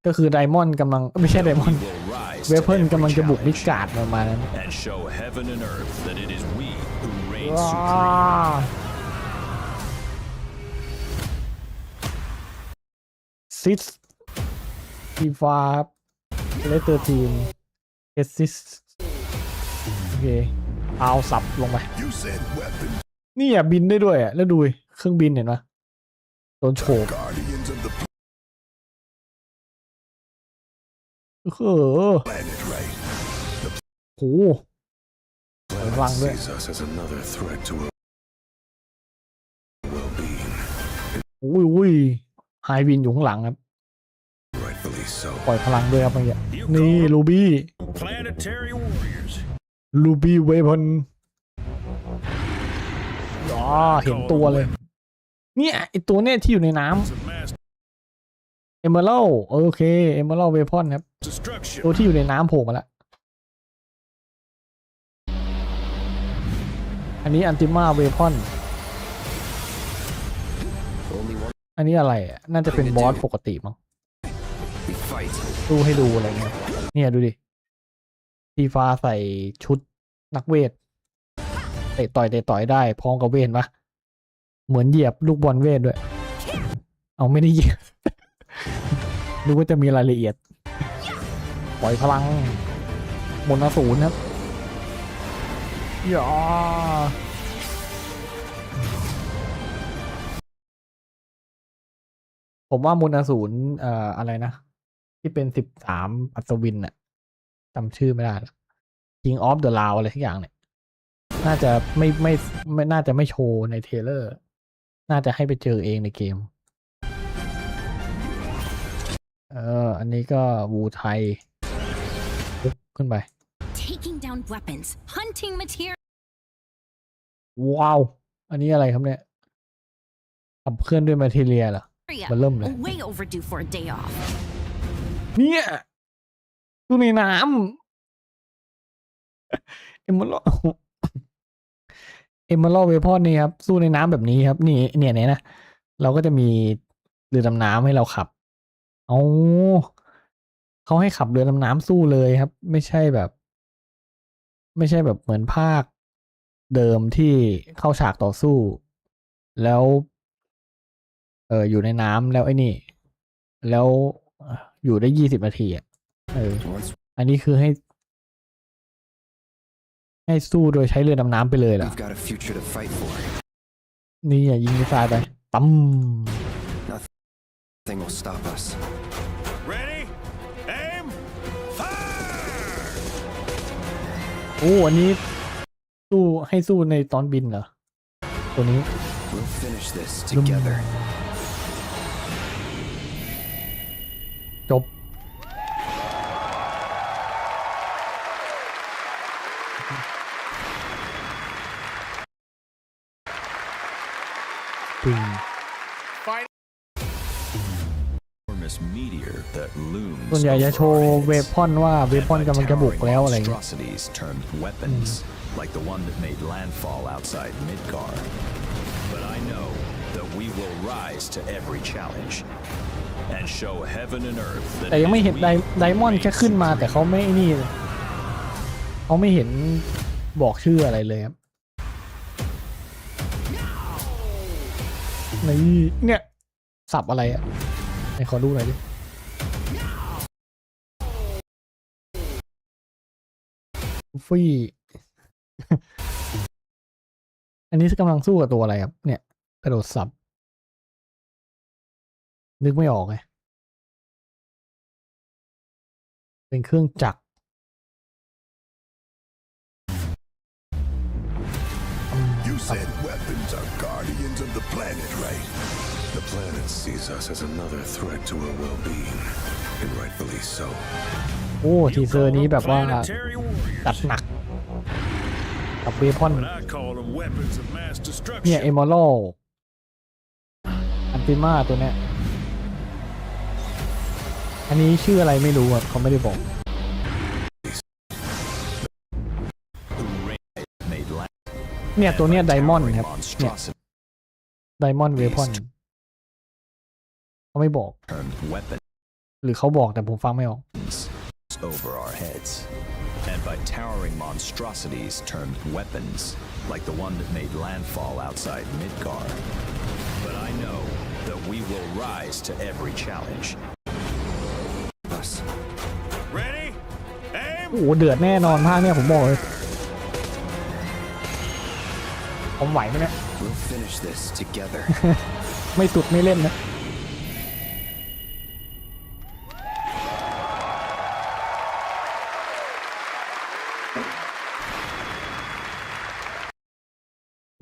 ก็คือไดมอนด์กำลังไม่ใช่ไดมอนด์ we will rise เว to เพิล every กำลังจะบุกมิด challenge การ์ดประมาณนั้น and show heaven and earth that it is we who reign ว้า supreme. ซิสทีฟาเลเตอร์ทีมเอซิสโอเคเอาสับลงไปนี่อ่ะบินได้ด้วยอ่ะแล้วดูเครื่องบินเห็นปะโดนโฉบโหพลังด้วยอุ้ยไฮวินอยู่ข้างหลังครับปล่อยพลังด้วยครับเมื่อกี้นี่ลูบี้ลูบี้เวพอนเห็นตัวเลยเนี่ยไอตัวเนี่ยที่อยู่ในน้ำเอเมอรัลโอเคเอเมอรัลเวพอนครับตัวที่อยู่ในน้ำโผล่มาแล้วอันนี้อันติมาเวพอนอันนี้อะไรอ่ะน่าจะเป็นบอสปกติมั้งดูให้ดูอะไรเงี้ยเนี่ยดูดิทีฟ้าใส่ชุดนักเวทเตะต่อยได้พร้อมกับเวทปะเหมือนเหยียบลูกบอลเวทด้วยเอาไม่ได้เหยียบ นึกว่าจะมีรายละเอียดปล่อยพลังมนต์อสูรครับย่า ผมว่ามูลอสูรอะไรนะ ที่เป็น13อัศวินน่ะจำชื่อไม่ได้ละ King of the Lao อะไรทุกอย่างเนี่ย น่าจะไม่น่าจะไม่โชว์ในเทรลเลอร์ น่าจะให้ไปเจอเองในเกม อันนี้ก็วูไทยปุ๊บขึ้นไป Taking down weapons, hunting material. ว้าว อันนี้อะไรครับเนี่ยขับเคลื่อนด้วยแมททีเรียเหรอมันเริ่มเลย Way overdue for a day off. เนี่ยดูในน้ำ เอมเมอรัลเวพอนนี่ครับ สู้ในน้ำแบบนี้ครับ นี่เนี่ยนะ เราก็จะมีเรือดำน้ำให้เราขับเอาเขาให้ขับเรือดำน้ำสู้เลยครับ ไม่ใช่แบบเหมือนภาคเดิมที่เข้าฉากต่อสู้ แล้วอยู่ในน้ำแล้วไอ้นี่ แล้วอยู่ได้20 นาทีอ่ะอันนี้คือให้สู้โดยใช้เรือดำน้ำไปเลยเหรอ We've got a future to fight for. นี่ยิงมิสไซล์ไปตั้ม Nothing will stop us. Ready? Aim! Fire! โอ้อันนี้สู้ในตอนบินเหรอ ตัวนี้ We'll finish this together. จบ จริง Enormous meteor that looms ส่วนใหญ่จะโชว์ over our เว heads. พอนว่าเวพอนกำลังจะบุก Towering แล้วอะไรเงี้ย monstrosities turned weapons, like the one that made landfall outside Midgar. But I know that we will rise to every challenge and show heaven and earth that แต่ยังไม่เห็น it is we ไดมอนด์ who แค่ขึ้นมา reign แต่เขาไม่นี่เลยเขาไม่เห็นบอกชื่ออะไรเลยครับนี่เนี่ย สับอะไรอ่ะไหนขอดูหน่อยดิ ฟี่ อันนี้กำลังสู้กับตัวอะไรครับ เนี่ย กระโดดสับ นึกไม่ออกไง เป็นเครื่องจักร You said weapons are guardians of the planet, right? The planet sees us as another threat to our well-being, and rightfully so. โอ้ทีเซอร์นี้แบบว่าจัดหนัก กับเวพอน But I call them weapons of mass เนี่ย destruction. เอมอรัลอันติมาตัวเนี้ย อันนี้ชื่ออะไรไม่รู้อ่ะเขาไม่ได้บอก made land เนี่ยตัวเนี้ยไดมอนด์ครับ เนี่ย monstrosities ไดมอนด์เวพอนเขาไม่บอก turned weapons หรือเขาบอกแต่ผมฟังไม่ออก over our heads. And by towering monstrosities turned weapons, like the one that made landfall outside Midgar. But I know that we will rise to every challenge. Us. Ready? Aim! โอ้โหเดือดแน่นอนภาคเนี่ยผมบอกเลย ผมไหวไหมเนี่ย We'll finish this together. ไม่สุดไม่เล่นนะ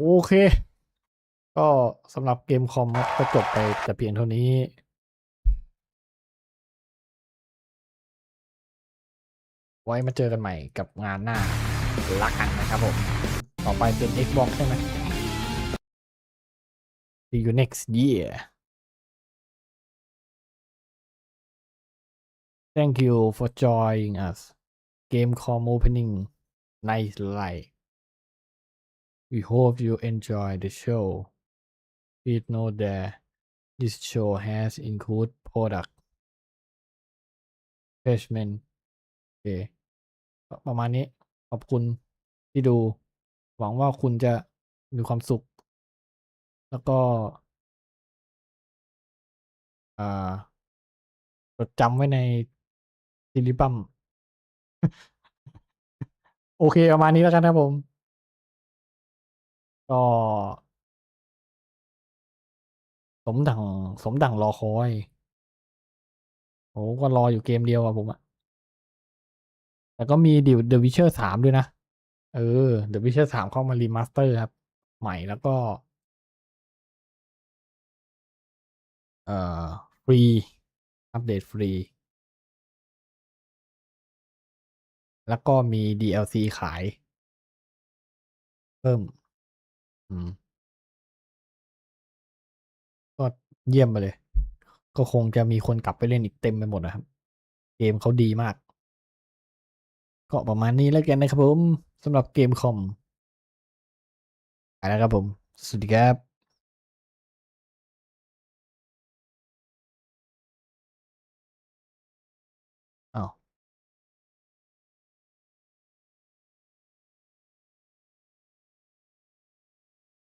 โอเค ก็สำหรับเกมคอมก็จบไปแต่เพียงเท่านี้ ไว้มาเจอกันใหม่กับงานหน้าละกันนะครับผม ต่อไปเป็น Xbox ใช่ไหม See you next year. Thank you for joining us. Gamecom opening night light. We hope you enjoy the show. Please note that this show has include product placement. โอเคประมาณนี้ ขอบคุณที่ดู หวังว่าคุณจะมีความสุข แล้วก็จดจำไว้ในซิลิบัม โอเคประมาณนี้แล้วกันครับผม ก็ สมดังสมดังรอคอยโอ้ก็รออยู่เกมเดียวอะผมอะแต่ก็มีดิว The Witcher 3ด้วยนะThe Witcher 3เข้ามารีมาสเตอร์ครับใหม่แล้วก็เอ่อฟรีอัปเดตฟรีแล้วก็มี DLC ขายเพิ่มอืมก็เยี่ยมไปเลย ก็คงจะมีคนกลับไปเล่นอีกเต็มไปหมดนะครับ เกมเขาดีมาก ก็ประมาณนี้แล้วกันนะครับผมสำหรับเกมคอมไปแล้วครับผม สวัสดีครับอ้าว